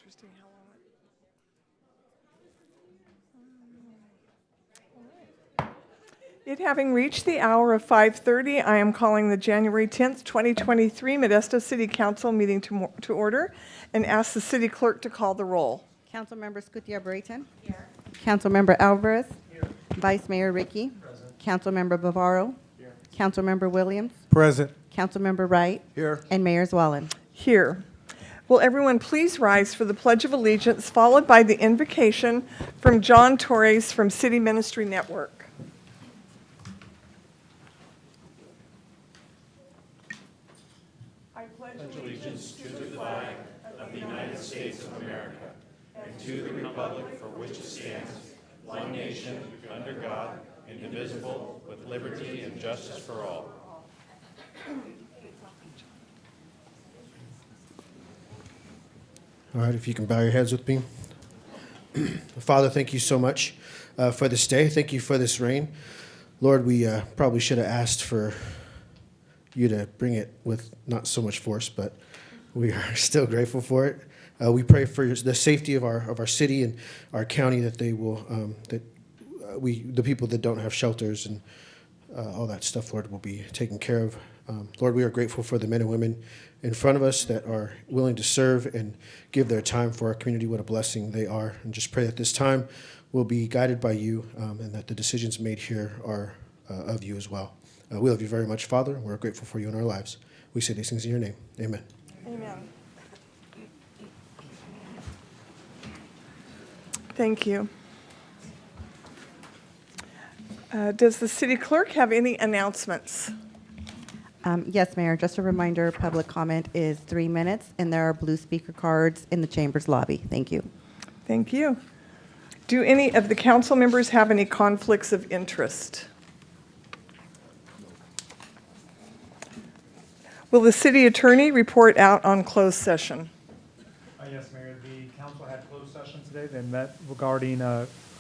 interesting how long it having reached the hour of 5:30, I am calling the January 10th, 2023 Modesto City Council meeting to order and ask the city clerk to call the roll. Councilmember Scutia-Brayton. Here. Councilmember Alvarez. Here. Vice Mayor Ricky. Present. Councilmember Bavaro. Here. Councilmember Williams. Present. Councilmember Wright. Here. And Mayor Zwalin. Here. Will everyone please rise for the Pledge of Allegiance, followed by the invocation from John Torres from City Ministry Network. I pledge allegiance to the flag of the United States of America and to the republic for which it stands, one nation, under God, indivisible, with liberty and justice for all. All right, if you can bow your heads with me. Father, thank you so much for this day. Thank you for this rain. Lord, we probably should have asked for you to bring it with not so much force, but we are still grateful for it. We pray for the safety of our city and our county, that they will the people that don't have shelters and all that stuff, Lord, will be taken care of. Lord, we are grateful for the men and women in front of us that are willing to serve and give their time for our community. What a blessing they are. And just pray that this time will be guided by you, and that the decisions made here are of you as well. We love you very much, Father. We're grateful for you in our lives. We say these things in your name. Amen. Amen. Thank you. Does the city clerk have any announcements? Yes, Mayor, just a reminder, public comment is 3 minutes, and there are blue speaker cards in the chamber's lobby. Thank you. Thank you. Do any of the council members have any conflicts of interest? Will the city attorney report out on closed session? Yes, Mayor. The council had closed session today. They met regarding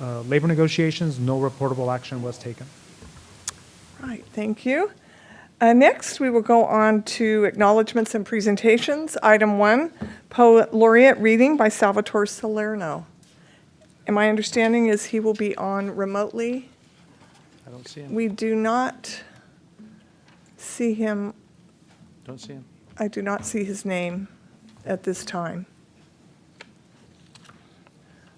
labor negotiations. No reportable action was taken. Right, thank you. Next, we will go on to acknowledgements and presentations. Item 1, Poet Laureate reading by Salvatore Salerno. And my understanding is he will be on remotely. I don't see him. We do not see him. Don't see him. I do not see his name at this time.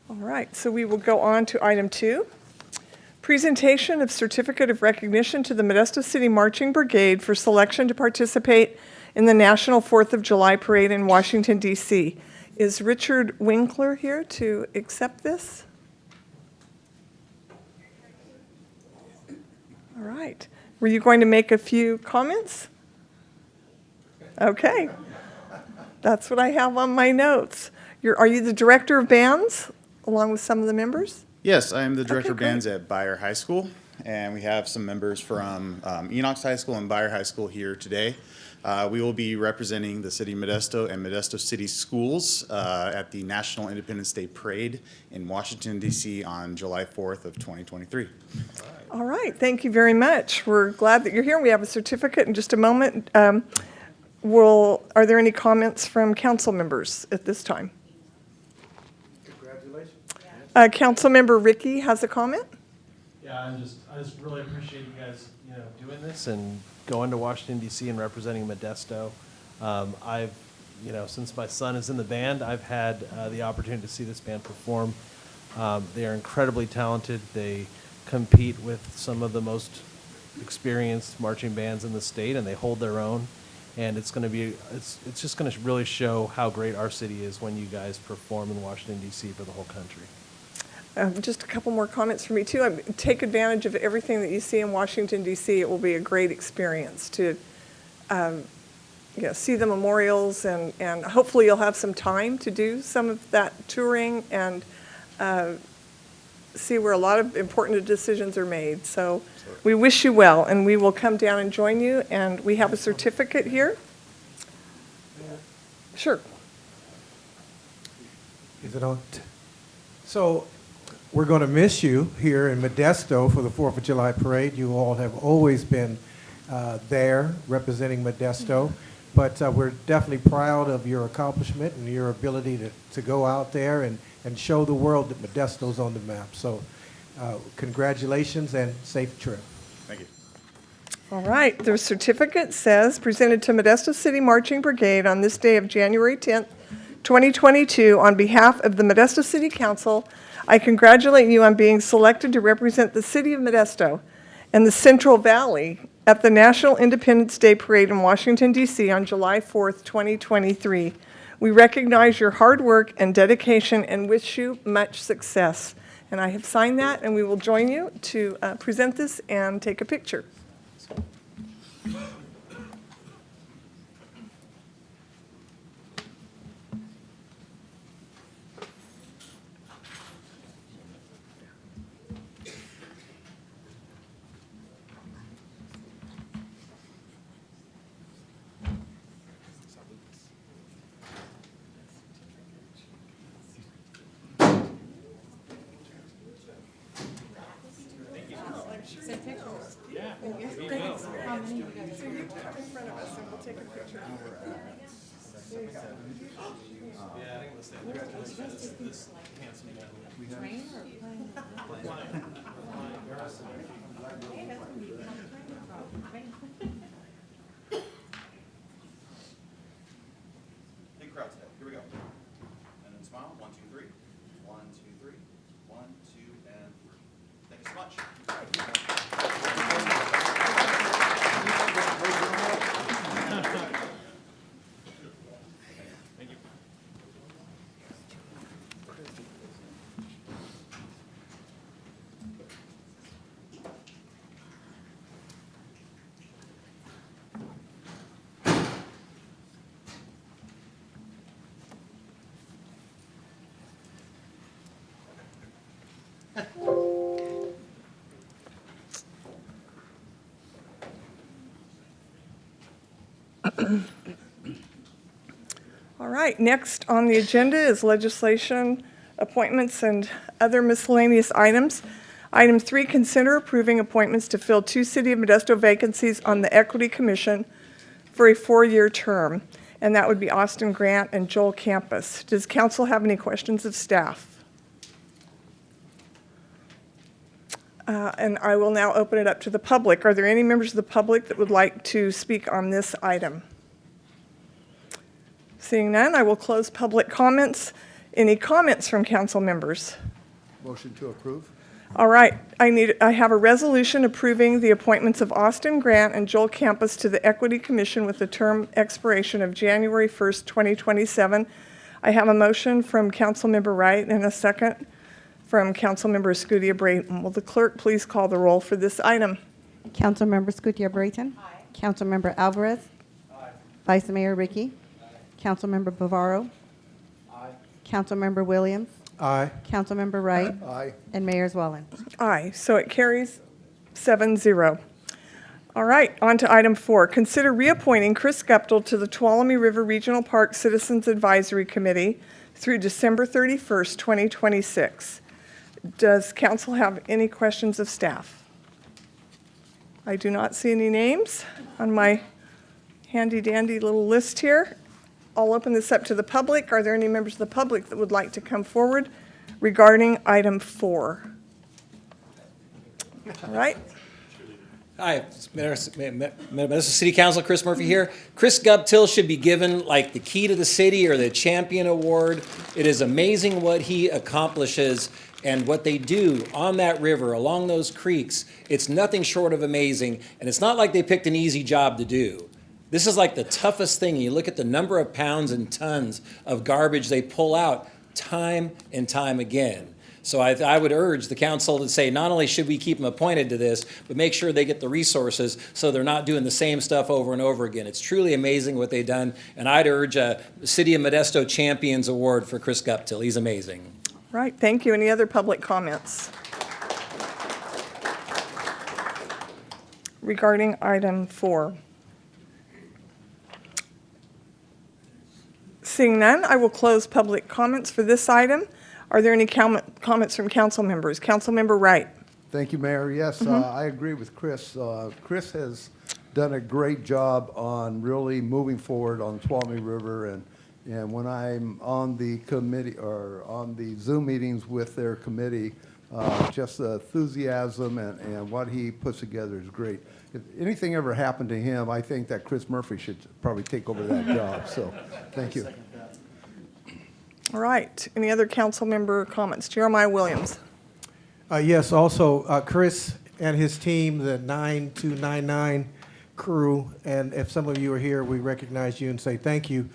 All right, so we will go on to item 2. Presentation of Certificate of Recognition to the Modesto City Marching Brigade for selection to participate in the National 4th of July Parade in Washington, D.C. Is Richard Winkler here to accept this? All right. Were you going to make a few comments? Okay. That's what I have on my notes. Are you the director of bands along with some of the members? Yes, I am the director of great. bands at Beyer High School, and we have some members from Enox High School and Beyer High School here today. We will be representing the city of Modesto and Modesto City Schools at the National Independence Day Parade in Washington, D.C. on July 4th of 2023. All right, thank you very much. We're glad that you're here. We have a certificate in just a moment. Are there any comments from council members at this time? Congratulations. Councilmember Ricky has a comment. Yeah, I just really appreciate you guys, doing this and going to Washington D.C. and representing Modesto. I've, since my son is in the band, I've had the opportunity to see this band perform. They are incredibly talented. They compete with some of the most experienced marching bands in the state, and they hold their own. And it's just going to really show how great our city is when you guys perform in Washington D.C. for the whole country. Just a couple more comments from me too. Take advantage of everything that you see in Washington, D.C. It will be a great experience to see the memorials, and hopefully you'll have some time to do some of that touring and see where a lot of important decisions are made. So we wish you well, and we will come down and join you. And we have a certificate here. Sure. Is it on? So we're going to miss you here in Modesto for the 4th of July parade. You all have always been there representing Modesto. but we're definitely proud of your accomplishment and your ability to go out there and show the world that Modesto's on the map. So congratulations and safe trip. Thank you. All right, their certificate says, presented to Modesto City Marching Brigade on this day of January 10th, 2022, on behalf of the Modesto City Council, I congratulate you on being selected to represent the city of Modesto and the Central Valley at the National Independence Day Parade in Washington, D.C. on July 4th, 2023. We recognize your hard work and dedication and wish you much success. And I have signed that, and we will join you to present this and take a picture. Big crowd today. Here we go. And then smile. 1, 2, 3. 1, 2, 3. 1, 2, and 3. Thank you so much. All right, next on the agenda is legislation, appointments, and other miscellaneous items. Item 3, consider approving appointments to fill 2 City of Modesto vacancies on the Equity Commission for a 4-year term, and that would be Austin Grant and Joel Campus. Does council have any questions of staff? And I will now open it up to the public. Are there any members of the public that would like to speak on this item? Seeing none, I will close public comments. Any comments from council members? Motion to approve? All right, I have a resolution approving the appointments of Austin Grant and Joel Campus to the Equity Commission with a term expiration of January 1st, 2027. I have a motion from Councilmember Wright and a second from Councilmember Escutia-Brayton. Will the clerk please call the roll for this item? Councilmember Escutia-Brayton. Aye. Councilmember Alvarez. Aye. Vice Mayor Ricky. Aye. Councilmember Bavaro. Aye. Councilmember Williams. Aye. Councilmember Wright. Aye. And Mayor Zwellen. Aye, so it carries 7-0. All right, on to item 4. Consider reappointing Chris Guptill to the Tuolumne River Regional Park Citizens Advisory Committee through December 31st, 2026. Does council have any questions of staff? I do not see any names on my handy-dandy little list here. I'll open this up to the public. Are there any members of the public that would like to come forward regarding item 4? All right. Hi, it's Modesto City Council, Chris Murphy here. Chris Guptill should be given like the key to the city or the champion award. It is amazing what he accomplishes and what they do on that river, along those creeks. It's nothing short of amazing, and it's not like they picked an easy job to do. This is like the toughest thing. You look at the number of pounds and tons of garbage they pull out time and time again. So I would urge the council to say, not only should we keep them appointed to this, but make sure they get the resources so they're not doing the same stuff over and over again. It's truly amazing what they've done, and I'd urge a City of Modesto Champions Award for Chris Guptill. He's amazing. Right, thank you. Any other public comments regarding item 4? Seeing none, I will close public comments for this item. Are there any comments from council members? Councilmember Wright. Thank you, Mayor. Yes, I agree with Chris. Chris has done a great job on really moving forward on Tuolumne River, and when I'm on the committee or on the Zoom meetings with their committee, just the enthusiasm and what he puts together is great. If anything ever happened to him, I think that Chris Murphy should probably take over that job. So, thank you. All right. Any other council member comments? Jeremiah Williams. Yes, also, Chris and his team, the 9299 crew, and if some of you are here, we recognize you and say thank you.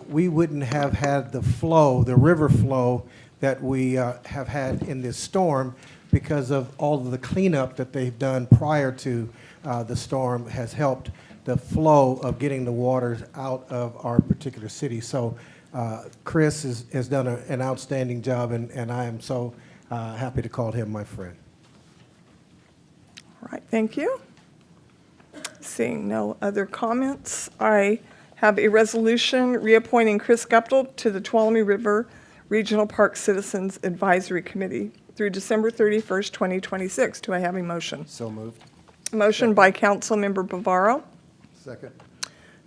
We wouldn't have had the flow, the river flow that we have had in this storm because of all of the cleanup that they've done prior to the storm has helped the flow of getting the waters out of our particular city. So Chris has done an outstanding job, and I am so happy to call him my friend. All right, thank you. Seeing no other comments, I have a resolution reappointing Chris Guptill to the Tuolumne River Regional Park Citizens Advisory Committee through December 31st, 2026. Do I have a motion? So moved. Motion by Councilmember Bavaro, Second.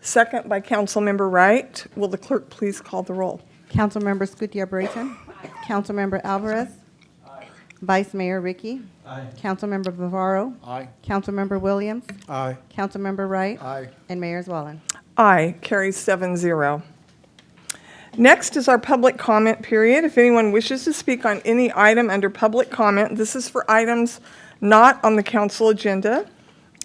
second by Councilmember Wright. Will the clerk please call the roll? Councilmember Gutierrez-Brayton. Councilmember Alvarez. Vice Mayor Ricky. Councilmember Bavaro. Aye. Councilmember Williams. Aye. Councilmember Wright. Aye. And Mayor Zwallen. Aye, carries 7-0. Next is our public comment period. If anyone wishes to speak on any item under public comment, this is for items not on the council agenda,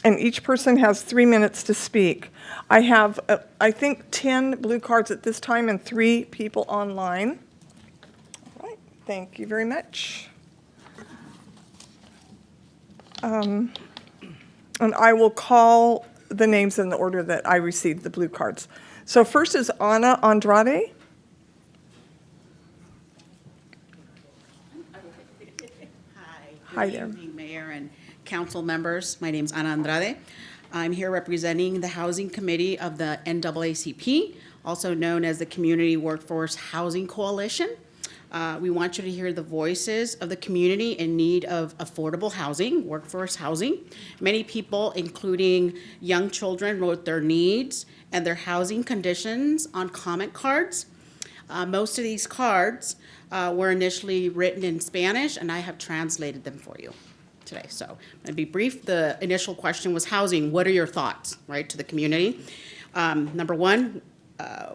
and each person has 3 minutes to speak. I have, I think, 10 blue cards at this time and 3 people online. All right, thank you very much. And I will call the names in the order that I received the blue cards. So first is Ana Andrade. Hi there. Good evening, Mayor and council members. My name's Ana Andrade. I'm here representing the Housing Committee of the NAACP, also known as the Community Workforce Housing Coalition. We want you to hear the voices of the community in need of affordable housing, workforce housing. Many people, including young children, wrote their needs and their housing conditions on comment cards. Most of these cards were initially written in Spanish, and I have translated them for you today. So I'm going to be brief. The initial question was housing. What are your thoughts, right, to the community? Number one,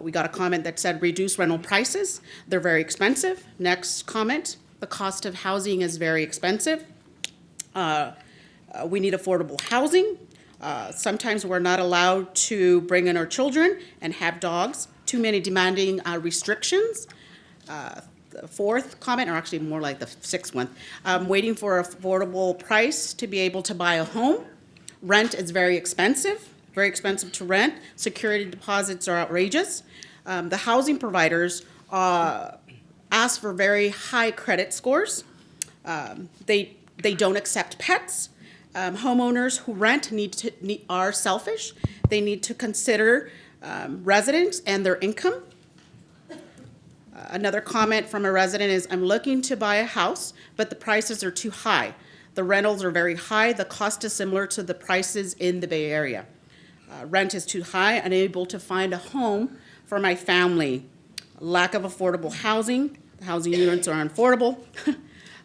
we got a comment that said reduce rental prices. They're very expensive. Next comment, the cost of housing is very expensive. We need affordable housing. Sometimes we're not allowed to bring in our children and have dogs. Too many demanding restrictions. The fourth comment, or actually more like the sixth one, waiting for affordable price to be able to buy a home. Rent is very expensive to rent. Security deposits are outrageous. The housing providers ask for very high credit scores. They don't accept pets. Homeowners who rent are selfish. They need to consider residents and their income. Another comment from a resident is, I'm looking to buy a house, but the prices are too high. The rentals are very high. The cost is similar to the prices in the Bay Area. Rent is too high, unable to find a home for my family. Lack of affordable housing. The housing units are unaffordable.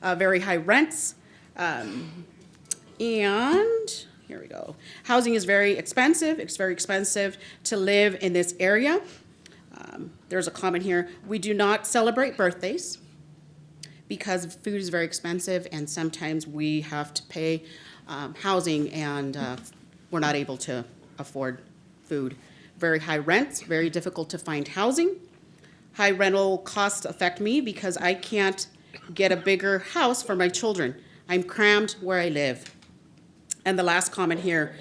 Very high rents. And here we go. Housing is very expensive. It's very expensive to live in this area. There's a comment here. We do not celebrate birthdays because food is very expensive, and sometimes we have to pay housing, and we're not able to afford food. Very high rents, very difficult to find housing. High rental costs affect me because I can't get a bigger house for my children. I'm crammed where I live. And the last comment here,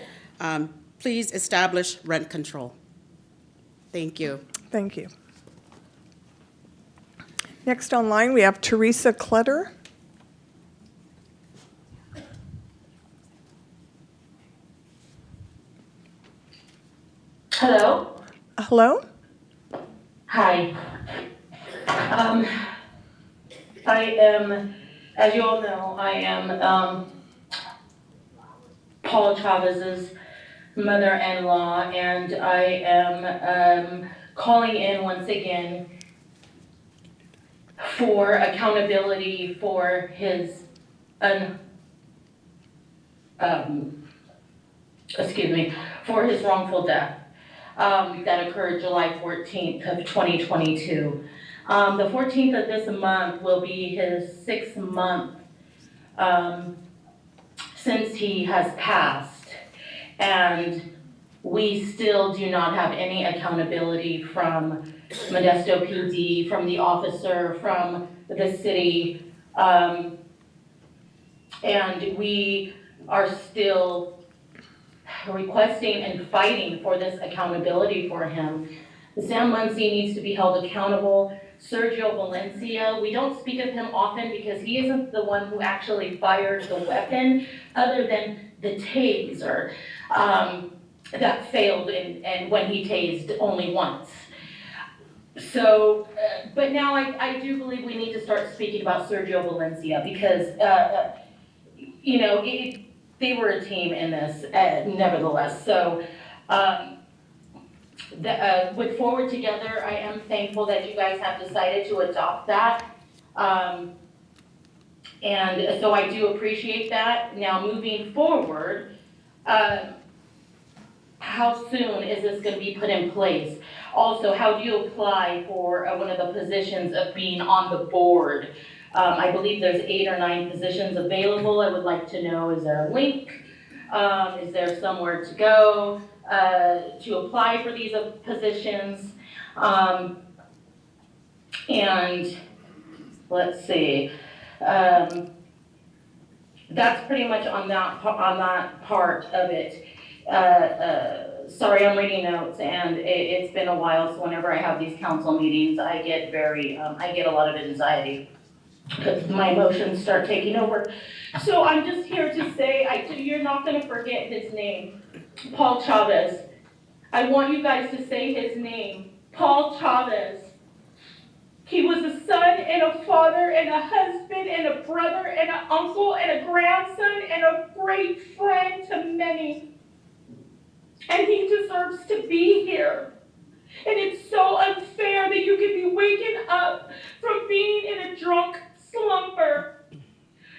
please establish rent control. Thank you. Thank you. Next online, we have Teresa Clutter. Hello. Hello? Hi. I am, as you all know, I am Paul Chavez's mother-in-law, and I am calling in once again for accountability for his for his wrongful death that occurred July 14th of 2022. The 14th of this month will be his 6th month since he has passed, and we still do not have any accountability from Modesto PD, from the officer, from the city, and we are still requesting and fighting for this accountability for him. Sam Muncie needs to be held accountable. Sergio Valencia, we don't speak of him often because he isn't the one who actually fired the weapon, other than the taser that failed and when he tased only once. So, but now I do believe we need to start speaking about Sergio Valencia because, you know, they were a team in this, nevertheless. So, with Forward Together, I am thankful that you guys have decided to adopt that. And so I do appreciate that. Now, moving forward, how soon is this going to be put in place? Also, how do you apply for one of the positions of being on the board? I believe there's 8 or 9 positions available. I would like to know, is there a link? Is there somewhere to go to apply for these positions? And let's see. That's pretty much on that part of it. Sorry, I'm reading notes, and it's been a while, so whenever I have these council meetings, I get a lot of anxiety because my emotions start taking over. So I'm just here to say, you're not going to forget his name, Paul Chavez. I want you guys to say his name, Paul Chavez. He was a son and a father and a husband and a brother and an uncle and a grandson and a great friend to many. And he deserves to be here. And it's so unfair that you can be waking up from being in a drunk slumber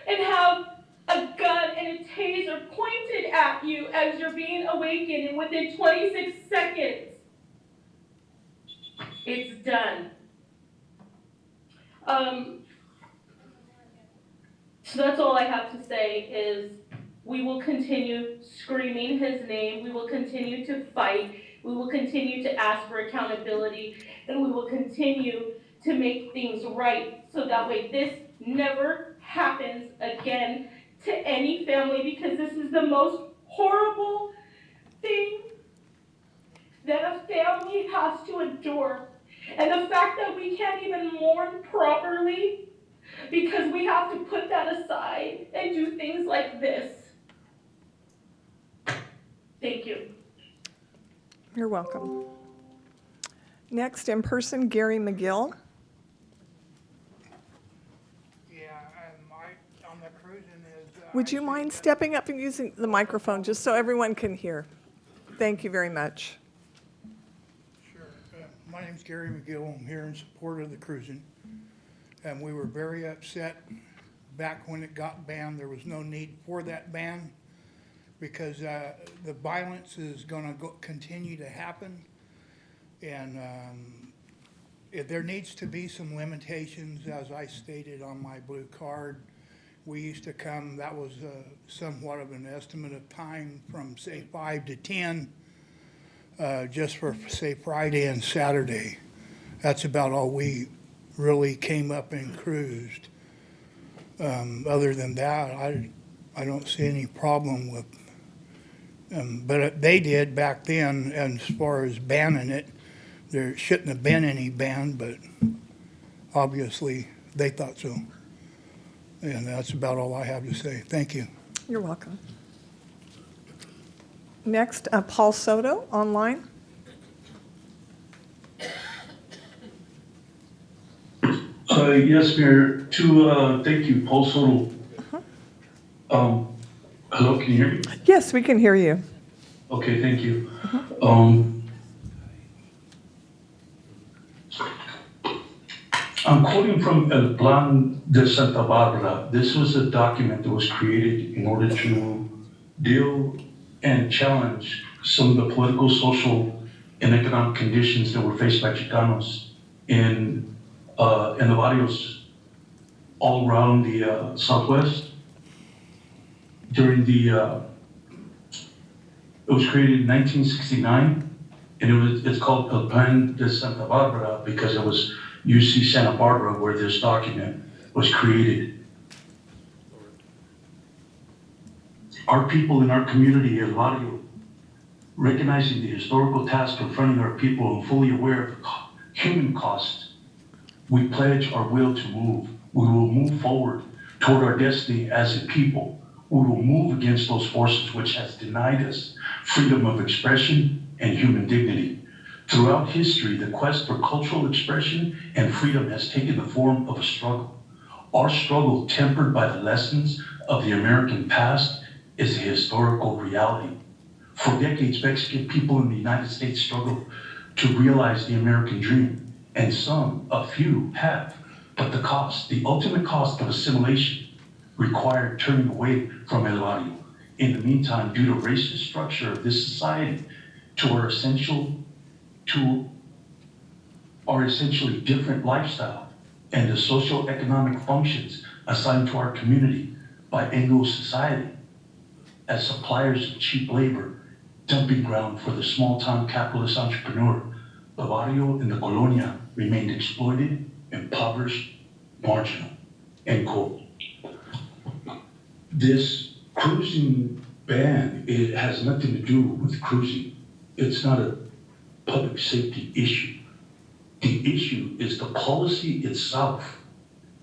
and have a gun and a taser pointed at you as you're being awakened, and within 26 seconds, it's done. So that's all I have to say is we will continue screaming his name. We will continue to fight. We will continue to ask for accountability, and we will continue to make things right so that way this never happens again to any family, because this is the most horrible thing that a family has to endure. And the fact that we can't even mourn properly because we have to put that aside and do things like this. Thank you. You're welcome. Next, in person, Gary McGill. On the cruising is... Would you mind stepping up and using the microphone just so everyone can hear? Thank you very much. Sure. My name's Gary McGill. I'm here in support of the cruising. And we were very upset back when it got banned. There was no need for that ban because the violence is going to continue to happen. And there needs to be some limitations, as I stated on my blue card. We used to come, that was somewhat of an estimate of time from, say, 5 to 10, just for, say, Friday and Saturday. That's about all we really came up and cruised. Other than that, I don't see any problem with, but they did back then, and as far as banning it, there shouldn't have been any ban, but obviously they thought so. And that's about all I have to say. Thank you. You're welcome. Next, Paul Soto, online. Yes, Mayor. Thank you, Paul Soto. Hello, can you hear me? Yes, we can hear you. Okay, thank you. I'm quoting from El Plan de Santa Barbara. This was a document that was created in order to deal and challenge some of the political, social, and economic conditions that were faced by Chicanos in the barrios all around the Southwest. During it was created in 1969, and it's called El Plan de Santa Barbara because it was UC Santa Barbara where this document was created. Our people in our community, El Barrio, recognizing the historical task confronting our people and fully aware of the human cost, we pledge our will to move. We will move forward toward our destiny as a people. We will move against those forces which has denied us freedom of expression and human dignity. Throughout history, the quest for cultural expression and freedom has taken the form of a struggle. Our struggle, tempered by the lessons of the American past, is a historical reality. For decades, Mexican people in the United States struggled to realize the American dream, and a few have. But the ultimate cost of assimilation required turning away from El Barrio. In the meantime, due to racist structure of this society, to our essentially different lifestyle and the socio-economic functions assigned to our community by Anglo society as suppliers of cheap labor, dumping ground for the small-town capitalist entrepreneur, the barrio and the colonia remained exploited, impoverished, marginal, end quote. This cruising ban, it has nothing to do with cruising. It's not a public safety issue. The issue is the policy itself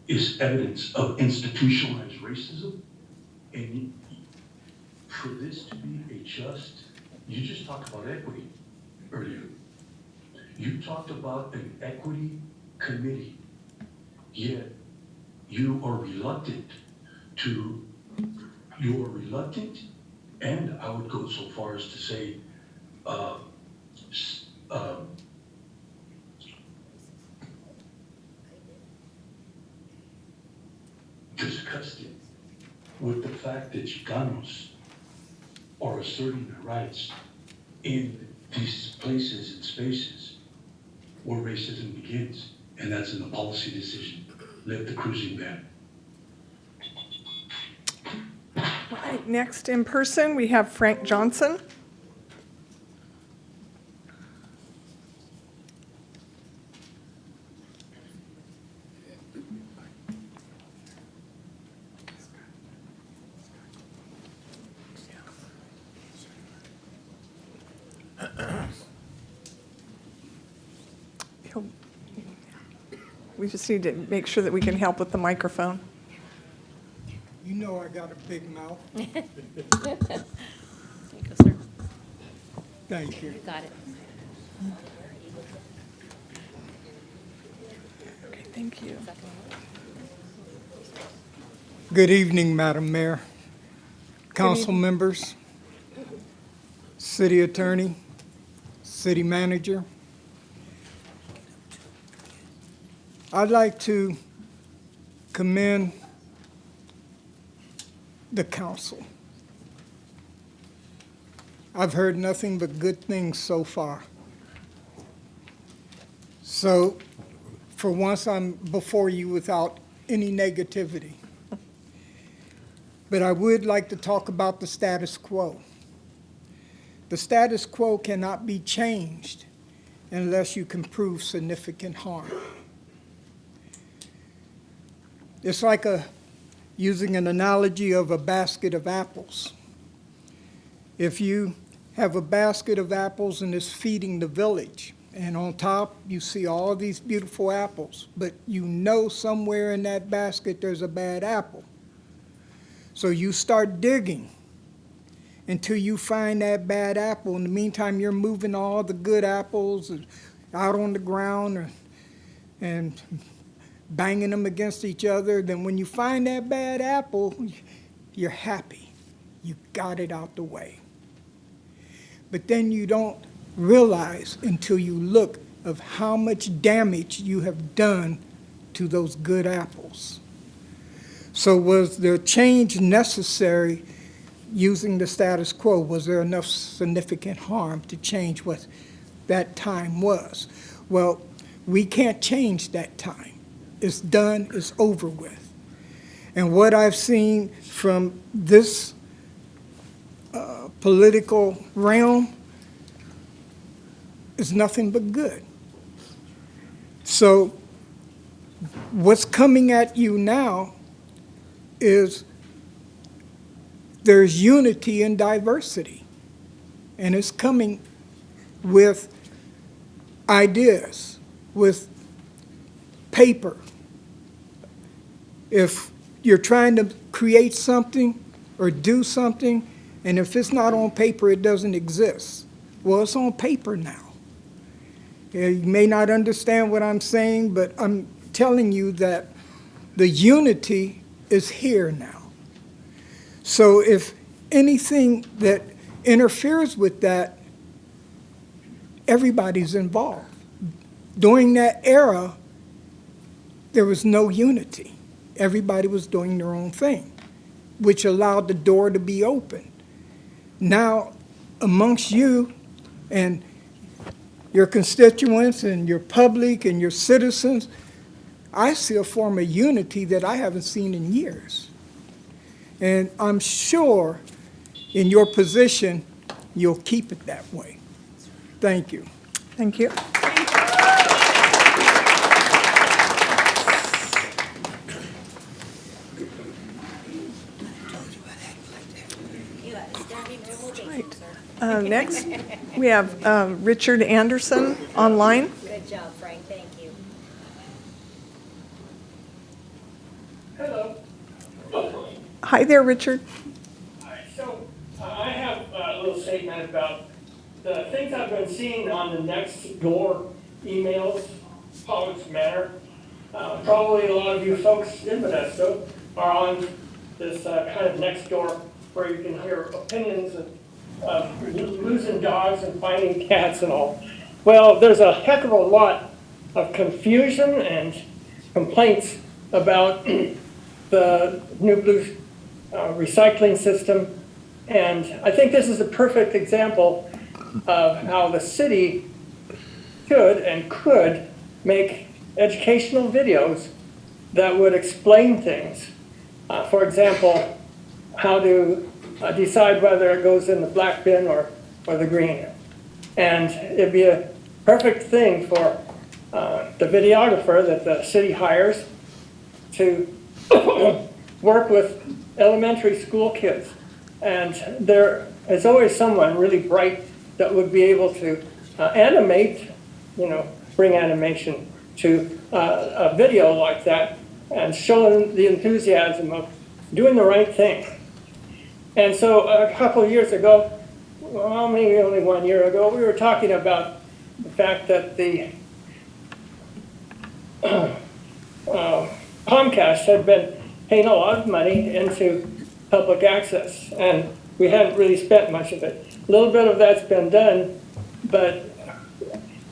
is evidence of institutionalized racism. And for this to be a just, you just talked about equity earlier. You talked about an equity committee, yet you are reluctant, and I would go so far as to say, disgusted with the fact that Chicanos are asserting their rights in these places and spaces where racism begins, and that's in the policy decision. Lift the cruising ban. All right, next in person, we have Frank Johnson. We just need to make sure that we can help with the microphone. You know I got a big mouth. There you go, sir. Thank you. You got it. Okay, thank you. Good evening, Madam Mayor, council members, city attorney, city manager. I'd like to commend the council. I've heard nothing but good things so far. So, for once, I'm before you without any negativity. But I would like to talk about the status quo. The status quo cannot be changed unless you can prove significant harm. It's like using an analogy of a basket of apples. If you have a basket of apples and it's feeding the village, and on top you see all these beautiful apples, but you know somewhere in that basket there's a bad apple. So you start digging until you find that bad apple. In the meantime, you're moving all the good apples out on the ground and banging them against each other. Then when you find that bad apple, you're happy. You got it out the way. but then you don't realize until you look of how much damage you have done to those good apples. So was there change necessary using the status quo? Was there enough significant harm to change what that time was? Well, we can't change that time. It's done, it's over with. And what I've seen from this political realm is nothing but good. So what's coming at you now is there's unity and diversity, and it's coming with ideas, with paper. If you're trying to create something or do something, and if it's not on paper, it doesn't exist. Well, it's on paper now. You may not understand what I'm saying, but I'm telling you that the unity is here now. So if anything that interferes with that, everybody's involved. During that era, there was no unity. Everybody was doing their own thing, which allowed the door to be open. Now, amongst you and your constituents and your public and your citizens, I see a form of unity that I haven't seen in years. And I'm sure in your position, you'll keep it that way. Thank you. Thank you. Next, we have Richard Anderson online. Good job, Frank, thank you. Hello. Hi there, Richard. Hi. So I have a little statement about the things I've been seeing on the next door emails, Politics Matter. Probably a lot of you folks in Modesto are on this kind of next door where you can hear opinions of losing dogs and finding cats and all. Well, there's a heck of a lot of confusion and complaints about the New Blue recycling system. And I think this is a perfect example of how the city should and could make educational videos that would explain things. For example, how to decide whether it goes in the black bin or the green. And it'd be a perfect thing for the videographer that the city hires to work with elementary school kids. And there is always someone really bright that would be able to animate, bring animation to a video like that and show them the enthusiasm of doing the right thing. And so a couple of years ago, well, maybe only 1 year ago, we were talking about the fact that the Comcast had been paying a lot of money into public access, and we hadn't really spent much of it. A little bit of that's been done, but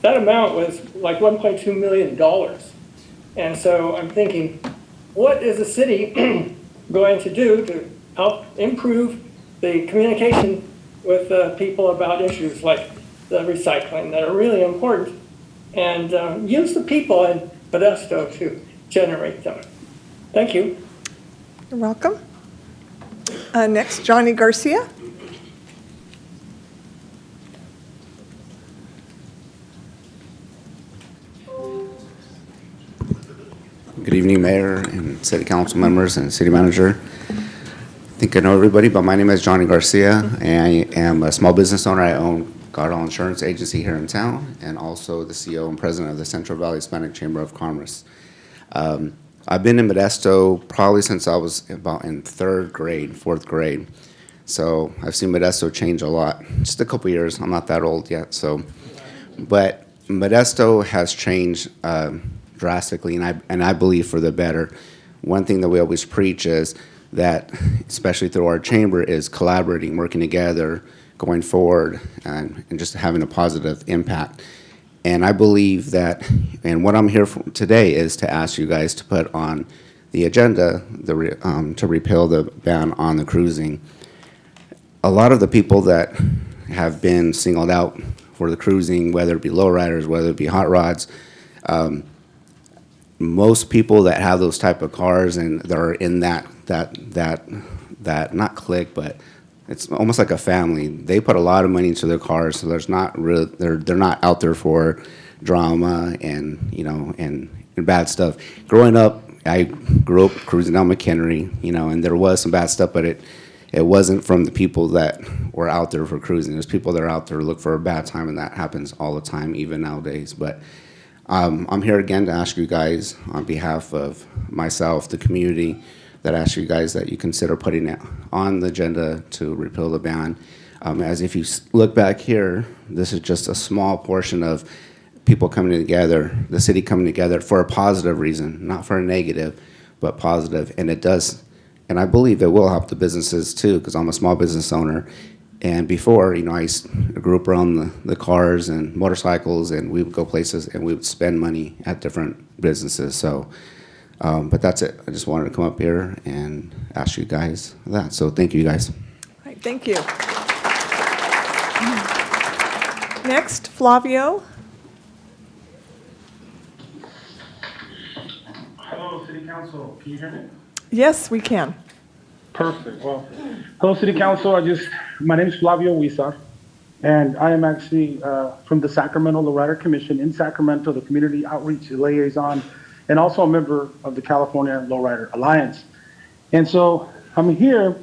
that amount was like $1.2 million. And so I'm thinking, what is the city going to do to help improve the communication with people about issues like the recycling that are really important, and use the people in Modesto to generate them. Thank you. You're welcome. Next, Johnny Garcia. Good evening, Mayor and City Council members and City Manager. I think I know everybody, but my name is Johnny Garcia, and I am a small business owner. I own Gardell Insurance Agency here in town, and also the CEO and President of the Central Valley Hispanic Chamber of Commerce. I've been in Modesto probably since I was about in fourth grade. So I've seen Modesto change a lot. Just a couple years. I'm not that old yet. But Modesto has changed drastically, and I believe for the better. One thing that we always preach is that, especially through our chamber, is collaborating, working together, going forward and just having a positive impact. And I believe that, and what I'm here for today is to ask you guys to put on the agenda to repeal the ban on the cruising. A lot of the people that have been singled out for the cruising, whether it be lowriders, whether it be hot rods, most people that have those type of cars and they're in that not clique, but it's almost like a family. They put a lot of money into their cars, so there's not really they're not out there for drama and and bad stuff. Growing up, I grew up cruising down McHenry, and there was some bad stuff, but it wasn't from the people that were out there for cruising. There's people that are out there to look for a bad time, and that happens all the time, even nowadays. But I'm here again to ask you guys, on behalf of myself, the community, that ask you guys that you consider putting it on the agenda to repeal the ban. As if you look back here, this is just a small portion of people coming together, the city coming together for a positive reason, not for a negative, but positive. And it does, and I believe it will help the businesses too, because I'm a small business owner. And before, I grew up around the cars and motorcycles, and we would go places and we would spend money at different businesses. So, but that's it. I just wanted to come up here and ask you guys that. So thank you guys. All right, thank you. Next, Flavio. Hello, City Council. Can you hear me? Yes, we can. Perfect. Well, hello, City Council. My name is Flavio Huizar, and I am actually from the Sacramento Lowrider Commission in Sacramento, the Community Outreach Liaison, and also a member of the California Lowrider Alliance. And so I'm here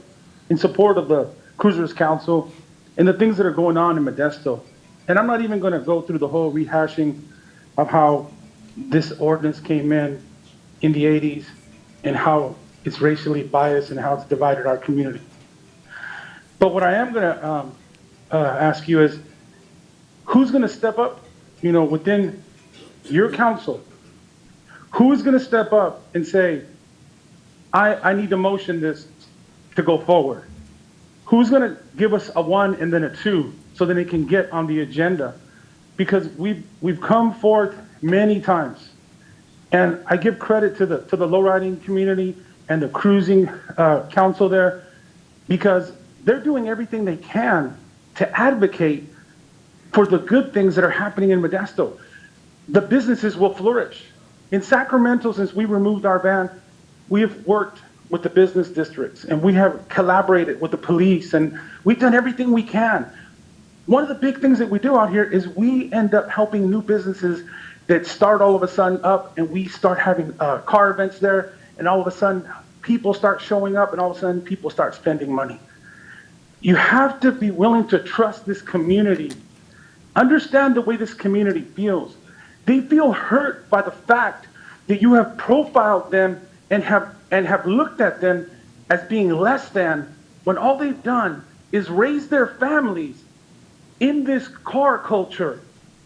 in support of the Cruisers Council and the things that are going on in Modesto. And I'm not even going to go through the whole rehashing of how this ordinance came in the 80s and how it's racially biased and how it's divided our community. But what I am going to ask you is, who's going to step up, within your council? Who is going to step up and say, I need to motion this to go forward? Who's going to give us a 1 and then a 2 so that it can get on the agenda? Because we've come forth many times. And I give credit to the lowriding community and the cruising council there, because they're doing everything they can to advocate for the good things that are happening in Modesto. The businesses will flourish. In Sacramento, since we removed our ban, we have worked with the business districts and we have collaborated with the police, and we've done everything we can. One of the big things that we do out here is we end up helping new businesses that start all of a sudden up, and we start having car events there, and all of a sudden people start showing up, and all of a sudden people start spending money. You have to be willing to trust this community. Understand the way this community feels. They feel hurt by the fact that you have profiled them and have looked at them as being less than, when all they've done is raise their families in this car culture.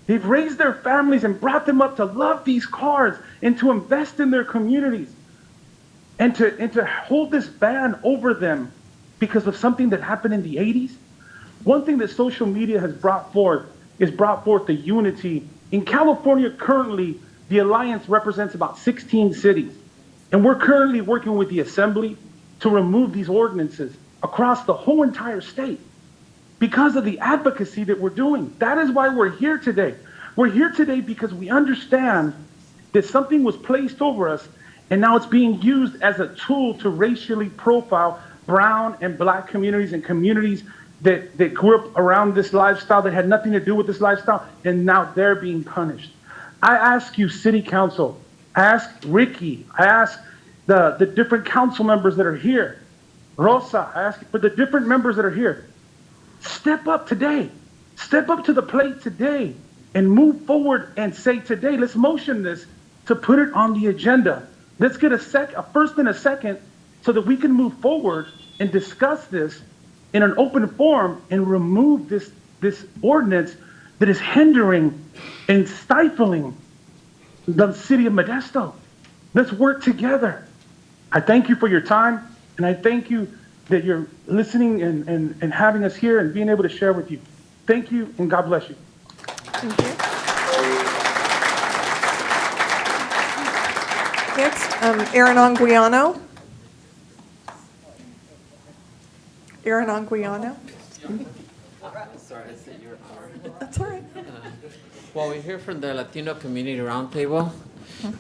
They've raised their families and brought them up to love these cars and to invest in their communities and to hold this ban over them because of something that happened in the 80s. One thing that social media has brought forth the unity. In California currently, the Alliance represents about 16 cities. And we're currently working with the Assembly to remove these ordinances across the whole entire state because of the advocacy that we're doing. That is why we're here today. We're here today because we understand that something was placed over us, and now it's being used as a tool to racially profile brown and black communities and communities that grew up around this lifestyle that had nothing to do with this lifestyle, and now they're being punished. I ask you, City Council, I ask Ricky, I ask the different council members that are here, Rosa, I ask for the different members that are here, step up today. Step up to the plate today and move forward and say today, let's motion this to put it on the agenda. Let's get a first and a second so that we can move forward and discuss this in an open forum and remove this ordinance that is hindering and stifling the city of Modesto. Let's work together. I thank you for your time, and I thank you that you're listening and having us here and being able to share with you. Thank you, and God bless you. Thank you. Next, Aaron Anguiano. Aaron Anguiano. Sorry, I said you were. That's all right. Well, we're here from the Latino Community Roundtable.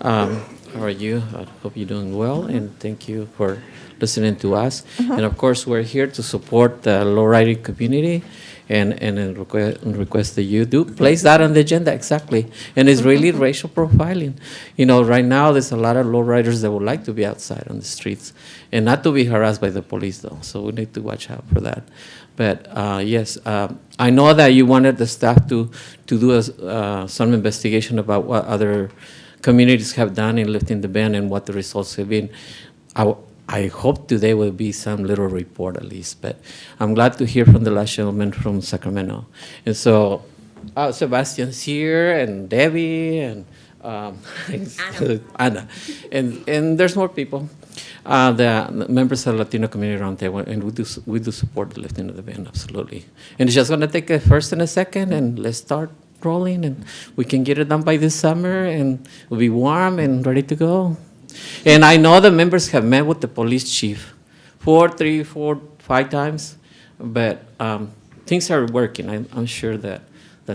How are you? I hope you're doing well, and thank you for listening to us. And of course, we're here to support the lowrider community, and request that you do place that on the agenda, exactly. And it's really racial profiling. You know, right now there's a lot of lowriders that would like to be outside on the streets and not to be harassed by the police, though. So we need to watch out for that. But yes, I know that you wanted the staff to do some investigation about what other communities have done in lifting the ban and what the results have been. I hope today will be some little report at least, but I'm glad to hear from the last gentleman from Sacramento. And so Sebastian's here, and Debbie, and Anna. And there's more people. The members of the Latino Community Roundtable, and we do support the lifting of the ban, absolutely. And it's just going to take a first and a second, and let's start rolling, and we can get it done by this summer, and we'll be warm and ready to go. And I know the members have met with the police chief 3, 4, 5 times, but things are working. I'm sure that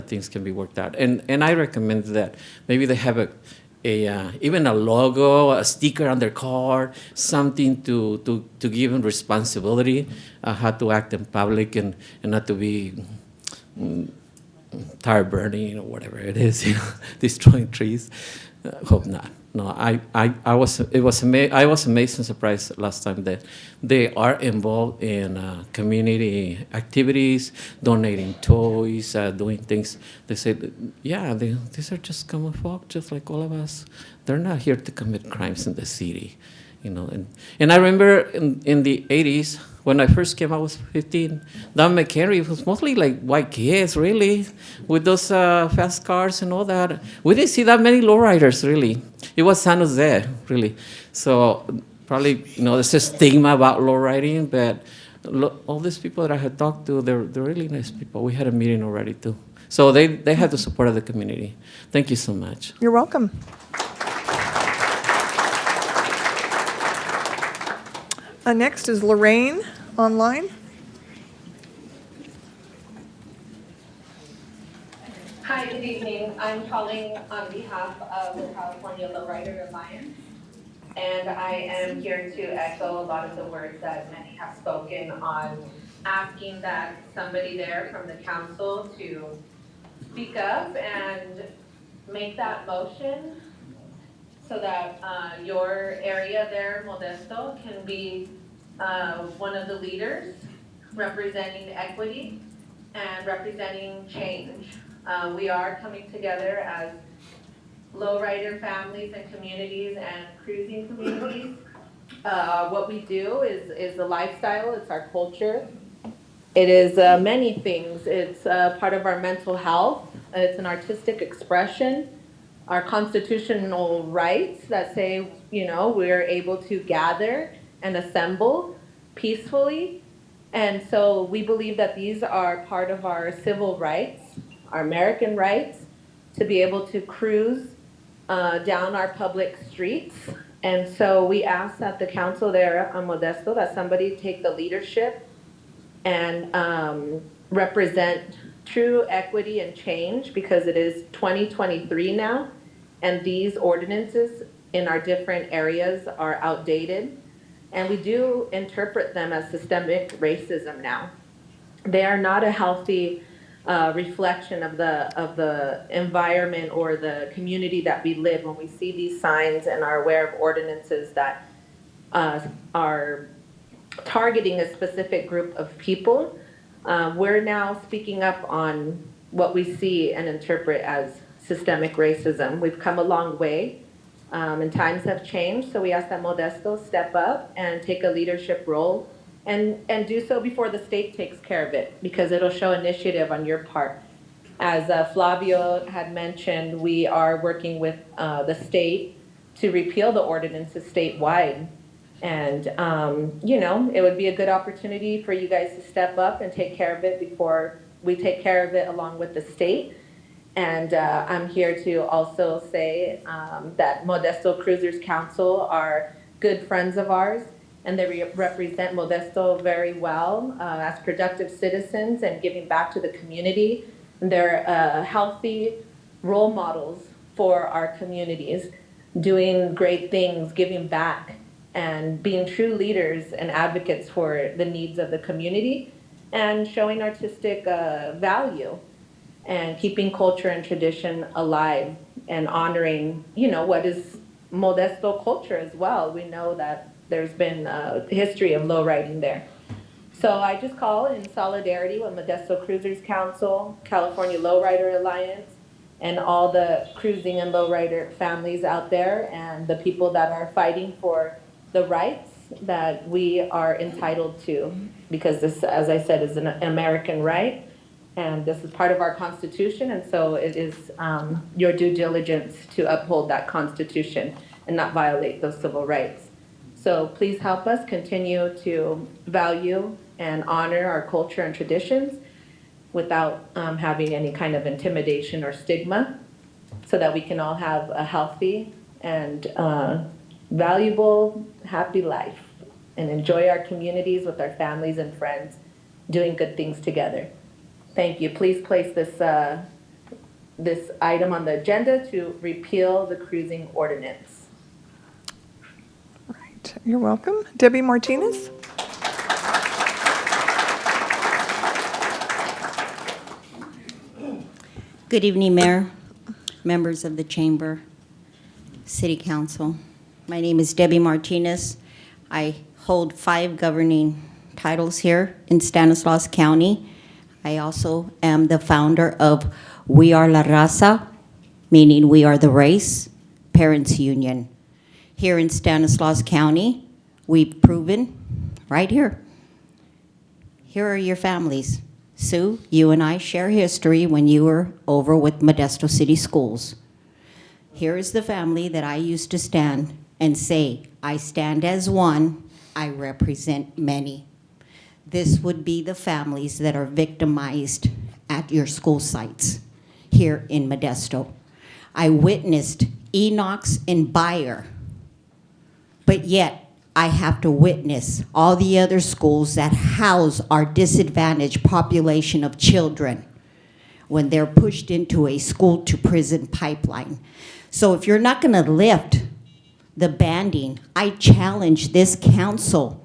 things can be worked out. And I recommend that maybe they have even a logo, a sticker on their car, something to give them responsibility, how to act in public and not to be tire burning or whatever it is, destroying trees. Hope not. No, I was amazed and surprised last time that they are involved in community activities, donating toys, doing things. They said, yeah, these are just common folk, just like all of us. They're not here to commit crimes in the city, you know. And I remember in the 80s, when I first came, I was 15. Down McHenry, it was mostly like white kids, really, with those fast cars and all that. We didn't see that many lowriders, really. It was San Jose, really. So probably, there's a stigma about lowriding, but all these people that I had talked to, they're really nice people. We had a meeting already, too. So they have the support of the community. Thank you so much. You're welcome. Next is Lorraine online. Hi, good evening. I'm calling on behalf of the California Lowrider Alliance, and I am here to echo a lot of the words that many have spoken on asking that somebody there from the council to speak up and make that motion so that your area there, Modesto, can be one of the leaders representing equity and representing change. We are coming together as lowrider families and communities and cruising communities. What we do is a lifestyle, it's our culture. It is many things. It's part of our mental health. It's an artistic expression. Our constitutional rights that say, we're able to gather and assemble peacefully. And so we believe that these are part of our civil rights, our American rights, to be able to cruise down our public streets. And so we ask that the council there on Modesto, that somebody take the leadership and represent true equity and change, because it is 2023 now, and these ordinances in our different areas are outdated, and we do interpret them as systemic racism now. They are not a healthy reflection of the environment or the community that we live when we see these signs and are aware of ordinances that are targeting a specific group of people. We're now speaking up on what we see and interpret as systemic racism. We've come a long way, and times have changed, so we ask that Modesto step up and take a leadership role and do so before the state takes care of it, because it'll show initiative on your part. As Flavio had mentioned, we are working with the state to repeal the ordinances statewide. And, it would be a good opportunity for you guys to step up and take care of it before we take care of it along with the state. And I'm here to also say that Modesto Cruisers Council are good friends of ours, and they represent Modesto very well as productive citizens and giving back to the community. And they're healthy role models for our communities, doing great things, giving back, and being true leaders and advocates for the needs of the community, and showing artistic value and keeping culture and tradition alive and honoring, what is Modesto culture as well. We know that there's been a history of lowriding there. So I just call in solidarity with Modesto Cruisers Council, California Lowrider Alliance, and all the cruising and lowrider families out there, and the people that are fighting for the rights that we are entitled to, because this, as I said, is an American right. And this is part of our Constitution, and so it is your due diligence to uphold that Constitution and not violate those civil rights. So please help us continue to value and honor our culture and traditions without having any kind of intimidation or stigma, so that we can all have a healthy and valuable, happy life and enjoy our communities with our families and friends, doing good things together. Thank you. Please place this item on the agenda to repeal the cruising ordinance. Right. You're welcome. Debbie Martinez? Good evening, Mayor, members of the Chamber, City Council. My name is Debbie Martinez. I hold 5 governing titles here in Stanislaus County. I also am the founder of We Are La Raza, meaning we are the race, Parents Union. Here in Stanislaus County, we've proven, right here, here are your families. Sue, you and I share history when you were over with Modesto City Schools. Here is the family that I used to stand and say, I stand as one, I represent many. This would be the families that are victimized at your school sites here in Modesto. I witnessed Enox and Bayer, but yet I have to witness all the other schools that house our disadvantaged population of children when they're pushed into a school-to-prison pipeline. So if you're not gonna lift the banding, I challenge this council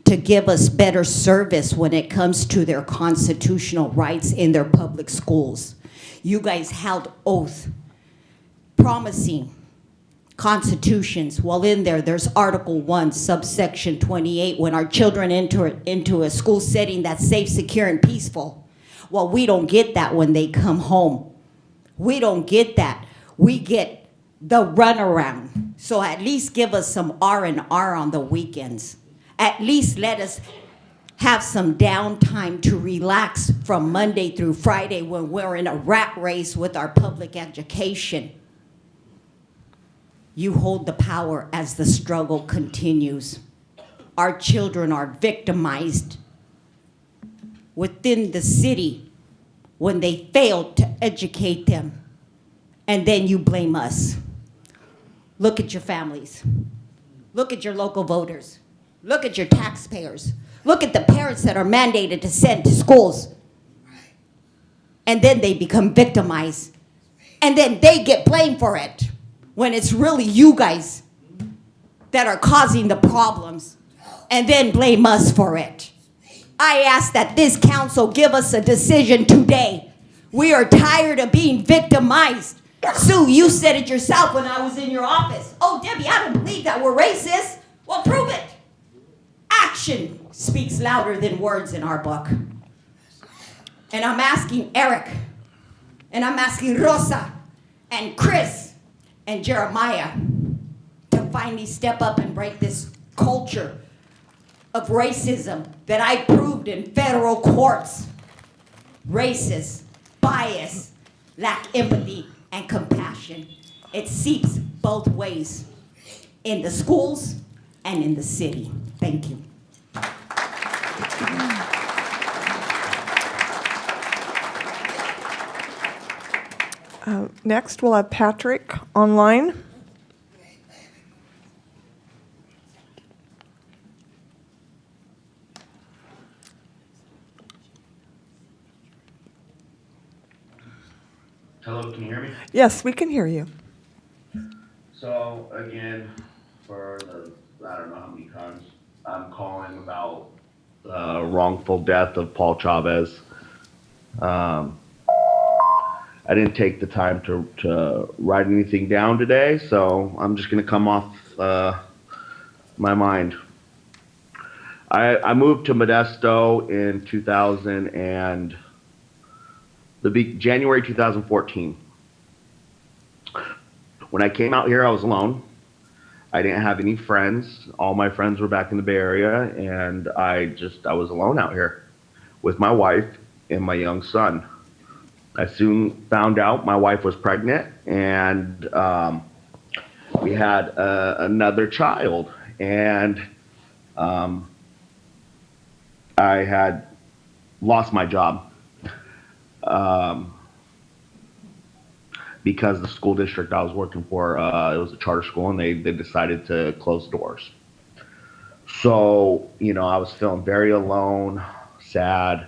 to give us better service when it comes to their constitutional rights in their public schools. You guys held oath promising constitutions. Well, in there's Article 1, subsection 28, when our children enter into a school setting that's safe, secure, and peaceful. Well, we don't get that when they come home. We don't get that. We get the runaround. So at least give us some R&R on the weekends. At least let us have some downtime to relax from Monday through Friday when we're in a rat race with our public education. You hold the power as the struggle continues. Our children are victimized within the city when they fail to educate them, and then you blame us. Look at your families. Look at your local voters. Look at your taxpayers. Look at the parents that are mandated to send to schools. And then they become victimized. And then they get blamed for it, when it's really you guys that are causing the problems, and then blame us for it. I ask that this council give us a decision today. We are tired of being victimized. Sue, you said it yourself when I was in your office. Oh, Debbie, I don't believe that we're racist. Well, prove it. Action speaks louder than words in our book. And I'm asking Eric, and I'm asking Rosa, and Chris, and Jeremiah to finally step up and break this culture of racism that I proved in federal courts. Racist, bias, lack empathy and compassion. It seeps both ways in the schools and in the city. Thank you. Next, we'll have Patrick online. Hello, can you hear me? Yes, we can hear you. So again, for the, I don't know how many times, I'm calling about the wrongful death of Paul Chavez. I didn't take the time to write anything down today, so I'm just gonna come off my mind. I moved to Modesto in January 2014. When I came out here, I was alone. I didn't have any friends. All my friends were back in the Bay Area, and I was alone out here with my wife and my young son. I soon found out my wife was pregnant, and we had another child, and I had lost my job because the school district I was working for, it was a charter school, and they decided to close doors. So, I was feeling very alone, sad.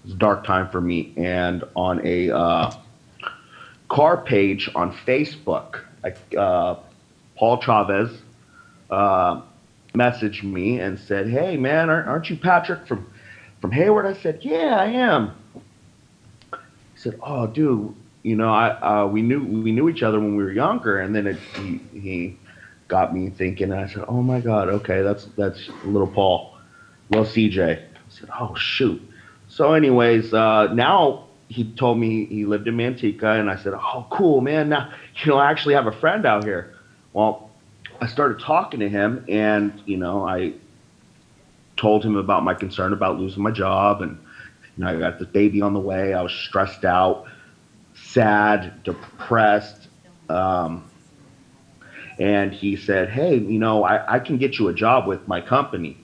It was a dark time for me. And on a car page on Facebook, Paul Chavez messaged me and said, "Hey, man, aren't you Patrick from Hayward?" I said, "Yeah, I am." He said, "Oh, dude, we knew each other when we were younger." And then he got me thinking. And I said, "Oh my God, okay, that's little Paul, little CJ." I said, "Oh shoot." So, anyways, now he told me he lived in Manteca, and I said, "Oh, cool, man. Now, I actually have a friend out here." Well, I started talking to him, and I told him about my concern about losing my job, and I got the baby on the way. I was stressed out, sad, depressed, and he said, "Hey, I can get you a job with my company."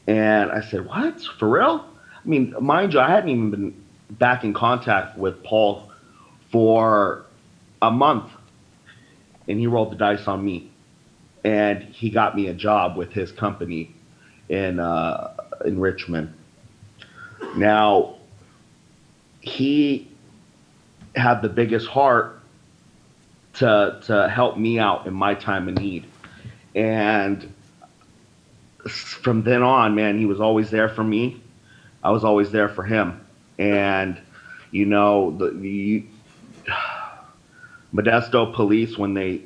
And I said, "What? For real?" I mean, mind you, I hadn't even been back in contact with Paul for a month, and he rolled the dice on me, and he got me a job with his company in Richmond. Now, he had the biggest heart to help me out in my time of need, and from then on, man, he was always there for me. I was always there for him. And the Modesto police, when they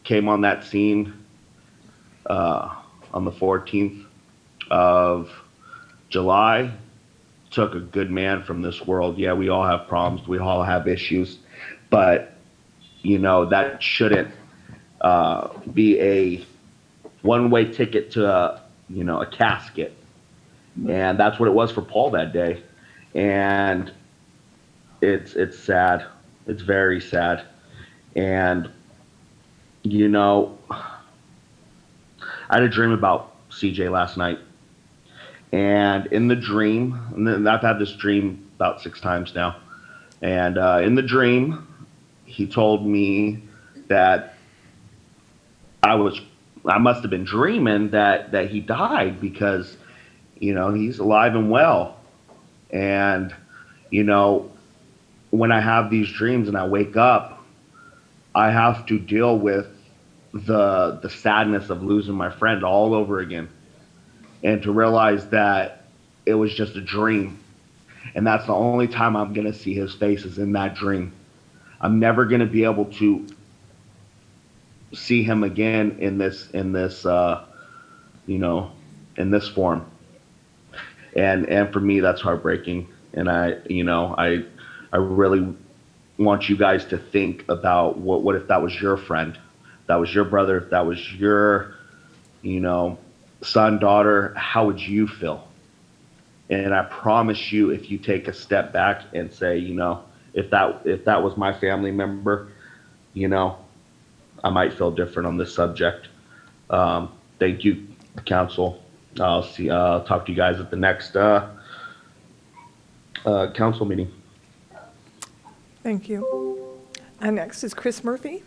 came on that scene on the 14th of July, took a good man from this world. Yeah, we all have problems. We all have issues. But, that shouldn't be a one-way ticket to a casket. And that's what it was for Paul that day. And it's sad. It's very sad. And, I had a dream about CJ last night. And in the dream, and I've had this dream about 6 times now. And in the dream, he told me that I must have been dreaming that he died because, he's alive and well. And, when I have these dreams and I wake up, I have to deal with the sadness of losing my friend all over again. And to realize that it was just a dream. And that's the only time I'm going to see his face is in that dream. I'm never going to be able to see him again in this form. And for me, that's heartbreaking. And I really want you guys to think about what if that was your friend, if that was your brother, if that was your, son, daughter, how would you feel? And I promise you, if you take a step back and say, if that was my family member, I might feel different on this subject. Thank you, council. I'll talk to you guys at the next council meeting. Thank you. And next is Chris Murphy.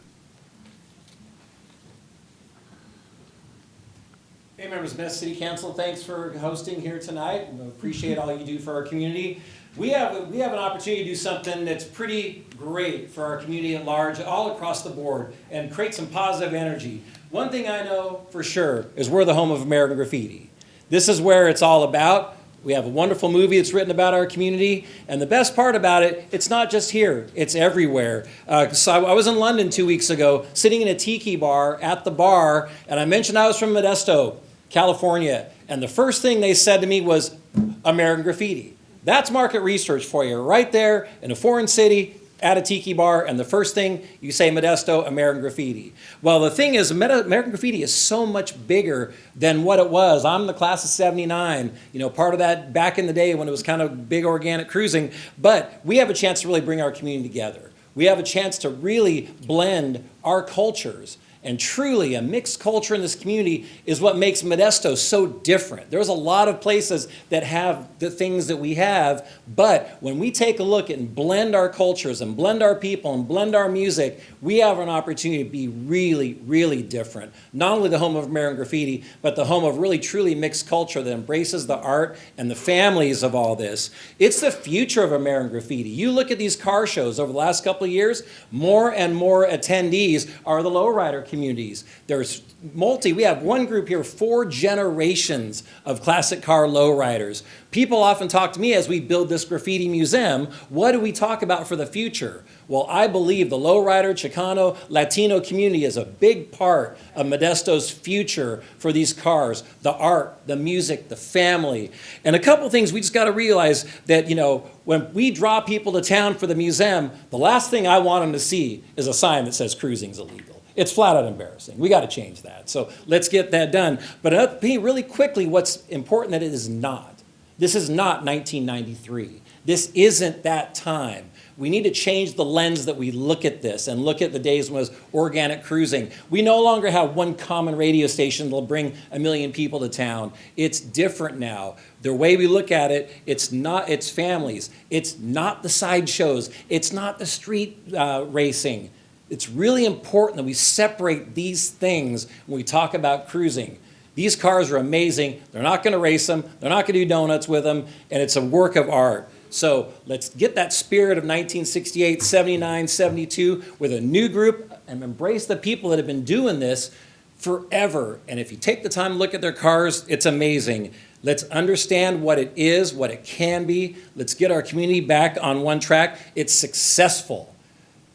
Hey, members of the City Council, thanks for hosting here tonight. We appreciate all you do for our community. We have an opportunity to do something that's pretty great for our community at large, all across the board, and create some positive energy. One thing I know for sure is we're the home of American graffiti. This is where it's all about. We have a wonderful movie that's written about our community, and the best part about it, it's not just here, it's everywhere. So I was in London 2 weeks ago, sitting in a tiki bar at the bar, and I mentioned I was from Modesto, California, and the first thing they said to me was American graffiti. That's market research for you, right there in a foreign city, at a tiki bar, and the first thing you say Modesto, American graffiti. Well, the thing is, American graffiti is so much bigger than what it was. I'm the class of 79, part of that back in the day when it was kind of big organic cruising, but we have a chance to really bring our community together. We have a chance to really blend our cultures. And truly, a mixed culture in this community is what makes Modesto so different. There's a lot of places that have the things that we have, but when we take a look and blend our cultures and blend our people and blend our music, we have an opportunity to be really, really different. Not only the home of American graffiti, but the home of really, truly mixed culture that embraces the art and the families of all this. It's the future of American graffiti. You look at these car shows over the last couple of years, more and more attendees are the lowrider communities. There's we have one group here, 4 generations of classic car lowriders. People often talk to me as we build this graffiti museum, what do we talk about for the future? Well, I believe the lowrider, Chicano, Latino community is a big part of Modesto's future for these cars, the art, the music, the family. And a couple things we just got to realize that, when we draw people to town for the museum, the last thing I want them to see is a sign that says cruising's illegal. It's flat out embarrassing. We got to change that. So let's get that done. But really quickly, what's important that it is not. This is not 1993. This isn't that time. We need to change the lens that we look at this and look at the days when it was organic cruising. We no longer have one common radio station that'll bring 1 million people to town. It's different now. The way we look at it, it's families. It's not the sideshows. It's not the street racing. It's really important that we separate these things when we talk about cruising. These cars are amazing. They're not going to race them. They're not going to do donuts with them. And it's a work of art. So let's get that spirit of 1968, 79, 72 with a new group and embrace the people that have been doing this forever. And if you take the time to look at their cars, it's amazing. Let's understand what it is, what it can be. Let's get our community back on one track. It's successful.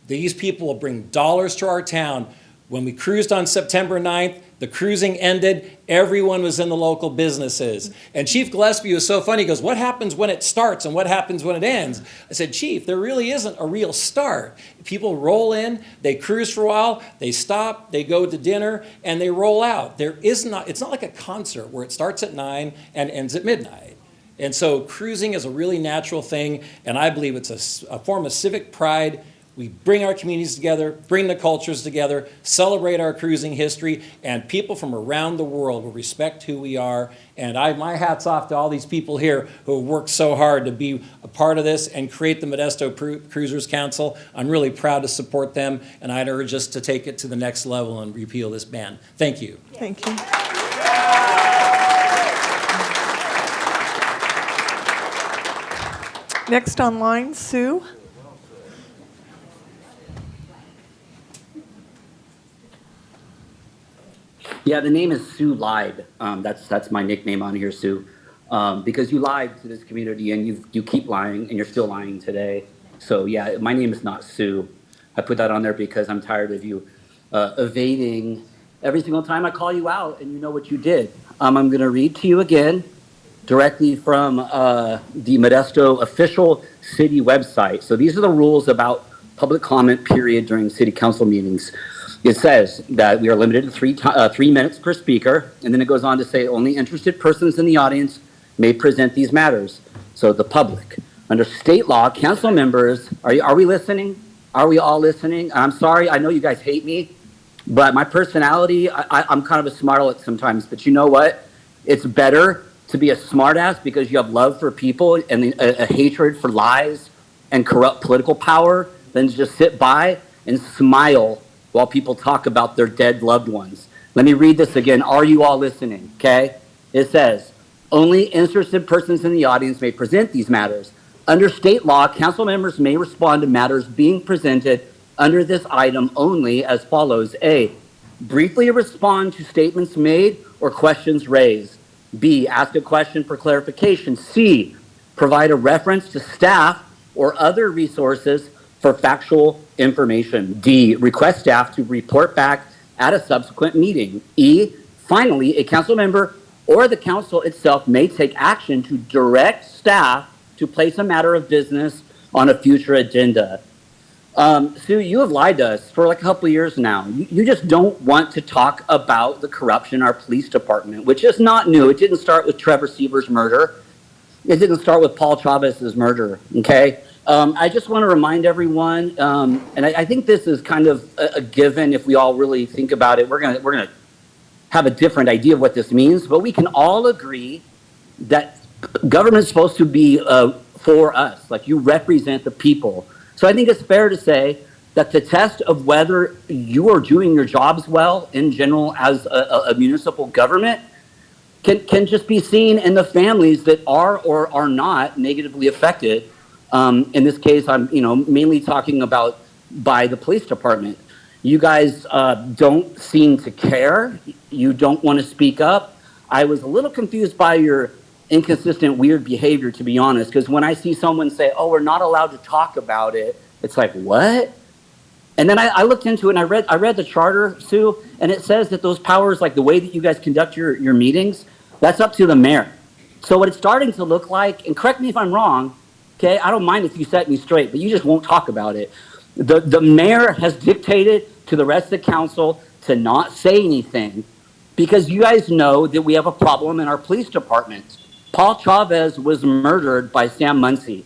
These people will bring dollars to our town. When we cruised on September 9th, the cruising ended, everyone was in the local businesses. And Chief Gillespie was so funny, he goes, what happens when it starts and what happens when it ends? I said, Chief, there really isn't a real start. People roll in, they cruise for a while, they stop, they go to dinner, and they roll out. It's not like a concert where it starts at 9 and ends at midnight. And so cruising is a really natural thing, and I believe it's a form of civic pride. We bring our communities together, bring the cultures together, celebrate our cruising history, and people from around the world will respect who we are. And my hat's off to all these people here who have worked so hard to be a part of this and create the Modesto Cruisers Council. I'm really proud to support them, and I'd urge us to take it to the next level and repeal this ban. Thank you. Thank you. Next online, Sue. Yeah, the name is Sue Lied. That's my nickname on here, Sue, because you lied to this community and you keep lying and you're still lying today. So yeah, my name is not Sue. I put that on there because I'm tired of you evading every single time I call you out and you know what you did. I'm going to read to you again directly from the Modesto official city website. So these are the rules about public comment period during city council meetings. It says that we are limited to 3 minutes per speaker, and then it goes on to say only interested persons in the audience may present these matters. So the public. Under state law, council members, are we listening? Are we all listening? I'm sorry, I know you guys hate me, But my personality, I'm kind of a smart aleck sometimes. But you know what? It's better to be a smartass because you have love for people and a hatred for lies and corrupt political power than to just sit by and smile while people talk about their dead loved ones. Let me read this again. Are you all listening? Okay? It says, only interested persons in the audience may present these matters. Under state law, council members may respond to matters being presented under this item only as follows. A, briefly respond to statements made or questions raised. B, ask a question for clarification. C, provide a reference to staff or other resources for factual information. D, request staff to report back at a subsequent meeting. E, finally, a council member or the council itself may take action to direct staff to place a matter of business on a future agenda. Sue, you have lied to us for like a couple of years now. You just don't want to talk about the corruption in our police department, which is not new. It didn't start with Trevor Seaver's murder. It didn't start with Paul Chavez's murder, okay? I just want to remind everyone, and I think this is kind of a given if we all really think about it. We're gonna have a different idea of what this means, but we can all agree that government's supposed to be for us, like you represent the people. So I think it's fair to say that the test of whether you are doing your jobs well in general as a municipal government can just be seen in the families that are or are not negatively affected. In this case, I'm mainly talking about by the police department. You guys don't seem to care. You don't want to speak up. I was a little confused by your inconsistent, weird behavior, to be honest, because when I see someone say, oh, we're not allowed to talk about it, it's like, what? And then I looked into it and I read the charter, Sue, and it says that those powers, like the way that you guys conduct your meetings, that's up to the mayor. So what it's starting to look like, and correct me if I'm wrong, okay, I don't mind if you set me straight, but you just won't talk about it. The mayor has dictated to the rest of the council to not say anything because you guys know that we have a problem in our police department. Paul Chavez was murdered by Sam Muncie.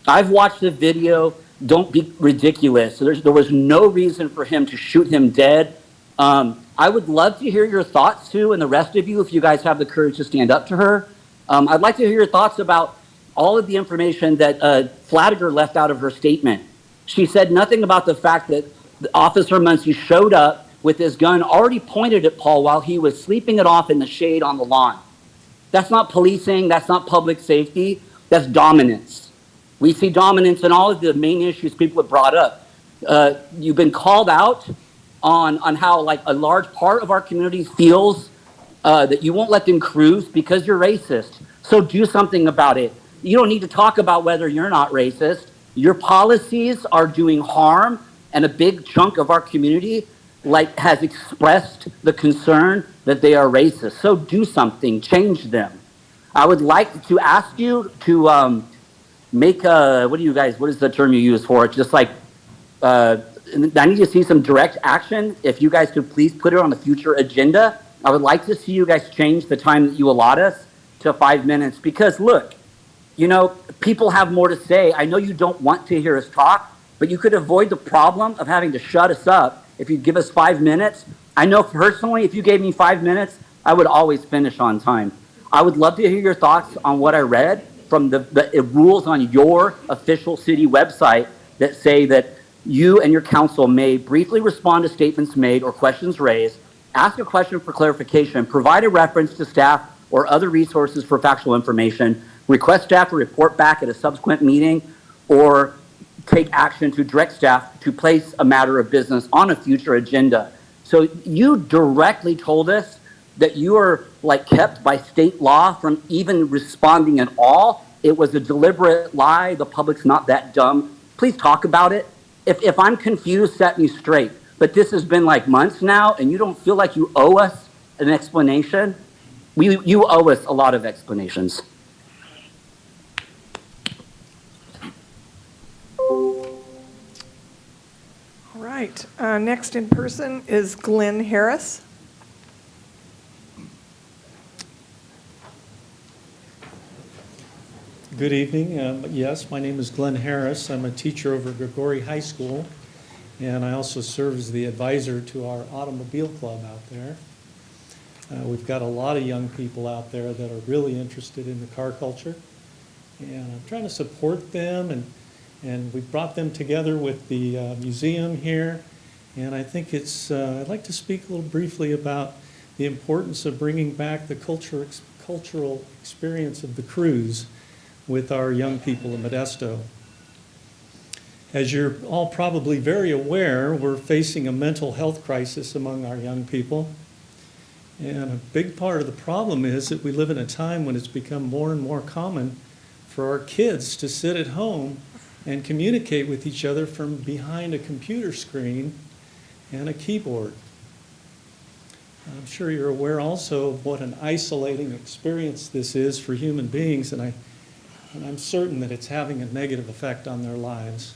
I've watched the video. Don't be ridiculous. There was no reason for him to shoot him dead. I would love to hear your thoughts, Sue, and the rest of you, if you guys have the courage to stand up to her. I'd like to hear your thoughts about all of the information that Flanagan left out of her statement. She said nothing about the fact that Officer Muncie showed up with his gun already pointed at Paul while he was sleeping it off in the shade on the lawn. That's not policing. That's not public safety. That's dominance. We see dominance in all of the main issues people have brought up. You've been called out on how like a large part of our community feels that you won't let them cruise because you're racist. So do something about it. You don't need to talk about whether you're not racist. Your policies are doing harm, and a big chunk of our community like has expressed the concern that they are racist. So do something, change them. I would like to ask you to make a, what is the term you use for it? Just like, I need to see some direct action. If you guys could please put it on the future agenda. I would like to see you guys change the time that you allot us to 5 minutes because look, people have more to say. I know you don't want to hear us talk, but you could avoid the problem of having to shut us up if you give us 5 minutes. I know personally, if you gave me 5 minutes, I would always finish on time. I would love to hear your thoughts on what I read from the rules on your official city website that say that you and your council may briefly respond to statements made or questions raised, ask a question for clarification, provide a reference to staff or other resources for factual information, request staff to report back at a subsequent meeting, or take action to direct staff to place a matter of business on a future agenda. So you directly told us that you are like kept by state law from even responding at all. It was a deliberate lie. The public's not that dumb. Please talk about it. If I'm confused, set me straight. But this has been like months now, and you don't feel like you owe us an explanation. You owe us a lot of explanations. All right. Next in person is Glenn Harris. Good evening. Yes, my name is Glenn Harris. I'm a teacher over at Grigori High School. And I also serve as the advisor to our automobile club out there. We've got a lot of young people out there that are really interested in the car culture. And I'm trying to support them, and we brought them together with the museum here. And I think I'd like to speak a little briefly about the importance of bringing back the cultural experience of the cruise with our young people in Modesto. As you're all probably very aware, we're facing a mental health crisis among our young people. And a big part of the problem is that we live in a time when it's become more and more common for our kids to sit at home and communicate with each other from behind a computer screen and a keyboard. I'm sure you're aware also of what an isolating experience this is for human beings, and I'm certain that it's having a negative effect on their lives.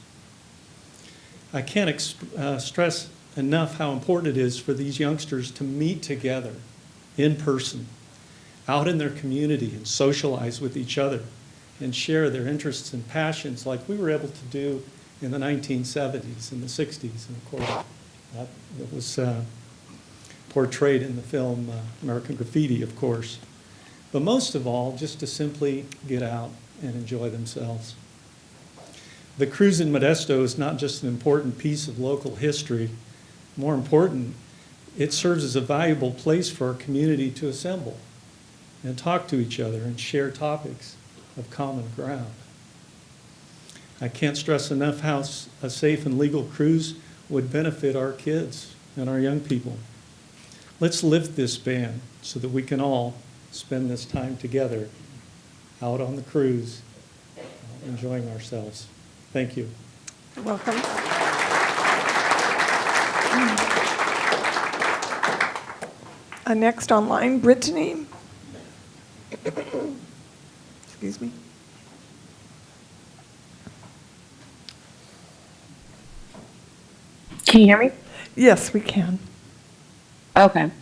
I can't stress enough how important it is for these youngsters to meet together in person, out in their community, and socialize with each other and share their interests and passions like we were able to do in the 1970s and the 60s. And of course, that was portrayed in the film American Graffiti, of course. But most of all, just to simply get out and enjoy themselves. The cruise in Modesto is not just an important piece of local history. More important, it serves as a valuable place for our community to assemble and talk to each other and share topics of common ground. I can't stress enough how a safe and legal cruise would benefit our kids and our young people. Let's lift this ban so that we can all spend this time together out on the cruise, enjoying ourselves. Thank you. You're welcome. Next online, Brittany. Excuse me. Can you hear me? Yes, we can. Okay.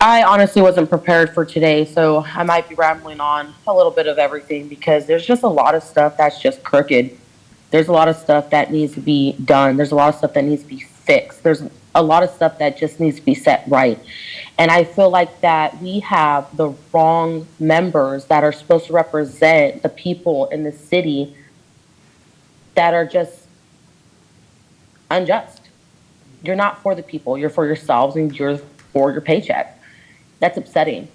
I honestly wasn't prepared for today, so I might be rambling on a little bit of everything because there's just a lot of stuff that's just crooked. There's a lot of stuff that needs to be done. There's a lot of stuff that needs to be fixed. There's a lot of stuff that just needs to be set right. And I feel like that we have the wrong members that are supposed to represent the people in the city that are just unjust. You're not for the people. You're for yourselves and you're for your paycheck. That's upsetting.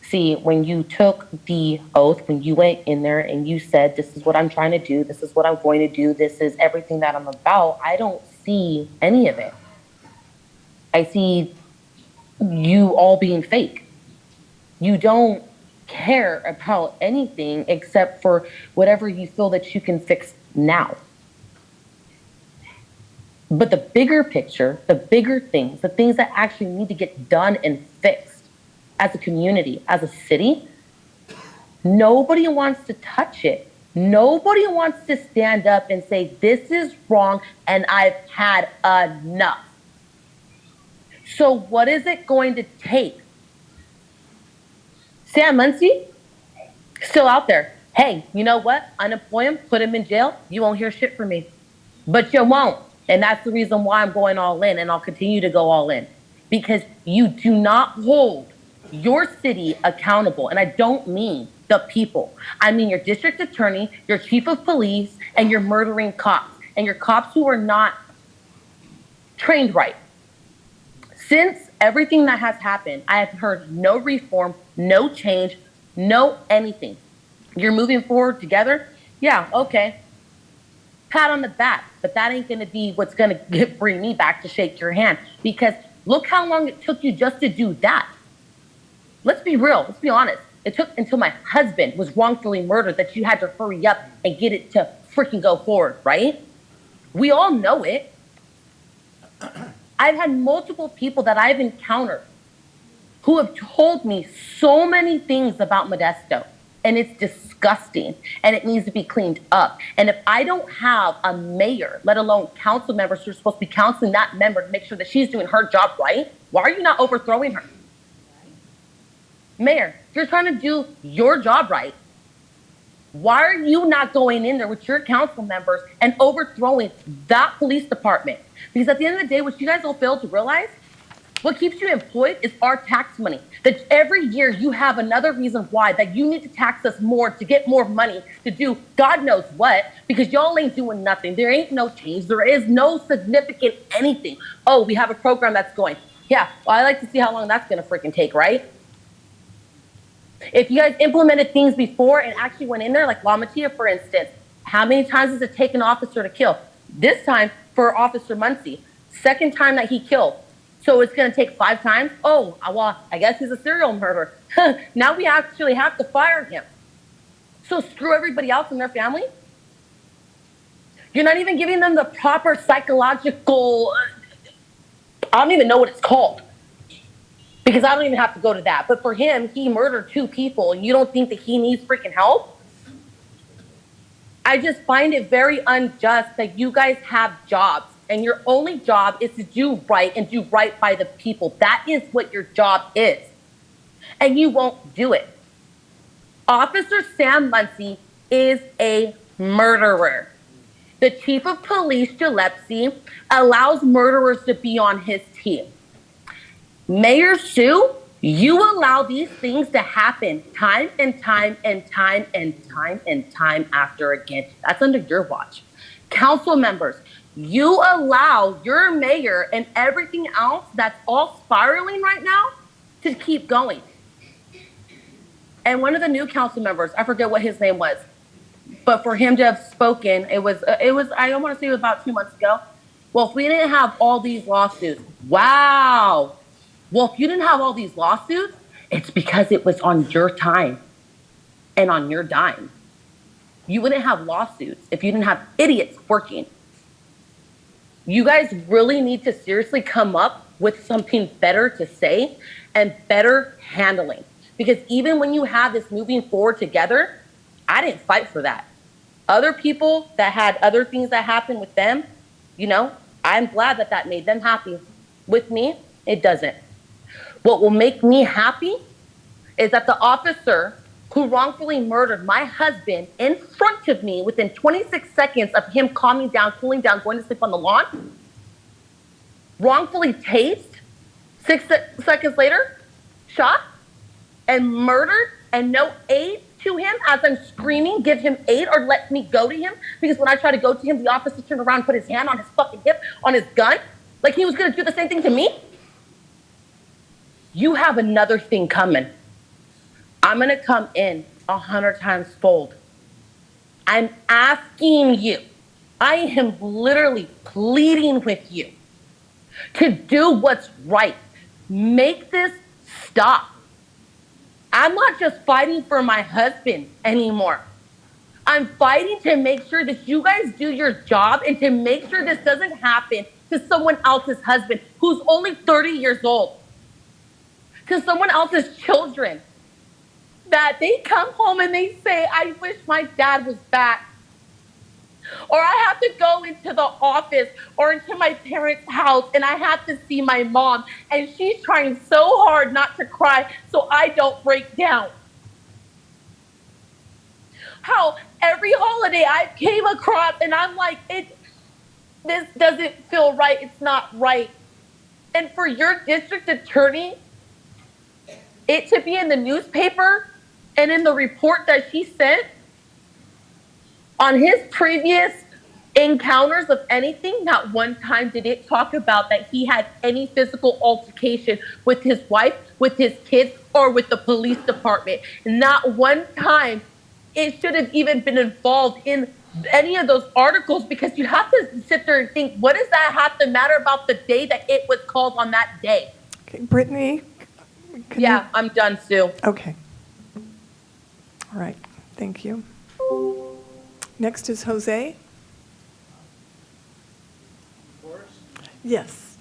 See, when you took the oath, when you went in there and you said, this is what I'm trying to do, this is what I'm going to do, this is everything that I'm about, I don't see any of it. I see you all being fake. You don't care about anything except for whatever you feel that you can fix now. But the bigger picture, the bigger things, the things that actually need to get done and fixed as a community, as a city, nobody wants to touch it. Nobody wants to stand up and say, this is wrong and I've had enough. So what is it going to take? Sam Muncie, still out there. Hey, you know what? Unemploy him, put him in jail. You won't hear shit from me. But you won't. And that's the reason why I'm going all in, and I'll continue to go all in. Because you do not hold your city accountable. And I don't mean the people. I mean your district attorney, your chief of police, and your murdering cops. And your cops who are not trained right. Since everything that has happened, I have heard no reform, no change, no anything. You're moving forward together? Yeah, okay. Pat on the back, but that ain't gonna be what's gonna bring me back to shake your hand, because look how long it took you just to do that. Let's be real, let's be honest. It took until my husband was wrongfully murdered that you had to hurry up and get it to freaking go forward, right? We all know it. I've had multiple people that I've encountered who have told me so many things about Modesto. And it's disgusting, and it needs to be cleaned up. And if I don't have a mayor, let alone council members who are supposed to be counseling that member to make sure that she's doing her job right, why are you not overthrowing her? Mayor, if you're trying to do your job right, Why are you not going in there with your council members and overthrowing that police department? Because at the end of the day, what you guys all fail to realize, what keeps you employed is our tax money. That every year you have another reason why that you need to tax us more to get more money to do God knows what, because y'all ain't doing nothing. There ain't no change. There is no significant anything. Oh, we have a program that's going. Yeah, well, I like to see how long that's going to freaking take, right? If you guys implemented things before and actually went in there, like La Matia, for instance, how many times does it take an officer to kill? This time for Officer Muncie, second time that he killed. So it's going to take 5 times? Oh, well, I guess he's a serial murderer. Now we actually have to fire him. So screw everybody else and their family? You're not even giving them the proper psychological, I don't even know what it's called. Because I don't even have to go to that. But for him, he murdered 2 people, and you don't think that he needs freaking help? I just find it very unjust that you guys have jobs, and your only job is to do right and do right by the people. That is what your job is. And you won't do it. Officer Sam Muncie is a murderer. The chief of police, Gillespie, allows murderers to be on his team. Mayor Sue, you allow these things to happen time and time and time and time and time after again. That's under your watch. Council members, you allow your mayor and everything else that's all spiraling right now to keep going. And one of the new council members, I forget what his name was, but for him to have spoken, it was I don't want to say it was about 2 months ago. Well, if we didn't have all these lawsuits, wow. Well, if you didn't have all these lawsuits, it's because it was on your time and on your dime. You wouldn't have lawsuits if you didn't have idiots working. You guys really need to seriously come up with something better to say and better handling. Because even when you have this moving forward together, I didn't fight for that. Other people that had other things that happened with them, you know, I'm glad that that made them happy. With me, it doesn't. What will make me happy is that the officer who wrongfully murdered my husband in front of me within 26 seconds of him calming down, cooling down, going to sleep on the lawn, wrongfully tased, 6 seconds later, shot, and murdered, and no aid to him as I'm screaming, give him aid or let me go to him. Because when I tried to go to him, the officer turned around and put his hand on his fucking hip, on his gun, like he was gonna do the same thing to me. You have another thing coming. I'm gonna come in 100 times fold. I'm asking you, I am literally pleading with you to do what's right. Make this stop. I'm not just fighting for my husband anymore. I'm fighting to make sure that you guys do your job and to make sure this doesn't happen to someone else's husband who's only 30 years old, to someone else's children, that they come home and they say, I wish my dad was back. Or I have to go into the office or into my parents' house and I have to see my mom and she's trying so hard not to cry so I don't break down. How every holiday I came across and I'm like, this doesn't feel right. It's not right. And for your district attorney, it to be in the newspaper and in the report that she sent on his previous encounters of anything, not one time did it talk about that he had any physical altercation with his wife, with his kids, or with the police department. Not one time it should have even been involved in any of those articles, because you have to sit there and think, what does that have to matter about the day that it was called on that day? Okay, Brittany? Yeah, I'm done, Sue. Okay. All right, thank you. Next is Jose. Yes.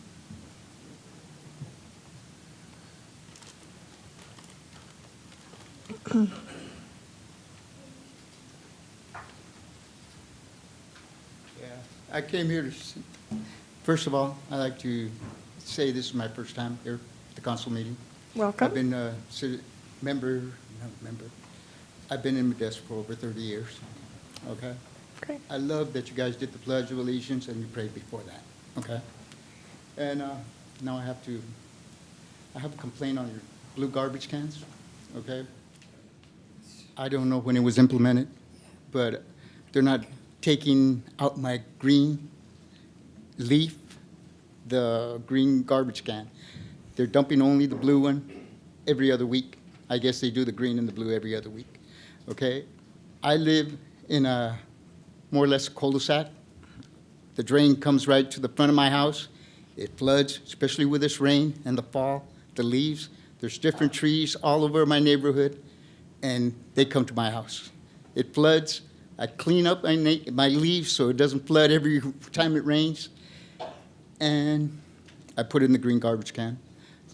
I came here to, first of all, I'd like to say this is my first time here at the council meeting. Welcome. I've been a I've been in Modesto for over 30 years, okay? Great. I love that you guys did the Pledge of Allegiance and you prayed before that, okay? And now I have a complaint on your blue garbage cans, okay? I don't know when it was implemented, but they're not taking out my green leaf, the green garbage can. They're dumping only the blue one every other week. I guess they do the green and the blue every other week, okay? I live in a more or less cul-de-sac. The drain comes right to the front of my house. It floods, especially with this rain and the fall, the leaves. There's different trees all over my neighborhood, and they come to my house. It floods. I clean up my leaves so it doesn't flood every time it rains, and I put it in the green garbage can.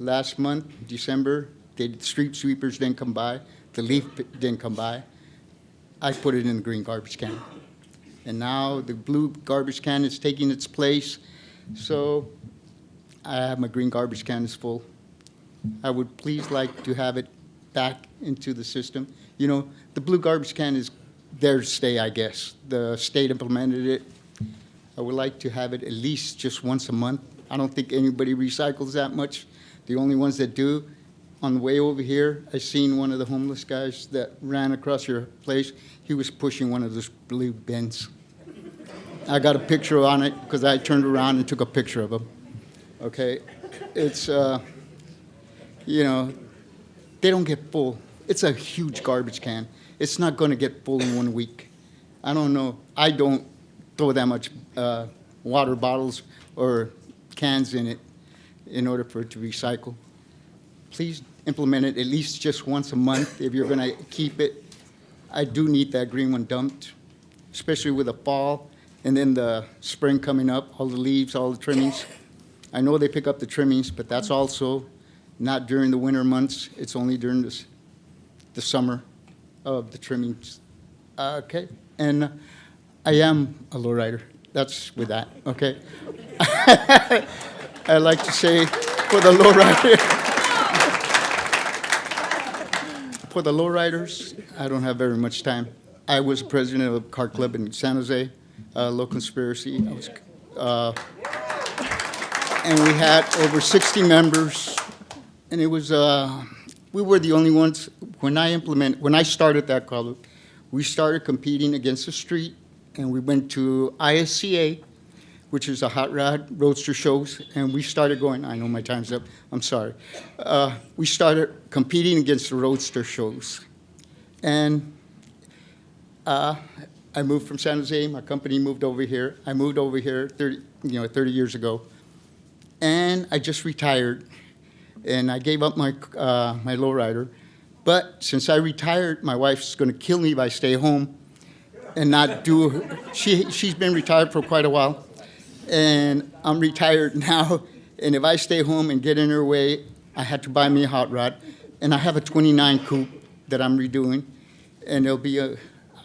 Last month, December, the street sweepers didn't come by. The leaf didn't come by. I put it in the green garbage can. And now the blue garbage can is taking its place, so I have my green garbage can is full. I would please like to have it back into the system. You know, the blue garbage can is there to stay, I guess. The state implemented it. I would like to have it at least just once a month. I don't think anybody recycles that much. The only ones that do, on the way over here, I seen one of the homeless guys that ran across your place. He was pushing one of those blue bins. I got a picture on it because I turned around and took a picture of him. Okay, it's, you know, they don't get full. It's a huge garbage can. It's not going to get full in 1 week. I don't know. I don't throw that much water bottles or cans in it in order for it to recycle. Please implement it at least just once a month if you're going to keep it. I do need that green one dumped, especially with the fall and then the spring coming up, all the leaves, all the trimmings. I know they pick up the trimmings, but that's also not during the winter months. It's only during the summer of the trimmings. Okay, and I am a lowrider. That's with that, okay? I like to say for the lowriders, I don't have very much time. I was president of a car club in San Jose, low conspiracy. And we had over 60 members, and it was, we were the only ones, when I started that club, we started competing against the street, and we went to ISCA, which is a hot rod roadster shows, and we started going, I know my time's up, I'm sorry. We started competing against the roadster shows. And I moved from San Jose, my company moved over here. I moved over here 30 years ago. And I just retired, and I gave up my lowrider. But since I retired, my wife's gonna kill me if I stay home and not do, she's been retired for quite a while. And I'm retired now, and if I stay home and get in her way, I had to buy me a hot rod. And I have a 29 coupe that I'm redoing, and it'll be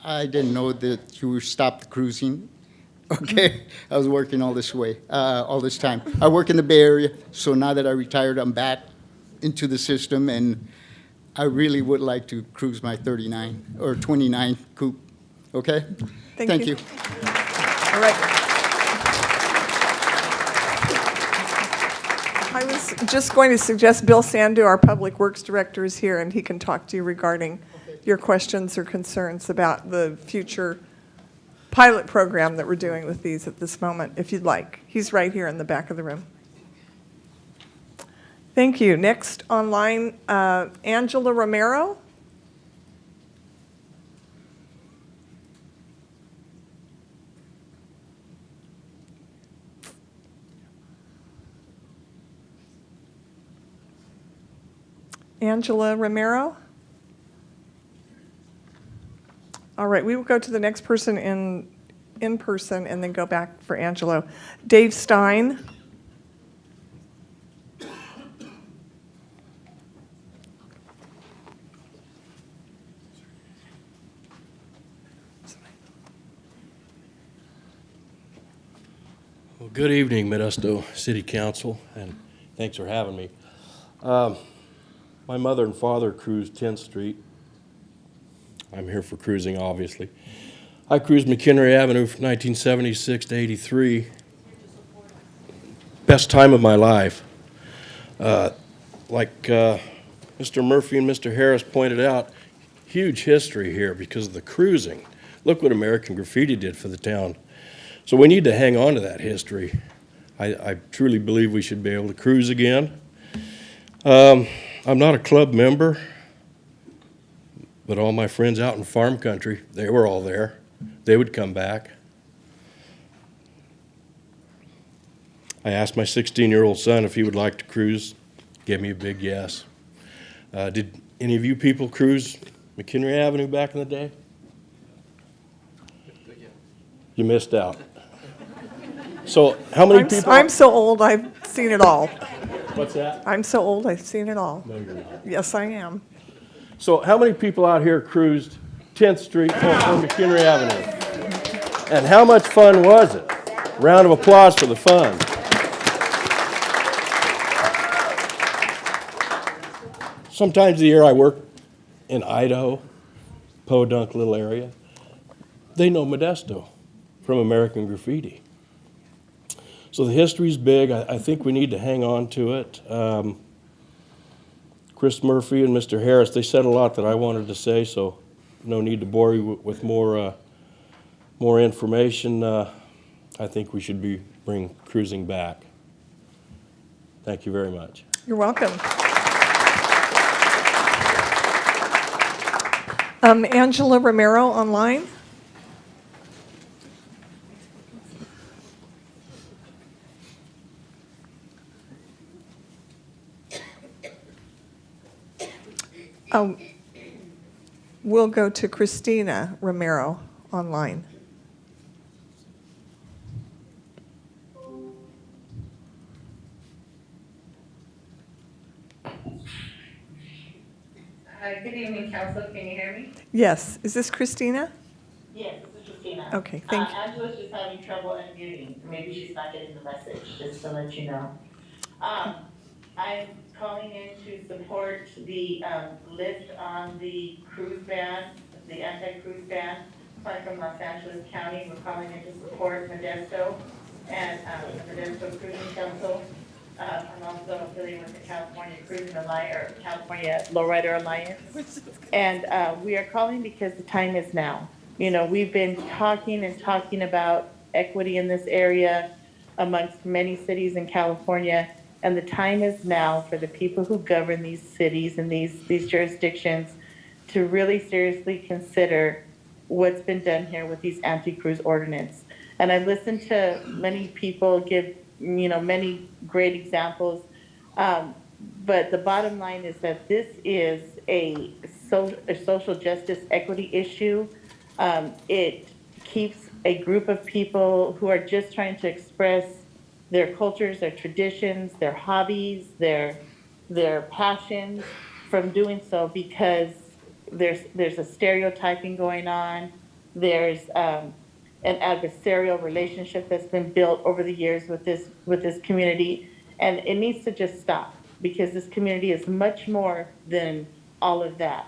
I didn't know that you stopped cruising. Okay, I was working all this time. I work in the Bay Area, so now that I retired, I'm back into the system, and I really would like to cruise my 39 or 29 coupe. Okay? Thank you. All right. I was just going to suggest Bill Sandu, our Public Works Director, is here, and he can talk to you regarding your questions or concerns about the future pilot program that we're doing with these at this moment, if you'd like. He's right here in the back of the room. Thank you. Next online, Angela Romero. Angela Romero. All right, we will go to the next person in person and then go back for Angelo. Dave Stein. Well, good evening, Modesto City Council, and thanks for having me. My mother and father cruised 10th Street I'm here for cruising, obviously. I cruised McHenry Avenue from 1976 to 83. Best time of my life. Like Mr. Murphy and Mr. Harris pointed out, huge history here because of the cruising. Look what American Graffiti did for the town. So we need to hang on to that history. I truly believe we should be able to cruise again. I'm not a club member, but all my friends out in farm country, they were all there. They would come back. I asked my 16-year-old son if he would like to cruise. Gave me a big yes. Did any of you people cruise McHenry Avenue back in the day? You missed out. So how many people? I'm so old, I've seen it all. What's that? I'm so old, I've seen it all. No, you're not. Yes, I am. So how many people out here cruised 10th Street or McHenry Avenue? And how much fun was it? Round of applause for the fun. Sometimes the year I work in Idaho, Podunk little area, they know Modesto from American Graffiti. So the history's big. I think we need to hang on to it. Chris Murphy and Mr. Harris, they said a lot that I wanted to say, so no need to bore you with more information. I think we should bring cruising back. Thank you very much. You're welcome. Angela Romero online. We'll go to Christina Romero online. Good evening, Council. Can you hear me? Yes. Is this Christina? Yes, this is Christina. Okay, thank you. Angela's just having trouble unmuting. Maybe she's not getting the message, just to let you know. I'm calling in to support the list on the cruise ban, the anti-cruise ban, coming from Los Angeles County. We're calling in to support Modesto and the Modesto Cruising Council. I'm also affiliated with the California Cruising Alliance, or California Lowrider Alliance. And we are calling because the time is now. You know, we've been talking and talking about equity in this area amongst many cities in California. And the time is now for the people who govern these cities and these jurisdictions to really seriously consider what's been done here with these anti-cruise ordinance. And I've listened to many people give, you know, many great examples. But the bottom line is that this is a social justice equity issue. It keeps a group of people who are just trying to express their cultures, their traditions, their hobbies, their passions from doing so, because there's a stereotyping going on. There's an adversarial relationship that's been built over the years with this community, and it needs to just stop, because this community is much more than all of that.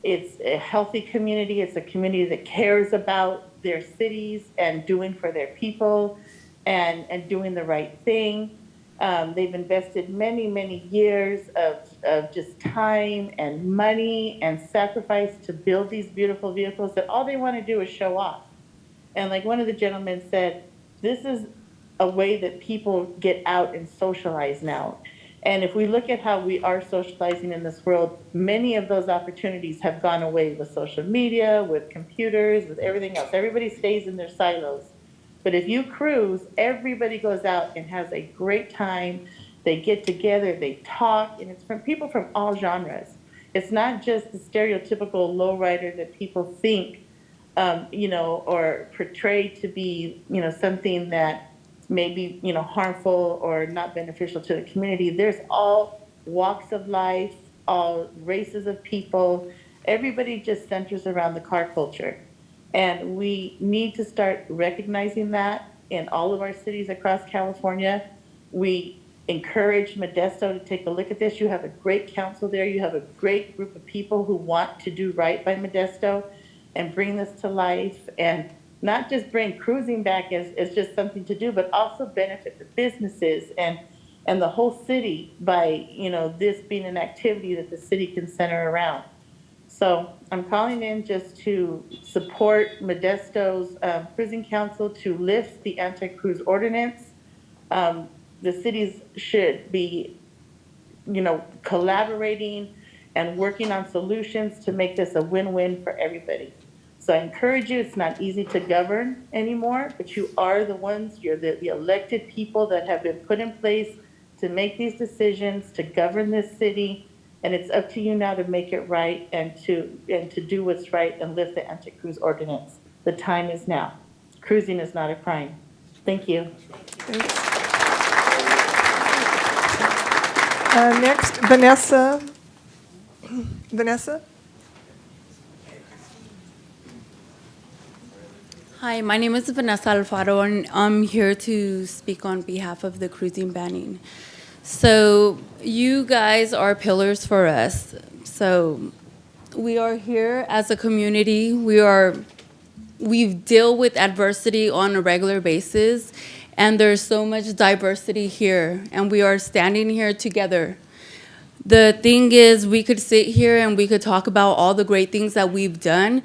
It's a healthy community. It's a community that cares about their cities and doing for their people and doing the right thing. They've invested many, many years of just time and money and sacrifice to build these beautiful vehicles that all they want to do is show off. And like one of the gentlemen said, this is a way that people get out and socialize now. And if we look at how we are socializing in this world, many of those opportunities have gone away with social media, with computers, with everything else. Everybody stays in their silos. But if you cruise, everybody goes out and has a great time. They get together, they talk, and it's from people from all genres. It's not just the stereotypical lowrider that people think, or portray to be, something that may be, harmful or not beneficial to the community. There's all walks of life, all races of people. Everybody just centers around the car culture. And we need to start recognizing that in all of our cities across California. We encourage Modesto to take a look at this. You have a great council there. You have a great group of people who want to do right by Modesto and bring this to life, and not just bring cruising back as just something to do, but also benefit the businesses and the whole city by, this being an activity that the city can center around. So I'm calling in just to support Modesto's Cruising Council to lift the anti-cruise ordinance. The cities should be, collaborating and working on solutions to make this a win-win for everybody. So I encourage you, it's not easy to govern anymore, but you are the ones, you're the elected people that have been put in place to make these decisions, to govern this city, and it's up to you now to make it right and to do what's right and lift the anti-cruise ordinance. The time is now. Cruising is not a crime. Thank you. Next, Vanessa. Vanessa? Hi, my name is Vanessa Alfaro, and I'm here to speak on behalf of the cruising banning. So you guys are pillars for us. So we are here as a community. We deal with adversity on a regular basis, and there's so much diversity here, and we are standing here together. The thing is, we could sit here and we could talk about all the great things that we've done.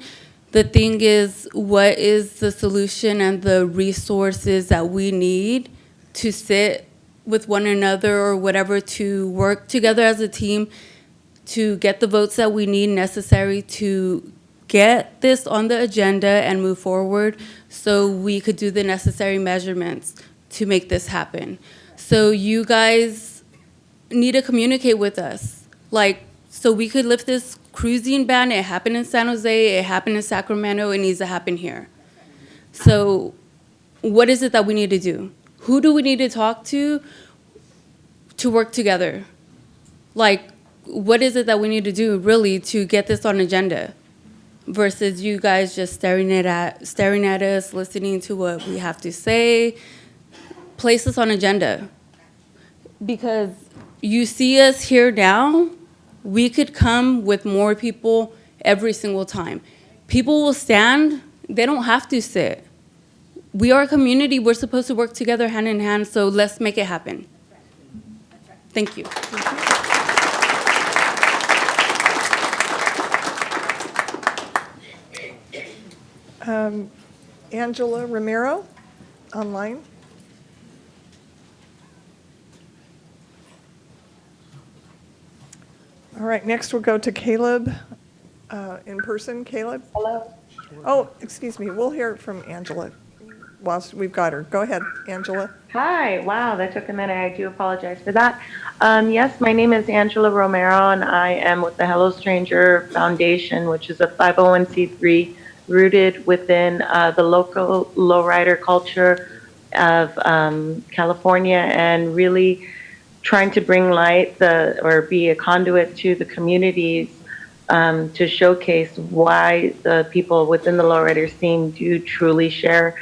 The thing is, what is the solution and the resources that we need to sit with one another or whatever to work together as a team to get the votes that we need necessary to get this on the agenda and move forward so we could do the necessary measurements to make this happen. So you guys need to communicate with us, so we could lift this cruising ban. It happened in San Jose, it happened in Sacramento, it needs to happen here. So what is it that we need to do? Who do we need to talk to work together? What is it that we need to do really to get this on agenda versus you guys just staring at us, listening to what we have to say? Place us on agenda. Because you see us here now, we could come with more people every single time. People will stand, they don't have to sit. We are a community, we're supposed to work together hand in hand, so let's make it happen. Thank you. Angela Romero, online. All right, next we'll go to Caleb in person. Caleb? Hello. Oh, excuse me, we'll hear from Angela whilst we've got her. Go ahead, Angela. Hi. Wow, that took a minute. I do apologize for that. Yes, my name is Angela Romero, and I am with the Hello Stranger Foundation, which is a 501c3 rooted within the local lowrider culture of California, and really trying to bring light or be a conduit to the communities to showcase why the people within the lowrider scene do truly share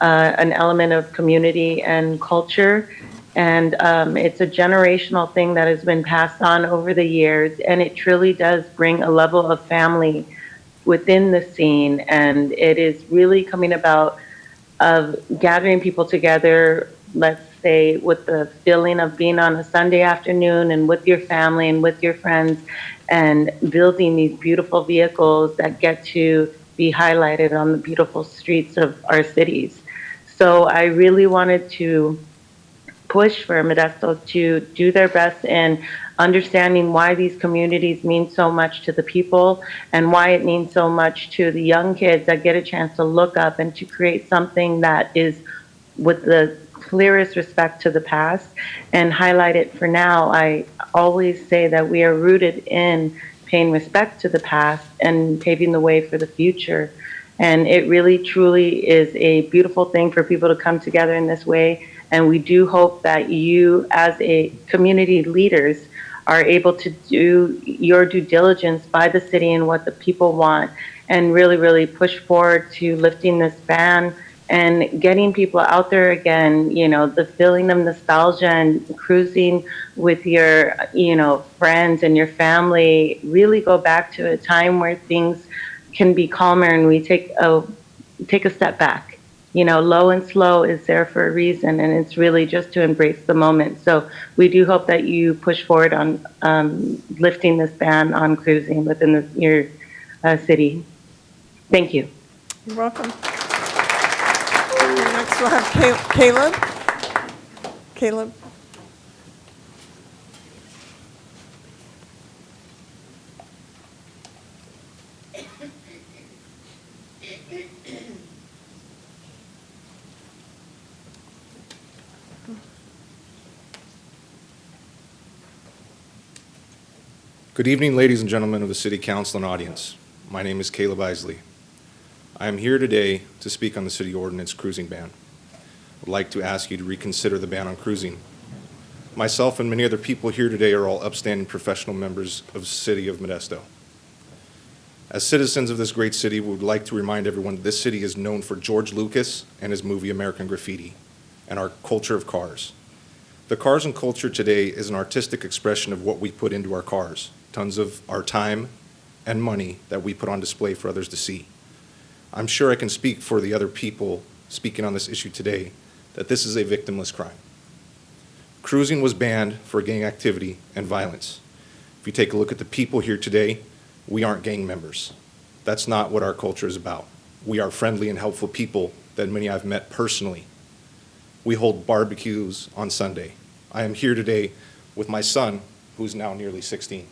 an element of community and culture. And it's a generational thing that has been passed on over the years, and it truly does bring a level of family within the scene. And it is really coming about of gathering people together, let's say, with the feeling of being on a Sunday afternoon and with your family and with your friends, and building these beautiful vehicles that get to be highlighted on the beautiful streets of our cities. So I really wanted to push for Modesto to do their best in understanding why these communities mean so much to the people, and why it means so much to the young kids that get a chance to look up and to create something that is with the clearest respect to the past and highlight it for now. I always say that we are rooted in paying respect to the past and paving the way for the future. And it really, truly is a beautiful thing for people to come together in this way. And we do hope that you, as a community leaders, are able to do your due diligence by the city and what the people want, and really, really push forward to lifting this ban and getting people out there again, you know, the feeling of nostalgia and cruising with your, you know, friends and your family, really go back to a time where things can be calmer and we take a step back. You know, low and slow is there for a reason, and it's really just to embrace the moment. So we do hope that you push forward on lifting this ban on cruising within your city. Thank you. You're welcome. Next we'll have Caleb. Caleb. Good evening, ladies and gentlemen of the City Council and audience. My name is Caleb Isley. I am here today to speak on the city ordinance cruising ban. I would like to ask you to reconsider the ban on cruising. Myself and many other people here today are all upstanding professional members of the City of Modesto. As citizens of this great city, we would like to remind everyone that this city is known for George Lucas and his movie American Graffiti and our culture of cars. The cars and culture today is an artistic expression of what we put into our cars. Tons of our time and money that we put on display for others to see. I'm sure I can speak for the other people speaking on this issue today that this is a victimless crime. Cruising was banned for gang activity and violence. If you take a look at the people here today, we aren't gang members. That's not what our culture is about. We are friendly and helpful people that many I've met personally. We hold barbecues on Sunday. I am here today with my son, who's now nearly 16.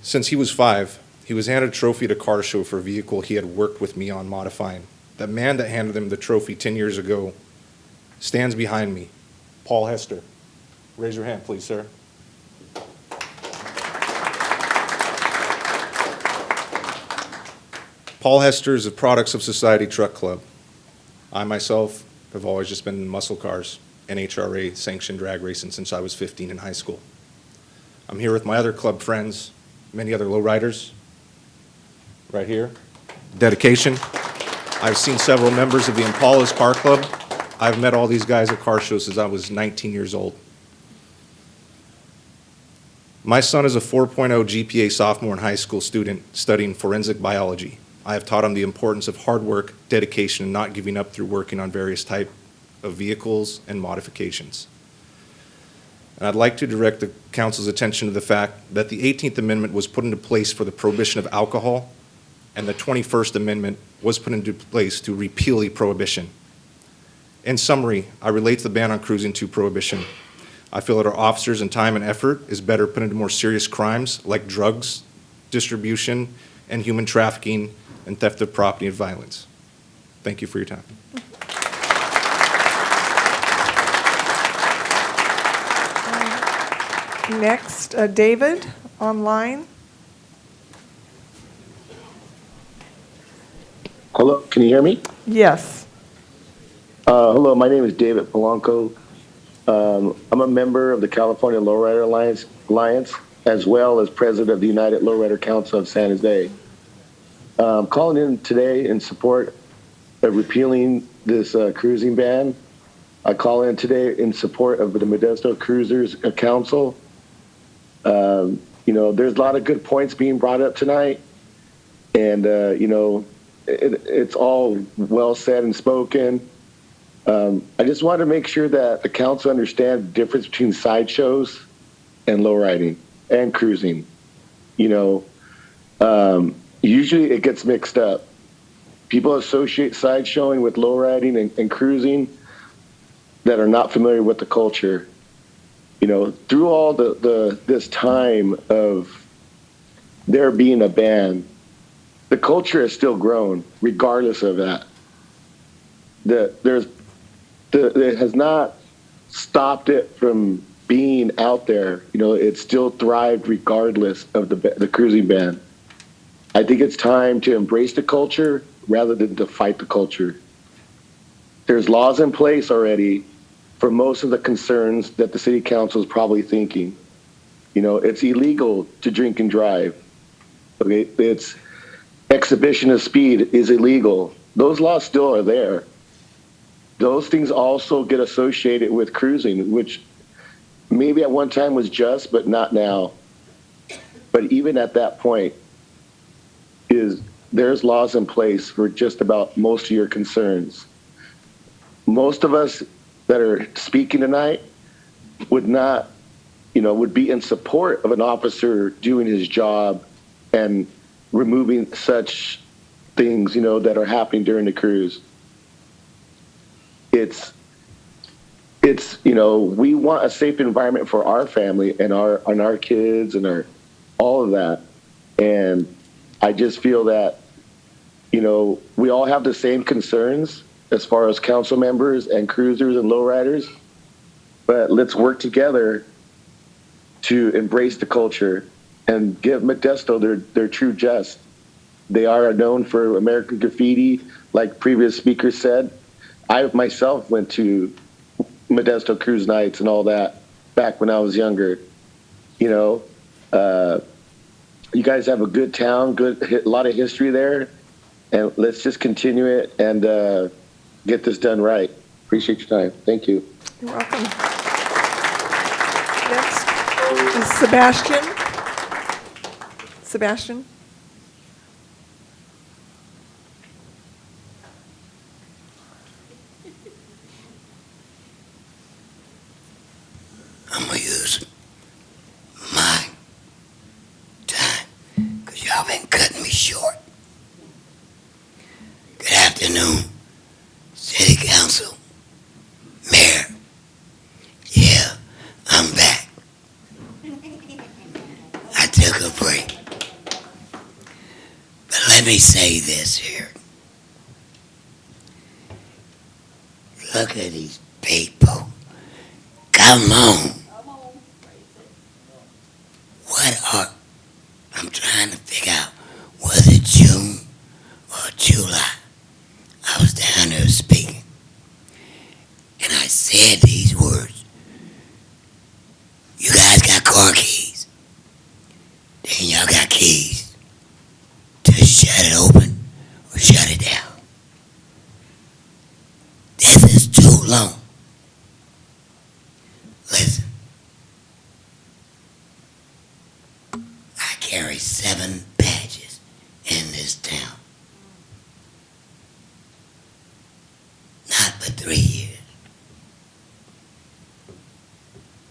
Since he was 5, he was handed a trophy at a car show for a vehicle he had worked with me on modifying. The man that handed him the trophy 10 years ago stands behind me, Paul Hester. Raise your hand, please, sir. Paul Hester is a Products of Society Truck Club. I myself have always just been in muscle cars and HRA sanctioned drag racing since I was 15 in high school. I'm here with my other club friends, many other lowriders, right here. Dedication. I've seen several members of the Impala's Car Club. I've met all these guys at car shows since I was 19 years old. My son is a 4.0 GPA sophomore in high school student studying forensic biology. I have taught him the importance of hard work, dedication, and not giving up through working on various types of vehicles and modifications. And I'd like to direct the council's attention to the fact that the 18th Amendment was put into place for the prohibition of alcohol, and the 21st Amendment was put into place to repeal the prohibition. In summary, I relate the ban on cruising to prohibition. I feel that our officers' and time and effort is better put into more serious crimes like drugs, distribution, and human trafficking, and theft of property and violence. Thank you for your time. Next, David, online. Hello, can you hear me? Yes. Hello, my name is David Polanco. I'm a member of the California Lowrider Alliance, as well as president of the United Lowrider Council of San Jose. Calling in today in support of repealing this cruising ban. I call in today in support of the Modesto Cruisers Council. You know, there's a lot of good points being brought up tonight, and you know, it's all well said and spoken. I just want to make sure that the council understands the difference between sideshows and lowriding and cruising. You know, usually it gets mixed up. People associate sideshowing with lowriding and cruising that are not familiar with the culture. You know, through all this time of there being a ban, the culture has still grown, regardless of that. It has not stopped it from being out there. You know, it still thrived regardless of the cruising ban. I think it's time to embrace the culture rather than to fight the culture. There's laws in place already for most of the concerns that the city council is probably thinking. You know, it's illegal to drink and drive. Okay, it's exhibition of speed is illegal. those laws still are there. Those things also get associated with cruising, which maybe at one time was just, but not now. But even at that point, there's laws in place for just about most of your concerns. Most of us that are speaking tonight would not, would be in support of an officer doing his job and removing such things, that are happening during the cruise. It's we want a safe environment for our family and our kids and all of that. And I just feel that, we all have the same concerns as far as council members and cruisers and lowriders, but let's work together to embrace the culture and give Modesto their true just. They are known for American graffiti, like previous speakers said. I myself went to Modesto cruise nights and all that back when I was younger. You guys have a good town, a lot of history there, and let's just continue it and get this done right. Appreciate your time. Thank you. You're welcome. Next is Sebastian. Sebastian? I'm gonna use my time because y'all been cutting me short. Good afternoon, City Council, Mayor. Yeah, I'm back. I took a break. But let me say this here. Look at these people. Come on. I'm trying to figure out, was it June or July? I was down there speaking, and I said these words. You guys got car keys. Then y'all got keys to shut it open or shut it down. This is too long. Listen. I carry 7 badges in this town. Not for 3 years.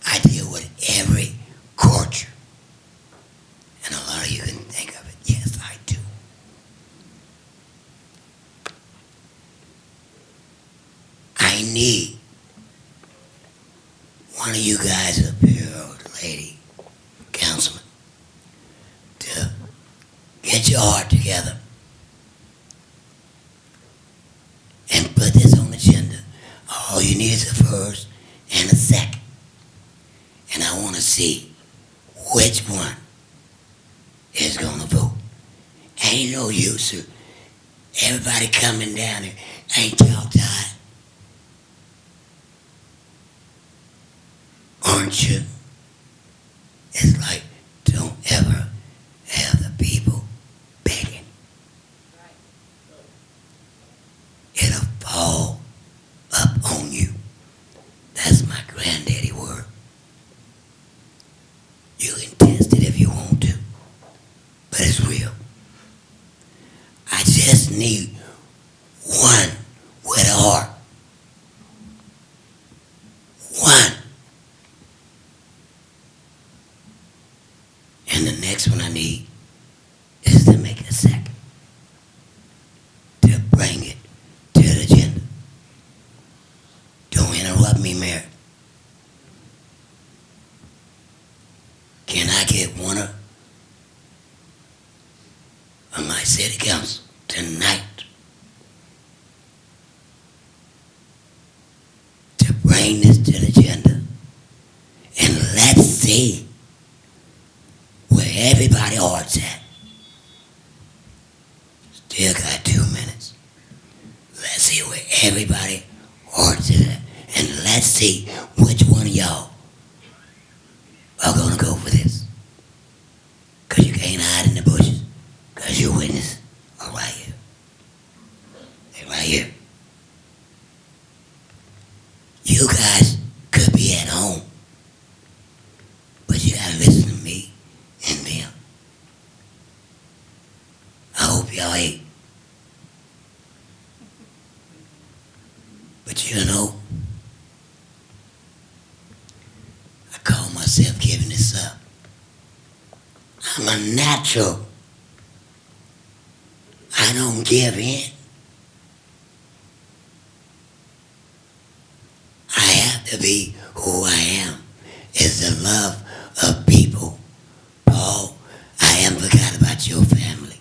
I deal with every culture. And a lot of you can think of it. Yes, I do. I need one of you guys up here, or lady, councilman, to get your heart together and put this on the agenda. All you need is a first and a second. And I want to see which one is going to vote. Ain't no use of everybody coming down here. Ain't y'all tired? Aren't you? It's like, don't ever have the people begging. It'll fall up on you. That's my granddaddy word. You can test it if you want to, but it's real. I just need one with a heart. One. And the next one I need is to make a second. To bring it to the agenda. Don't interrupt me, Mayor. Can I get one of my city council tonight to bring this to the agenda? And let's see where everybody heart's at. Still got 2 minutes. Let's see where everybody heart's at. And let's see which one of y'all are gonna go for this. Cause you can't hide in the bushes. Cause your witnesses are right here. You guys could be at home, but you gotta listen to me and them. I hope y'all ate. But you know, I call myself giving this up. I'm a natural. I don't give in. I have to be who I am. Is the love of people. Paul, I haven't forgot about your family.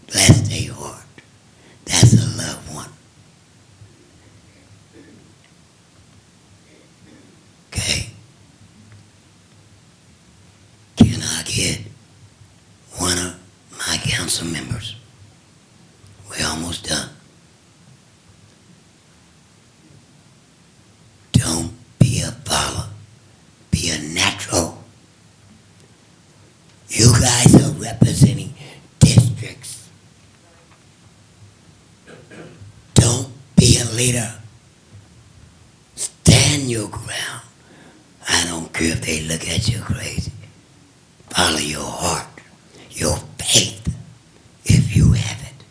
Bless their heart. That's a loved one. Okay. Can I get one of my council members? We're almost done. Don't be a follower. Be a natural. You guys are representing districts. Don't be a leader. Stand your ground. I don't care if they look at you crazy. Follow your heart, your faith, if you have it.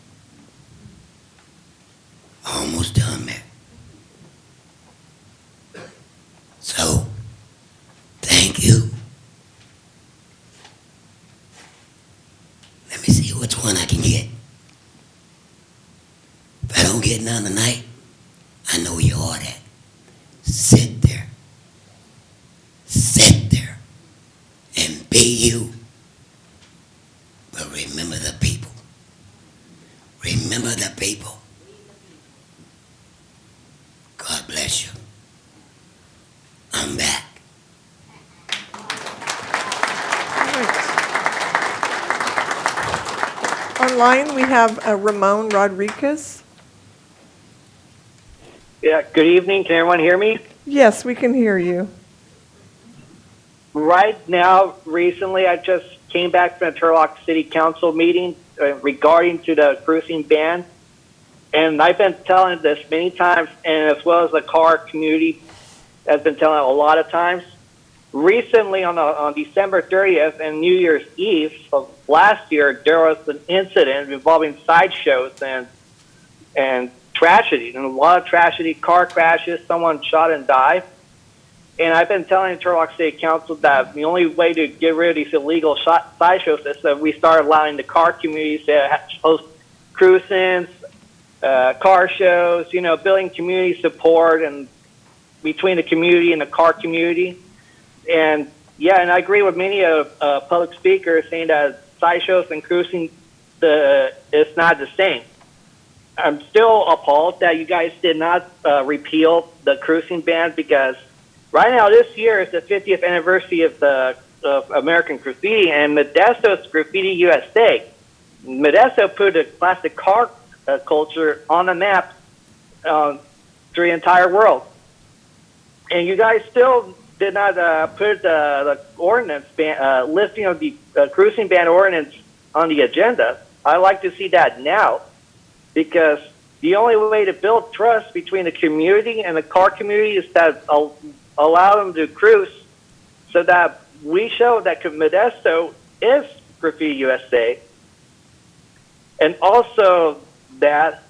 Almost done, Mayor. So, thank you. Let me see which one I can get. If I don't get none tonight, I know where your heart at. Sit there. Sit there and be you. But remember the people. Remember the people. God bless you. I'm back. Online, we have Ramon Rodriguez. Yeah, good evening. Can everyone hear me? Yes, we can hear you. Right now, recently, I just came back from a Turlock City Council meeting regarding to the cruising ban. And I've been telling this many times, and as well as the car community has been telling it a lot of times. Recently, on December 30th and New Year's Eve of last year, there was an incident involving sideshows and tragedy, and a lot of tragedy, car crashes, someone shot and died. And I've been telling Turlock City Council that the only way to get rid of these illegal sideshows is that we start allowing the car communities to host cruise-ins, car shows, you know, building community support and between the community and the car community. And yeah, and I agree with many of public speakers saying that sideshows and cruising is not the same. I'm still appalled that you guys did not repeal the cruising ban, because right now this year is the 50th anniversary of American Graffiti and Modesto's Graffiti USA. Modesto put the classic car culture on the map to the entire world. And you guys still did not put the ordinance ban, lifting of the cruising ban ordinance on the agenda. I'd like to see that now, because the only way to build trust between the community and the car community is that allow them to cruise, so that we show that Modesto is Graffiti USA. And also that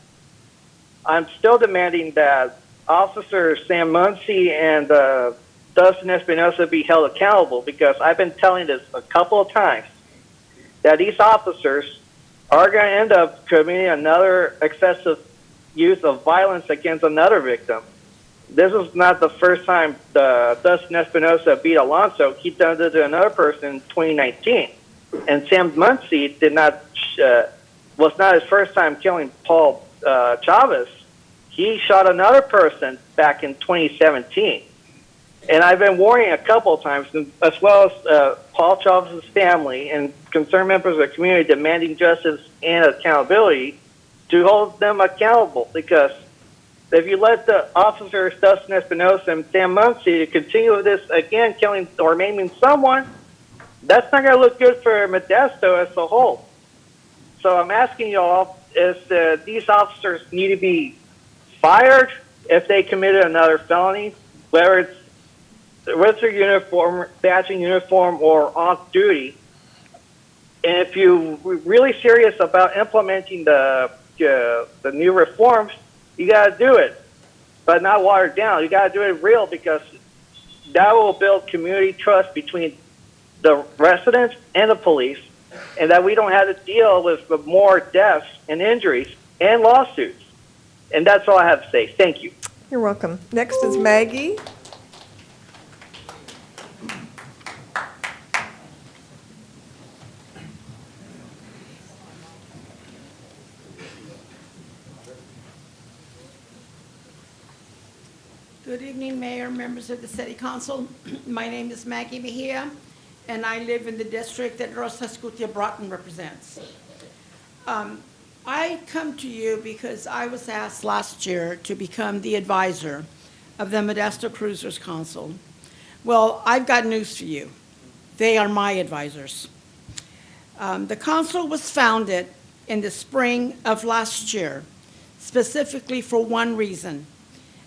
I'm still demanding that Officer Sam Muncie and Dustin Espinosa be held accountable, because I've been telling this a couple of times, that these officers are going to end up committing another excessive use of violence against another victim. This is not the first time Dustin Espinosa beat Alonso. He done it to another person in 2019. And Sam Muncie was not his first time killing Paul Chavez. He shot another person back in 2017. And I've been warning a couple of times, as well as Paul Chavez's family and concerned members of the community, demanding justice and accountability, to hold them accountable. Because if you let the officers Dustin Espinosa and Sam Muncie continue with this again, killing or maiming someone, that's not going to look good for Modesto as a whole. So I'm asking you all, these officers need to be fired if they committed another felony, whether it's with their uniform, badging uniform, or off duty. And if you're really serious about implementing the new reforms, you got to do it, but not watered down. You got to do it real, because that will build community trust between the residents and the police, and that we don't have to deal with more deaths and injuries and lawsuits. And that's all I have to say. Thank you. You're welcome. Next is Maggie. Good evening, Mayor, members of the City Council. My name is Maggie Mejia, and I live in the district that Rosa Scutia Broughton represents. I come to you because I was asked last year to become the advisor of the Modesto Cruisers Council. Well, I've got news for you. They are my advisors. The council was founded in the spring of last year, specifically for one reason,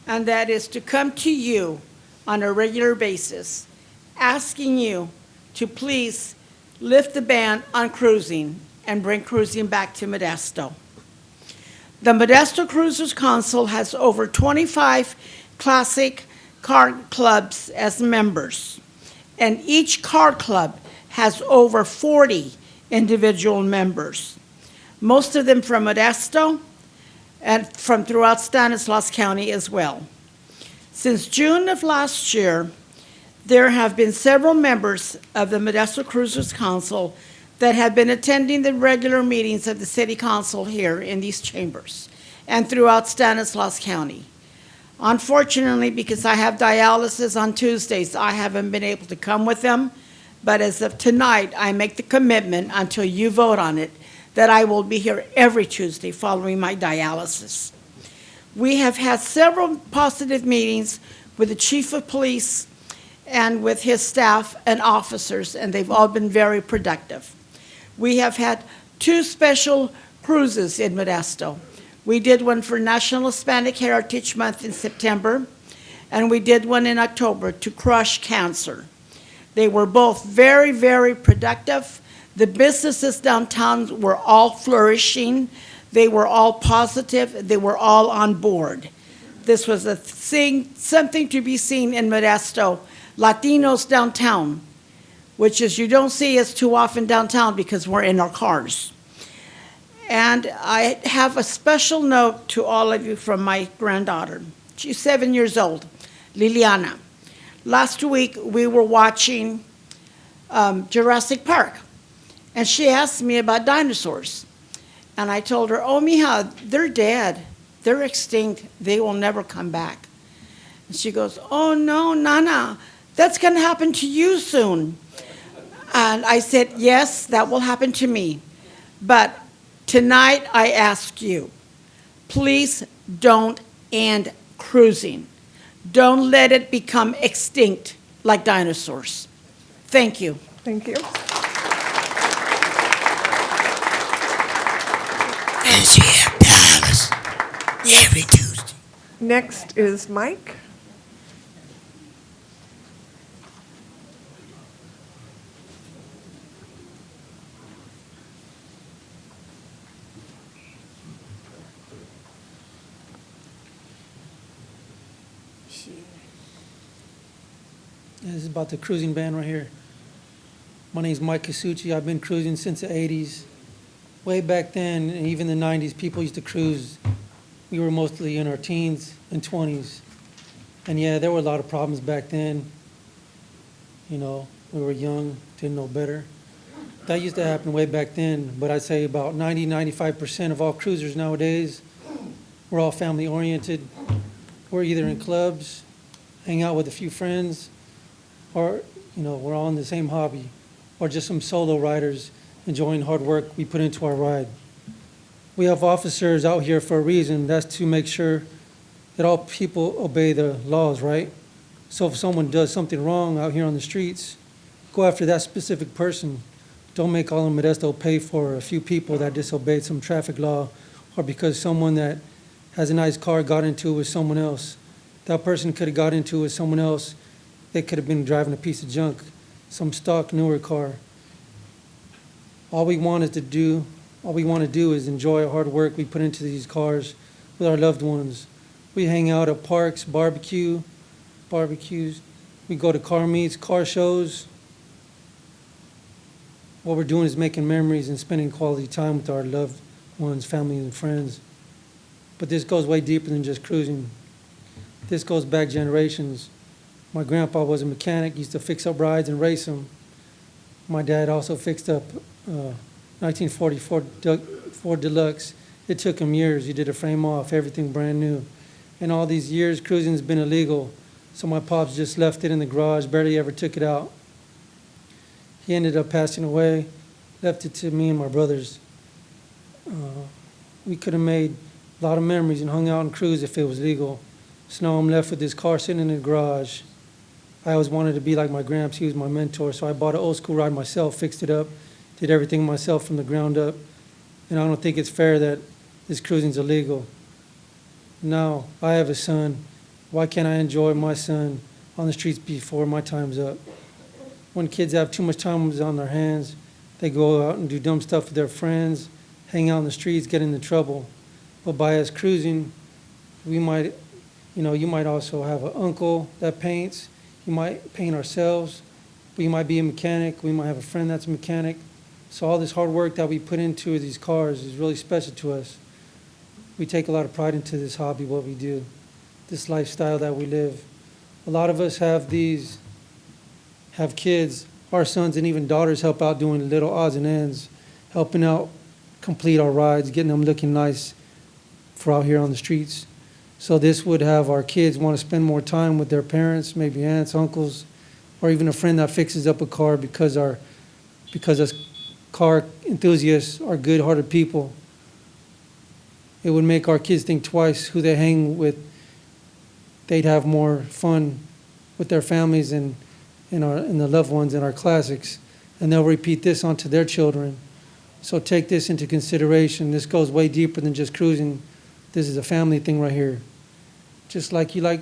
and that is to come to you on a regular basis, asking you to please lift the ban on cruising and bring cruising back to Modesto. The Modesto Cruisers Council has over 25 classic car clubs as members, and each car club has over 40 individual members, most of them from Modesto and from throughout Stanislaus County as well. Since June of last year, there have been several members of the Modesto Cruisers Council that have been attending the regular meetings of the City Council here in these chambers and throughout Stanislaus County. Unfortunately, because I have dialysis on Tuesdays, I haven't been able to come with them, but as of tonight, I make the commitment until you vote on it that I will be here every Tuesday following my dialysis. We have had several positive meetings with the chief of police and with his staff and officers, and they've all been very productive. We have had 2 special cruises in Modesto. We did one for National Hispanic Heritage Month in September, and we did one in October to crush cancer. They were both very, very productive. The businesses downtown were all flourishing. They were all positive. They were all on board. This was something to be seen in Modesto. Latinos downtown, which is you don't see us too often downtown because we're in our cars. And I have a special note to all of you from my granddaughter. She's 7 years old, Liliana. Last week, we were watching Jurassic Park, and she asked me about dinosaurs. And I told her, oh, mija, they're dead. They're extinct. They will never come back. And she goes, oh, no, Nana, that's going to happen to you soon. And I said, yes, that will happen to me. But tonight, I ask you, please don't end cruising. Don't let it become extinct like dinosaurs. Thank you. Thank you. And she have dialysis every Tuesday. Next is Mike. This is about the cruising ban right here. My name is Mike Kasuchi. I've been cruising since the 80s. Way back then, and even the 90s, people used to cruise. We were mostly in our teens and 20s. And yeah, there were a lot of problems back then. You know, we were young, didn't know better. That used to happen way back then, but I'd say about 90-95% of all cruisers nowadays, we're all family-oriented. We're either in clubs, hang out with a few friends, or, you know, we're all in the same hobby, or just some solo riders enjoying hard work we put into our ride. We have officers out here for a reason. That's to make sure that all people obey the laws, right? So if someone does something wrong out here on the streets, go after that specific person. Don't make all of Modesto pay for a few people that disobeyed some traffic law, or because someone that has a nice car, got into it with someone else. That person could have got into it with someone else. They could have been driving a piece of junk, some stock newer car. All we want to do is enjoy our hard work we put into these cars with our loved ones. We hang out at parks, barbecues. We go to car meets, car shows. What we're doing is making memories and spending quality time with our loved ones, family, and friends. But this goes way deeper than just cruising. This goes back generations. My grandpa was a mechanic, used to fix up rides and race them. My dad also fixed up 1944 Ford Deluxe. It took him years. He did a frame off, everything brand new. And all these years, cruising's been illegal. So my pops just left it in the garage, barely ever took it out. He ended up passing away, left it to me and my brothers. We could have made a lot of memories and hung out and cruised if it was legal. So now I'm left with this car sitting in the garage. I always wanted to be like my gramps. He was my mentor. So I bought an old school ride myself, fixed it up, did everything myself from the ground up. And I don't think it's fair that this cruising's illegal. Now I have a son. Why can't I enjoy my son on the streets before my time's up? When kids have too much time on their hands, they go out and do dumb stuff with their friends, hang out in the streets, get into trouble. But by us cruising, we might, you might also have an uncle that paints. You might paint ourselves. We might be a mechanic. We might have a friend that's a mechanic. So all this hard work that we put into these cars is really special to us. We take a lot of pride into this hobby, what we do, this lifestyle that we live. A lot of us have kids, our sons and even daughters help out doing little odds and ends, helping out complete our rides, getting them looking nice for out here on the streets. So this would have our kids want to spend more time with their parents, maybe aunts, uncles, or even a friend that fixes up a car because us car enthusiasts are good-hearted people. It would make our kids think twice who they hang with. They'd have more fun with their families and the loved ones in our classics, and they'll repeat this onto their children. So take this into consideration. This goes way deeper than just cruising. This is a family thing right here. Just like you like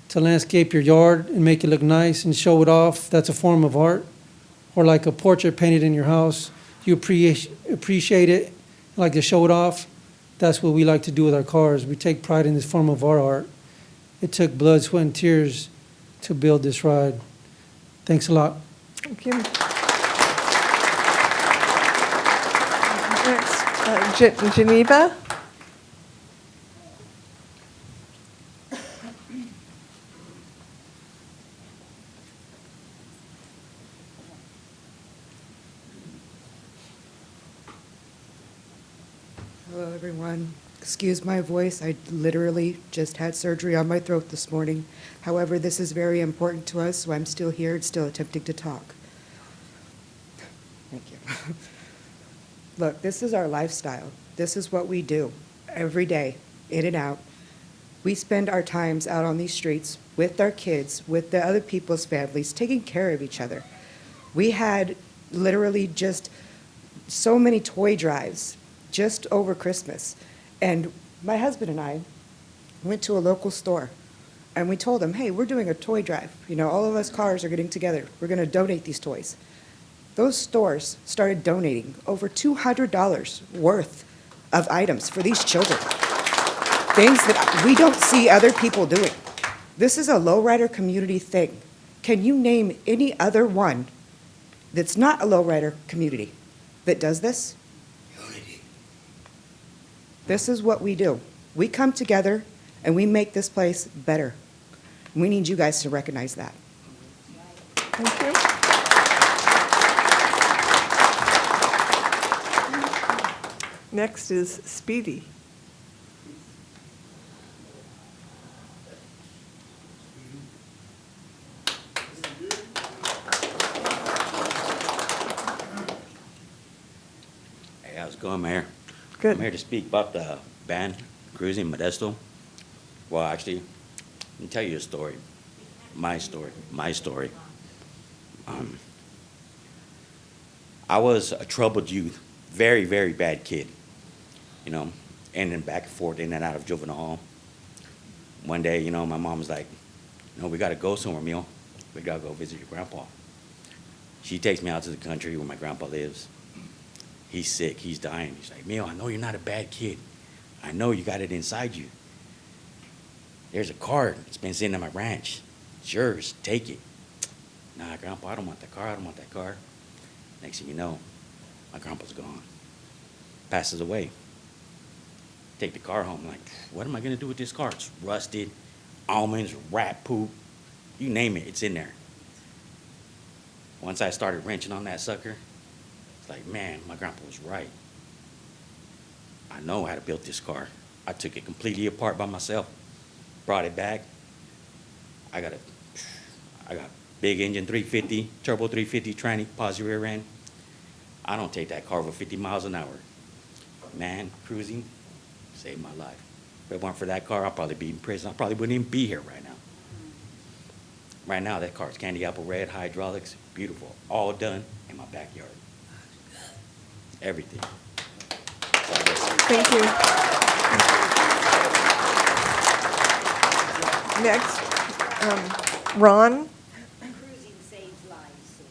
to landscape your yard and make it look nice and show it off, that's a form of art. Or like a portrait painted in your house, you appreciate it, like to show it off. That's what we like to do with our cars. We take pride in this form of our art. It took blood, sweat, and tears to build this ride. Thanks a lot. Thank you. Next, Geneva. Hello, everyone. Excuse my voice. I literally just had surgery on my throat this morning. However, this is very important to us, so I'm still here and still attempting to talk. Thank you. Look, this is our lifestyle. This is what we do every day, in and out. We spend our times out on these streets with our kids, with the other people's families, taking care of each other. We had literally just so many toy drives just over Christmas. And my husband and I went to a local store and we told them, hey, we're doing a toy drive. All of us cars are getting together. We're going to donate these toys. Those stores started donating over $200 worth of items for these children. Things that we don't see other people doing. This is a lowrider community thing. Can you name any other one that's not a lowrider community that does this? This is what we do. We come together and we make this place better. We need you guys to recognize that. Thank you. Next is Speedy. Hey, how's it going, Mayor? Good. I'm here to speak about the band cruising Modesto. Well, actually, let me tell you a story. My story. I was a troubled youth, very, very bad kid. and then back and forth in and out of juvenile hall. One day, you know, my mom was like, "No, we got to go somewhere, Mio. We got to go visit your grandpa." She takes me out to the country where my grandpa lives. He's sick. He's dying. He's like, "Mio, I know you're not a bad kid. I know you got it inside you. There's a car. It's been sitting on my ranch. It's yours. Take it." "Nah, Grandpa, I don't want that car. I don't want that car." Next thing you know, my grandpa's gone. Passes away. Take the car home. Like, what am I going to do with this car? It's rusted, almonds, rat poop. You name it, it's in there. Once I started wrenching on that sucker, it's like, man, my grandpa was right. I know how to build this car. I took it completely apart by myself, brought it back. I got big engine 350, turbo 350 tranny, positive rear end. I don't take that car over 50 miles an hour. Man, cruising saved my life. If it weren't for that car, I'd probably be in prison. I probably wouldn't even be here right now. Right now, that car's candy apple red, hydraulics, beautiful, all done in my backyard. Everything. Thank you. Next, Ron. Cruising saves lives.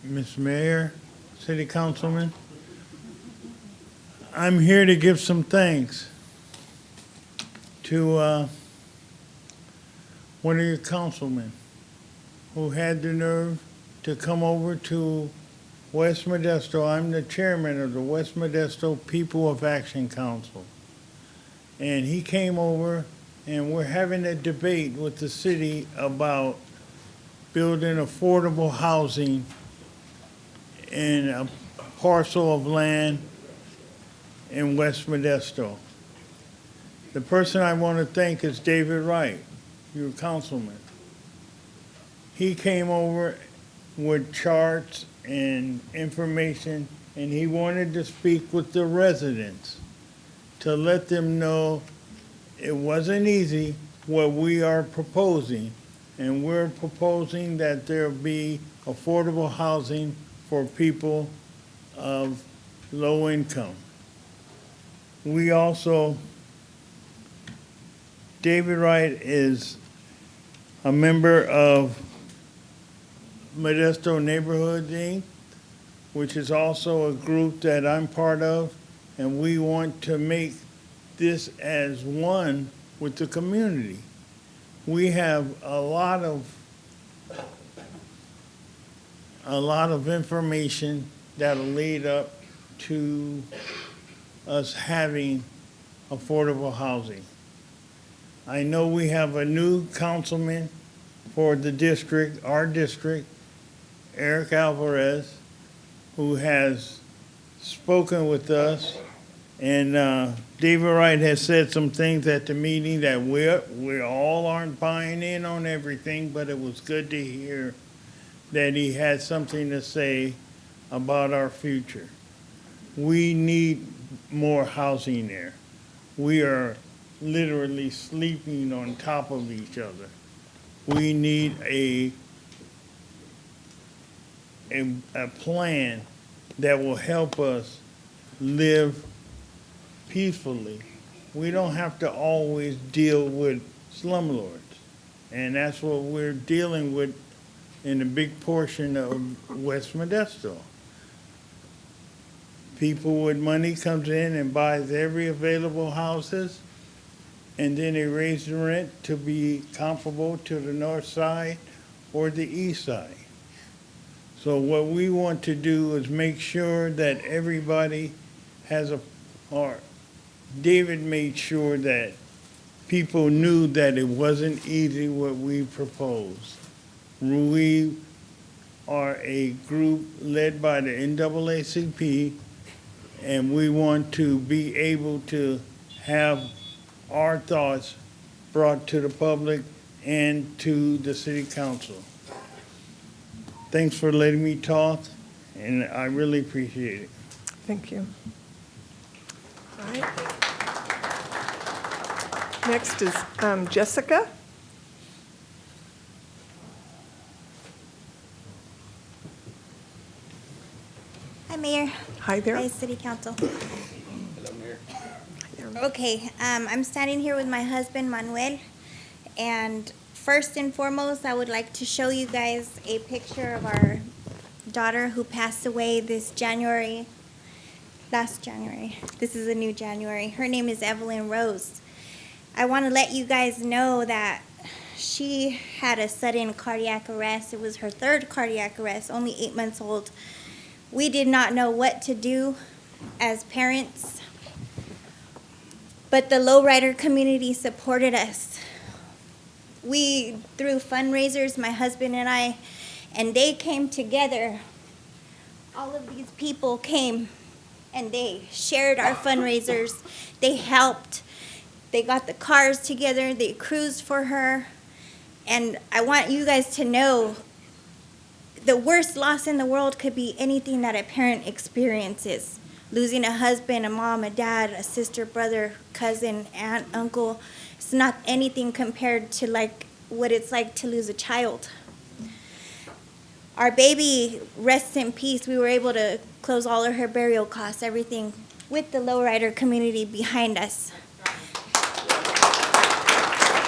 Ms. Mayor, City Councilman, I'm here to give some thanks to one of your councilmen who had the nerve to come over to West Modesto. I'm the chairman of the West Modesto People of Action Council. And he came over and we're having a debate with the city about building affordable housing in a parcel of land in West Modesto. The person I want to thank is David Wright, your councilman. He came over with charts and information, and he wanted to speak with the residents to let them know it wasn't easy what we are proposing, and we're proposing that there be affordable housing for people of low income. We also, David Wright is a member of Modesto Neighborhood Inc., which is also a group that I'm part of, and we want to make this as one with the community. We have a lot of information that'll lead up to us having affordable housing. I know we have a new councilman for the district, our district, Eric Alvarez, who has spoken with us. And David Wright has said some things at the meeting that we all aren't buying in on everything, but it was good to hear that he had something to say about our future. We need more housing there. We are literally sleeping on top of each other. We need a plan that will help us live peacefully. We don't have to always deal with slumlords. And that's what we're dealing with in a big portion of West Modesto. People with money comes in and buys every available houses, and then they raise the rent to be comparable to the north side or the east side. So what we want to do is make sure that everybody has David made sure that people knew that it wasn't easy what we proposed. We are a group led by the NAACP, and we want to be able to have our thoughts brought to the public and to the city council. Thanks for letting me talk, and I really appreciate it. Thank you. All right. Next is Jessica. Hi, Mayor. Hi there. Hi, City Council. Hello, Mayor. Okay, I'm standing here with my husband, Manuel, and first and foremost, I would like to show you guys a picture of our daughter who passed away last January. This is a new January. Her name is Evelyn Rose. I want to let you guys know that she had a sudden cardiac arrest. It was her third cardiac arrest, only 8 months old. We did not know what to do as parents, but the lowrider community supported us. We threw fundraisers, my husband and I, and they came together. All of these people came and they shared our fundraisers. They helped. They got the cars together. They cruised for her. And I want you guys to know the worst loss in the world could be anything that a parent experiences. Losing a husband, a mom, a dad, a sister, brother, cousin, aunt, uncle. It's not anything compared to like what it's like to lose a child. Our baby rests in peace. We were able to close all of her burial costs, everything, with the lowrider community behind us.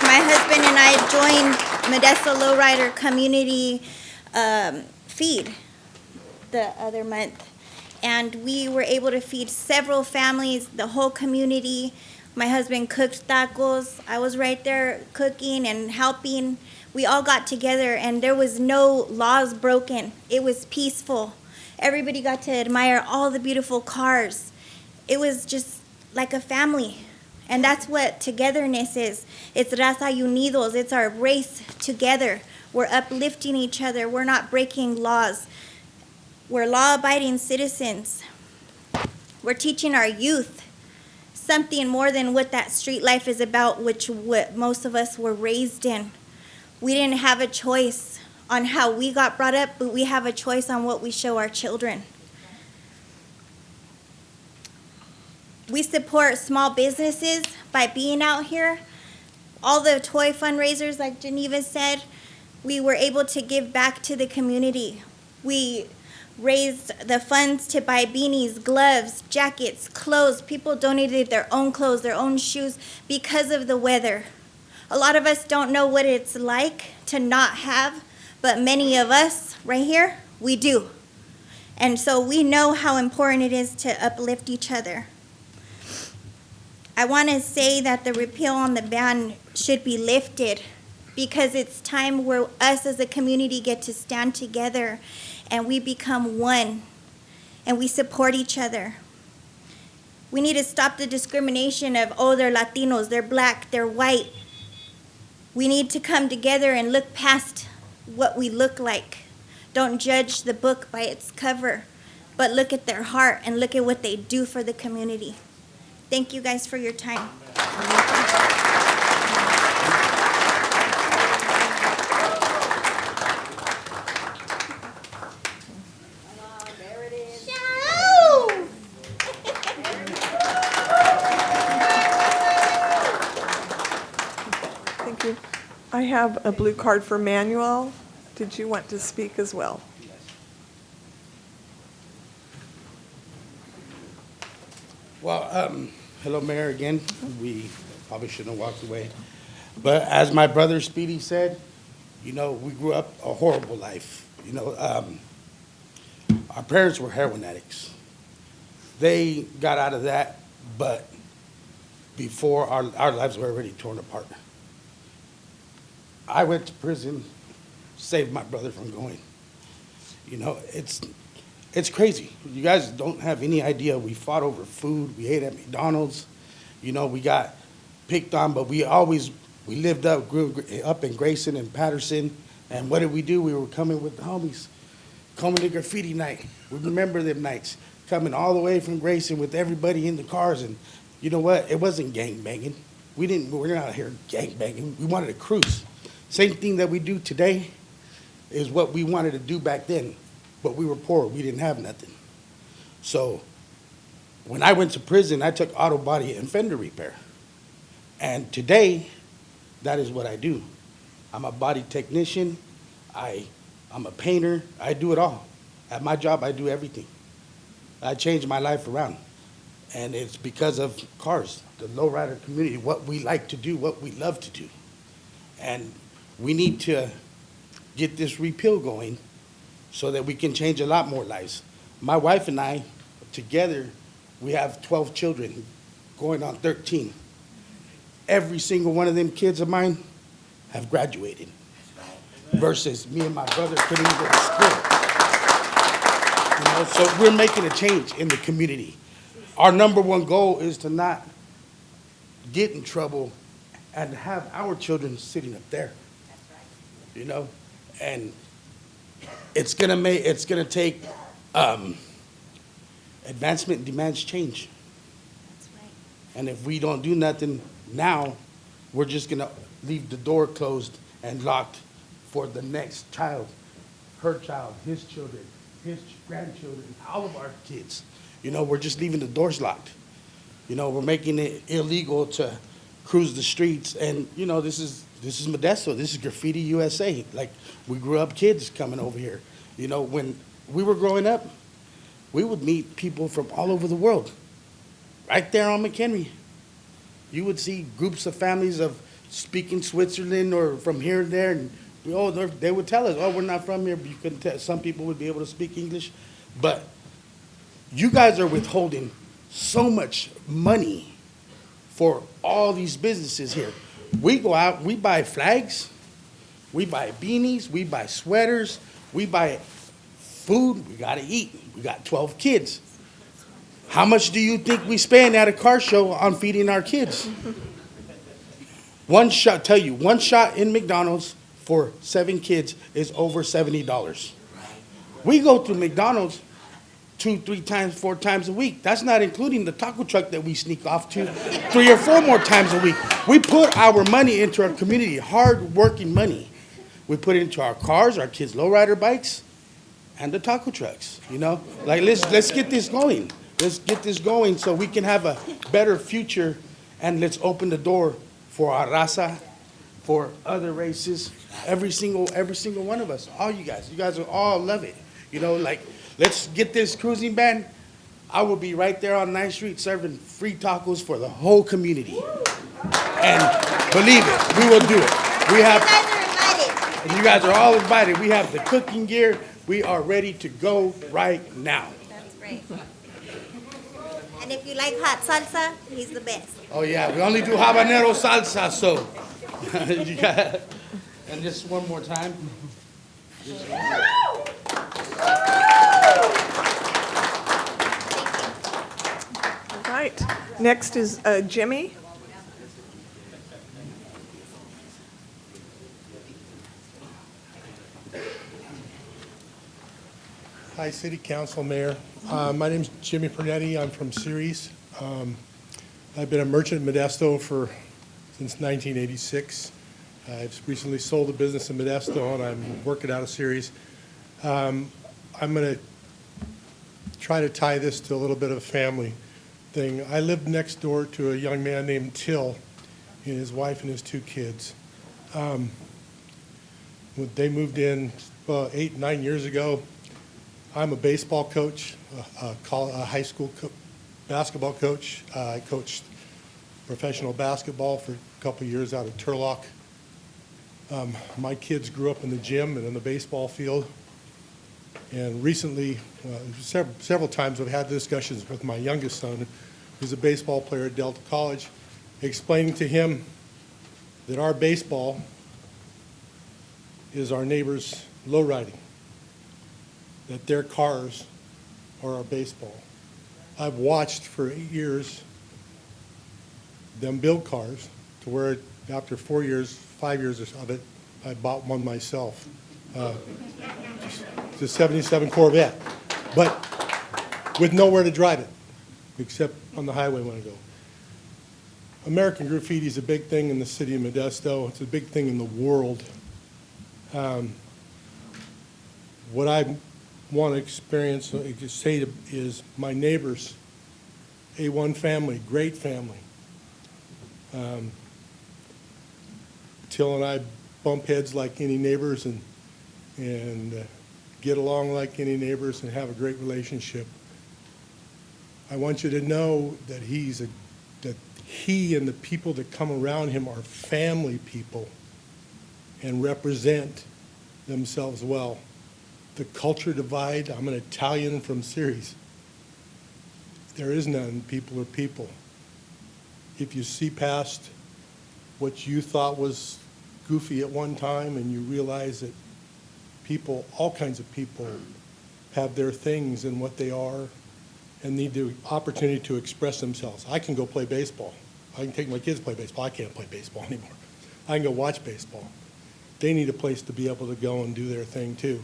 My husband and I joined Modesto Lowrider Community Feed the other month, and we were able to feed several families, the whole community. My husband cooked tacos. I was right there cooking and helping. We all got together, and there was no laws broken. It was peaceful. Everybody got to admire all the beautiful cars. It was just like a family. And that's what togetherness is. It's Raza Unidos. It's our race together. We're uplifting each other. We're not breaking laws. We're law-abiding citizens. We're teaching our youth something more than what that street life is about, which what most of us were raised in. We didn't have a choice on how we got brought up, but we have a choice on what we show our children. We support small businesses by being out here. All the toy fundraisers, like Geneva said, we were able to give back to the community. We raised the funds to buy beanies, gloves, jackets, clothes. People donated their own clothes, their own shoes because of the weather. A lot of us don't know what it's like to not have, but many of us right here, we do. And so we know how important it is to uplift each other. I want to say that the repeal on the ban should be lifted because it's time where us as a community get to stand together and we become one and we support each other. We need to stop the discrimination of, oh, they're Latinos, they're black, they're white. We need to come together and look past what we look like. Don't judge the book by its cover, but look at their heart and look at what they do for the community. Thank you guys for your time. Thank you. I have a blue card for Manuel. Did you want to speak as well? Well, hello, Mayor, again. We probably shouldn't have walked away. But as my brother Speedy said, you know, we grew up a horrible life. You know, our parents were heroin addicts. They got out of that, but before our lives were already torn apart. I went to prison, saved my brother from going. You know, it's crazy. You guys don't have any idea. We fought over food. We ate at McDonald's. You know, we got picked on, but we lived up, grew up in Grayson and Patterson. And what did we do? We were coming with the homies, coming to graffiti night. We remember them nights, coming all the way from Grayson with everybody in the cars. And you know what? It wasn't gang banging. We're not out here gang banging. We wanted to cruise. Same thing that we do today is what we wanted to do back then. But we were poor. We didn't have nothing. So when I went to prison, I took auto body and fender repair. And today, that is what I do. I'm a body technician. I'm a painter. I do it all. At my job, I do everything. I changed my life around. And it's because of cars, the lowrider community, what we like to do, what we love to do. And we need to get this repeal going so that we can change a lot more lives. My wife and I, together, we have 12 children, going on 13. Every single one of them kids of mine have graduated, versus me and my brother couldn't even go to school. You know, so we're making a change in the community. Our number one goal is to not get in trouble and have our children sitting up there. You know, and it's gonna take advancement demands change. And if we don't do nothing now, we're just gonna leave the door closed and locked for the next child, her child, his children, his grandchildren, all of our kids. You know, we're just leaving the doors locked. You know, we're making it illegal to cruise the streets. And, you know, this is Modesto. This is Graffiti USA. Like, we grew up kids coming over here. You know, when we were growing up, we would meet people from all over the world. Right there on McHenry. You would see groups of families of speaking Switzerland or from here and there. And they would tell us, oh, we're not from here, but you couldn't tell. Some people would be able to speak English. But you guys are withholding so much money for all these businesses here. We go out, we buy flags, we buy beanies, we buy sweaters, we buy food, we gotta eat. We got 12 kids. How much do you think we spend at a car show on feeding our kids? One shot in McDonald's for 7 kids is over $70. We go to McDonald's 2, 3 times, 4 times a week. That's not including the taco truck that we sneak off to 3 or 4 more times a week. We put our money into our community, hard-working money. We put it into our cars, our kids' lowrider bikes, and the taco trucks, you know? Like, let's get this going. Let's get this going so we can have a better future, and let's open the door for our raza, for other races, every single one of us, all you guys. You guys will all love it. You know, like, let's get this cruising ban. I will be right there on 9th Street serving free tacos for the whole community. And believe it, we will do it. And you guys are all invited. We have the cooking gear. We are ready to go right now. That's great. And if you like hot salsa, he's the best. Oh yeah, we only do habanero salsa, so. You got, and just one more time. All right. Next is Jimmy. Hi, City Council, Mayor. My name's Jimmy Pernetti. I'm from Ceres. I've been a merchant in Modesto since 1986. I've recently sold a business in Modesto, and I'm working out of Ceres. I'm going to try to tie this to a little bit of a family thing. I lived next door to a young man named Till and his wife and his 2 kids. They moved in 8, 9 years ago. I'm a baseball coach, a high school basketball coach. I coached professional basketball for a couple of years out of Turlock. My kids grew up in the gym and in the baseball field. And recently, several times I've had discussions with my youngest son, who's a baseball player at Delta College, explaining to him that our baseball is our neighbor's lowriding, that their cars are our baseball. I've watched for 8 years them build cars to where after 4 years, 5 years of it, I bought one myself. It's a 77 Corvette, but with nowhere to drive it, except on the highway when I go. American graffiti is a big thing in the city of Modesto. It's a big thing in the world. What I want to experience, say is my neighbors, A1 family, great family. Till and I bump heads like any neighbors and get along like any neighbors and have a great relationship. I want you to know that that he and the people that come around him are family people and represent themselves well. The culture divide, I'm an Italian from Ceres. There is none. People are people. If you see past what you thought was goofy at one time and you realize that people, all kinds of people, have their things and what they are and need the opportunity to express themselves. I can go play baseball. I can take my kids to play baseball. I can't play baseball anymore. I can go watch baseball. They need a place to be able to go and do their thing too.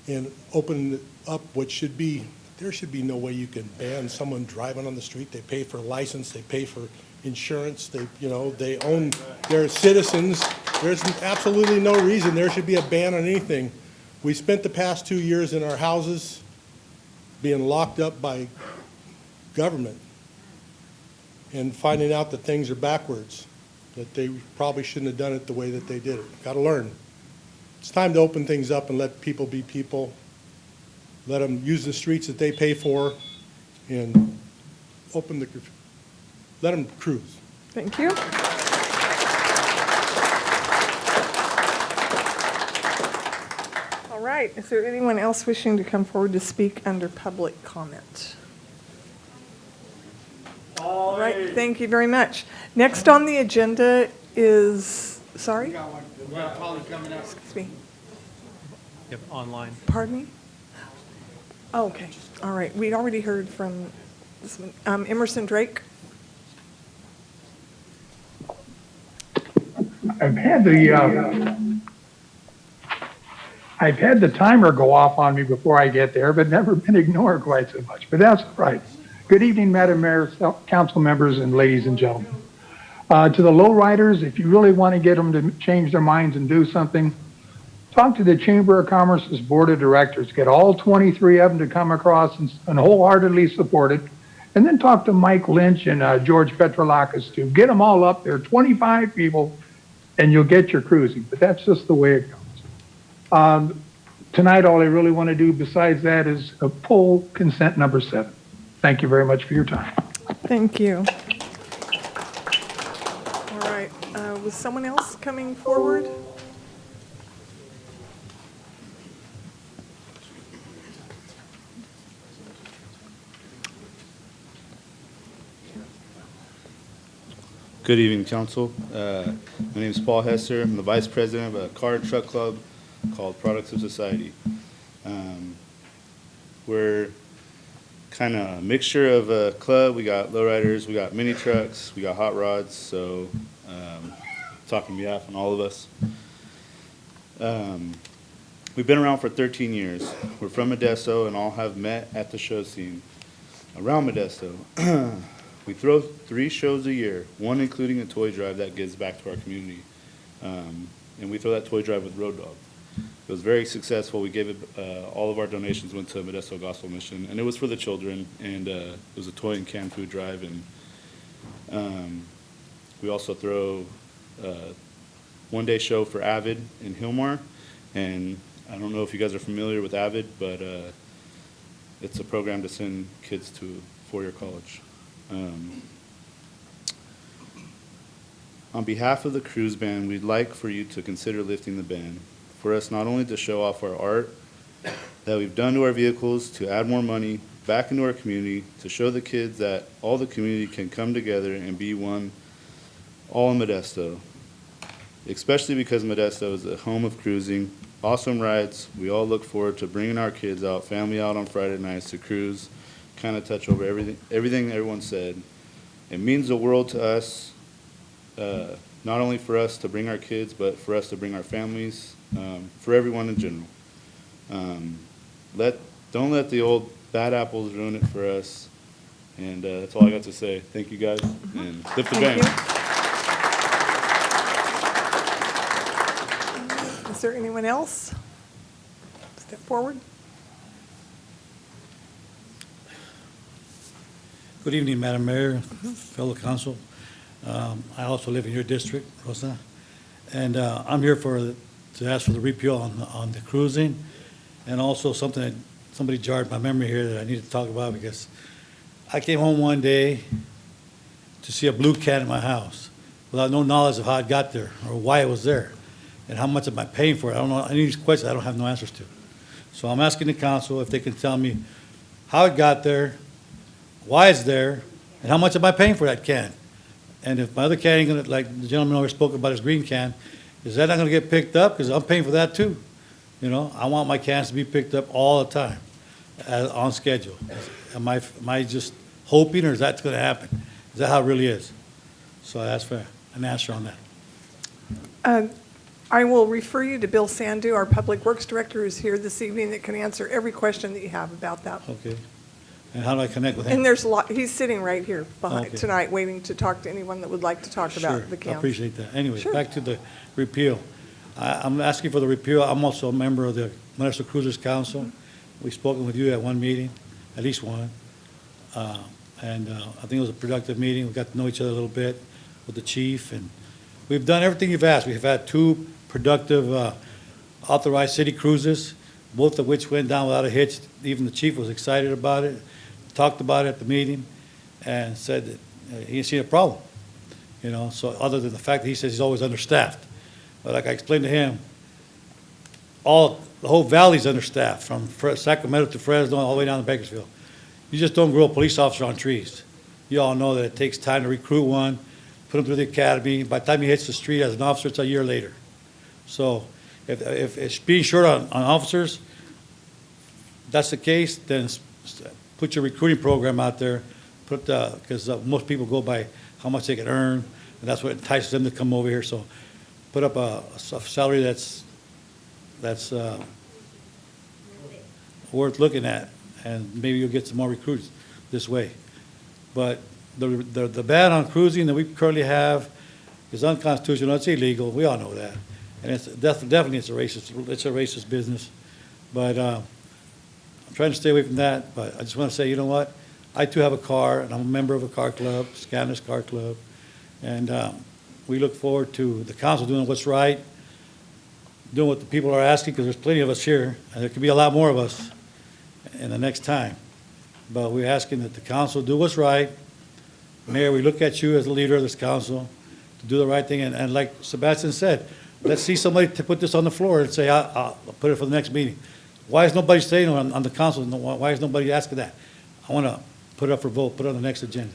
And open up what should be, there should be no way you can ban someone driving on the street. They pay for a license, they pay for insurance, they own, they're citizens. There's absolutely no reason there should be a ban on anything. We spent the past 2 years in our houses being locked up by government and finding out that things are backwards, that they probably shouldn't have done it the way that they did it. Got to learn. It's time to open things up and let people be people. Let them use the streets that they pay for and let them cruise. Thank you. All right, is there anyone else wishing to come forward to speak under public comment? All right, thank you very much. Next on the agenda is, sorry? We got Polly coming up. Excuse me. Yep, online. Pardon me? Oh, okay, all right. We'd already heard from this one. Emerson Drake. I've had the timer go off on me before I get there, but never been ignored quite so much, but that's all right. Good evening, Madam Mayor, council members, and ladies and gentlemen. To the lowriders, if you really want to get them to change their minds and do something, talk to the Chamber of Commerce's Board of Directors. Get all 23 of them to come across and wholeheartedly support it. And then talk to Mike Lynch and George Petrolakis too. Get them all up there, 25 people, and you'll get your cruising. But that's just the way it goes. Tonight, all I really want to do besides that is pull consent number 7. Thank you very much for your time. Thank you. All right, was someone else coming forward? Good evening, Council. My name is Paul Hesser. I'm the Vice President of a car and truck club called Products of Society. We're kind of a mixture of a club. We got lowriders, we got mini trucks, we got hot rods, so talking on behalf of all of us. We've been around for 13 years. We're from Modesto and all have met at the show scene around Modesto. We throw 3 shows a year, one including a toy drive that gives back to our community. And we throw that toy drive with Road Dog. It was very successful. We gave it, all of our donations went to Modesto Gospel Mission, and it was for the children, and it was a toy and canned food drive. And we also throw a one-day show for Avid in Hillmar, and I don't know if you guys are familiar with Avid, but it's a program to send kids to four-year college. On behalf of the cruise band, we'd like for you to consider lifting the ban. For us not only to show off our art that we've done to our vehicles, to add more money back into our community, to show the kids that all the community can come together and be one, all in Modesto. Especially because Modesto is the home of cruising, awesome rides. We all look forward to bringing our kids out, family out on Friday nights to cruise, kind of touch over everything everyone said. It means the world to us, not only for us to bring our kids, but for us to bring our families, for everyone in general. Don't let the old bad apples ruin it for us. And that's all I got to say. Thank you guys, and lift the band. Is there anyone else? Step forward. Good evening, Madam Mayor, fellow council. I also live in your district, Rosa, and I'm here to ask for the repeal on the cruising, and also something that somebody jarred my memory here that I need to talk about, because I came home one day to see a blue can in my house without no knowledge of how it got there or why it was there and how much am I paying for it. I don't know, any of these questions I don't have no answers to. So I'm asking the council if they can tell me how it got there, why it's there, and how much am I paying for that can? And if my other can ain't gonna, like the gentleman over spoke about his green can, is that not gonna get picked up? Because I'm paying for that too. You know, I want my cans to be picked up all the time, on schedule. Am I just hoping, or is that gonna happen? Is that how it really is? So I ask for an answer on that. I will refer you to Bill Sandu, our Public Works Director, who's here this evening, that can answer every question that you have about that. Okay. And how do I connect with him? And there's a lot, he's sitting right here behind Okay. tonight, waiting to talk to anyone that would like to talk Sure, about the I camps. appreciate that. Anyway, Sure. back to the repeal. I'm asking for the repeal. I'm also a member of the Modesto Cruisers Council. We've spoken with you at one meeting, at least one. And I think it was a productive meeting. We got to know each other a little bit with the chief, and we've done everything you've asked. We've had 2 productive authorized city cruises, both of which went down without a hitch. Even the chief was excited about it, talked about it at the meeting, and said that he didn't see a problem. You know, so other than the fact that he says he's always understaffed. But like I explained to him, the whole valley's understaffed, from Sacramento to Fresno, all the way down to Bakersfield. You just don't grow a police officer on trees. You all know that it takes time to recruit one, put him through the academy. By the time he hits the street as an officer, it's a year later. So if it's being short on officers, that's the case, then put your recruiting program out there, because most people go by how much they can earn, and that's what entices them to come over here. So put up a salary that's worth looking at, and maybe you'll get some more recruits this way. But the ban on cruising that we currently have is unconstitutional. It's illegal. We all know that, and it's definitely it's a racist business. But I'm trying to stay away from that. But I just want to say, you know what? I too have a car, and I'm a member of a car club, Scanners Car Club, and we look forward to the council doing what's right, doing what the people are asking, because there's plenty of us here, and there could be a lot more of us in the next time. But we're asking that the council do what's right. Mayor, we look at you as the leader of this council to do the right thing, and like Sebastian said, let's see somebody to put this on the floor and say, I'll put it for the next meeting. Why is nobody saying on the council? Why is nobody asking that? I want to put it up for vote, put it on the next agenda.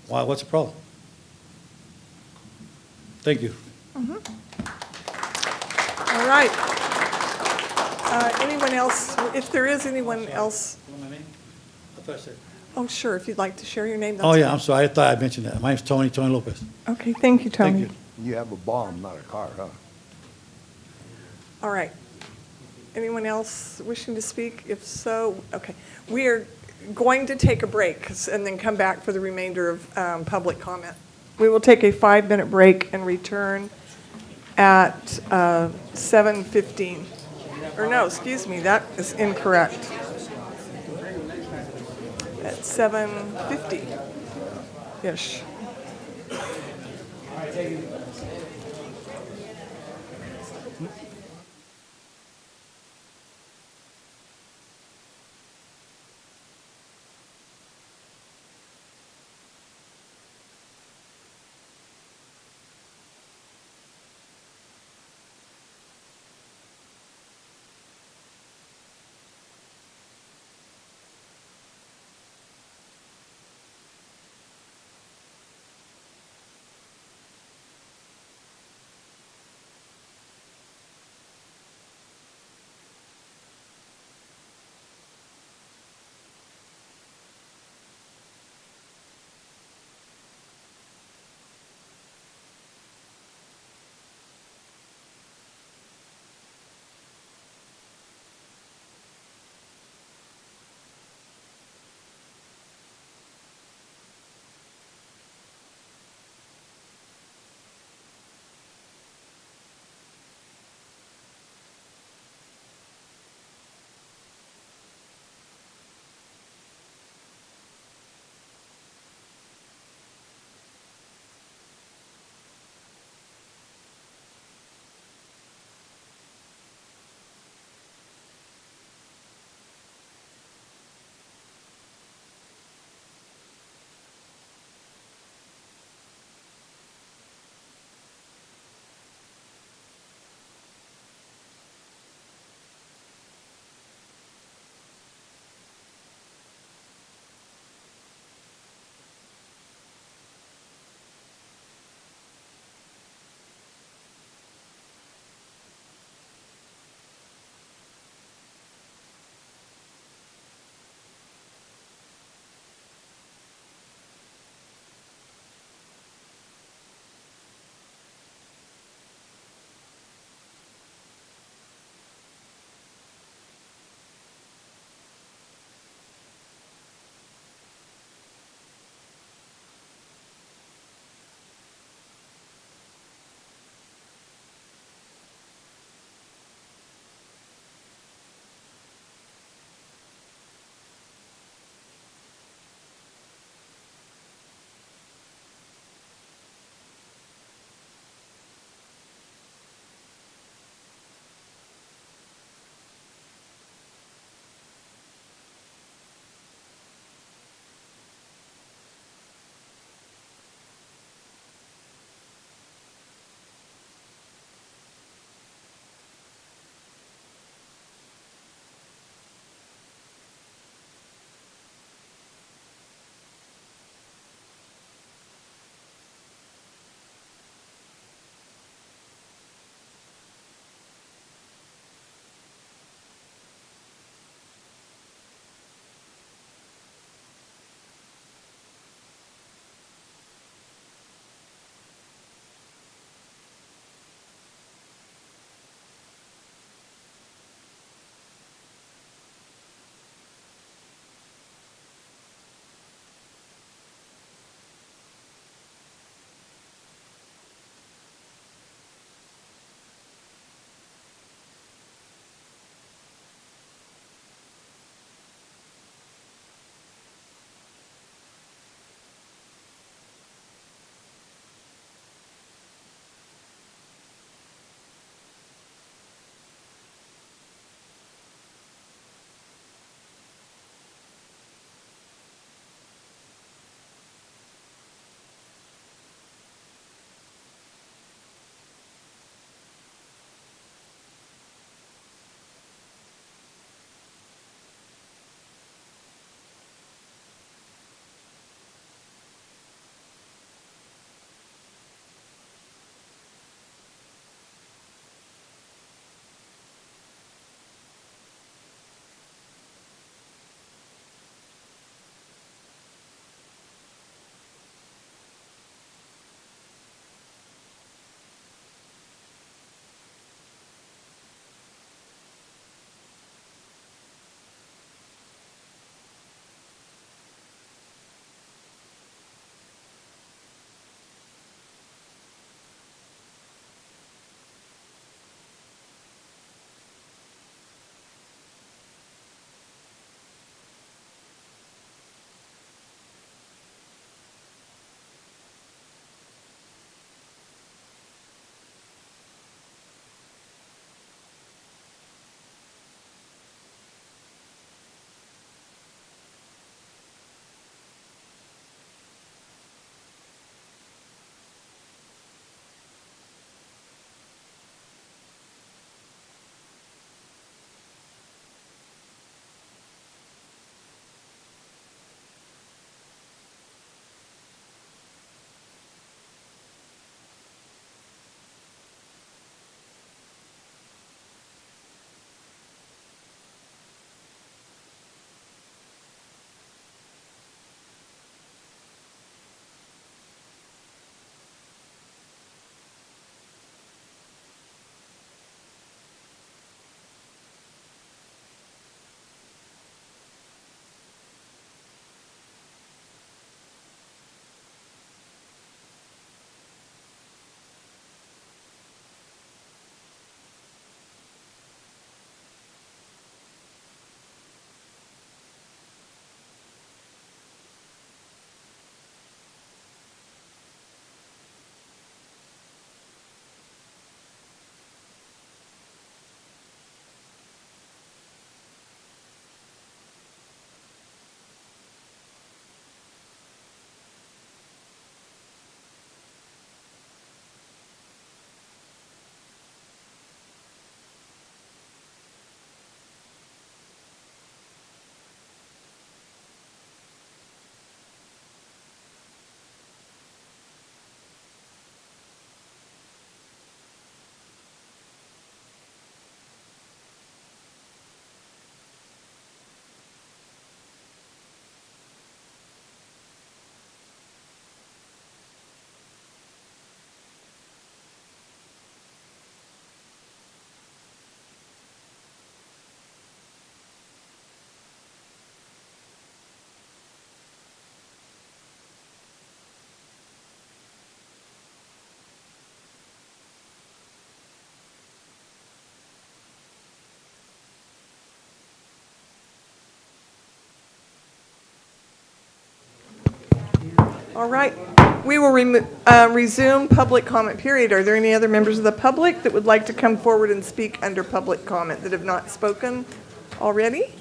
Why? What's the problem? Thank you. All right. Anyone else, if there is anyone else, oh, sure, if you'd like to share your name. Oh, that's yeah, fine. I'm sorry. I thought I mentioned that. My name's Tony Lopez. Okay, thank you, Tony. Thank You have a bomb, not a car, huh? All right. Anyone else wishing to speak? If so, okay. We are going to take a break and then come back for the remainder of public comment. We will take a 5-minute break and return at 7:15. Or no, excuse me, that is incorrect. At 7:50-ish. All right, we will resume public comment period. Are there any other members of the public that would like to come forward and speak under public comment that have not spoken already?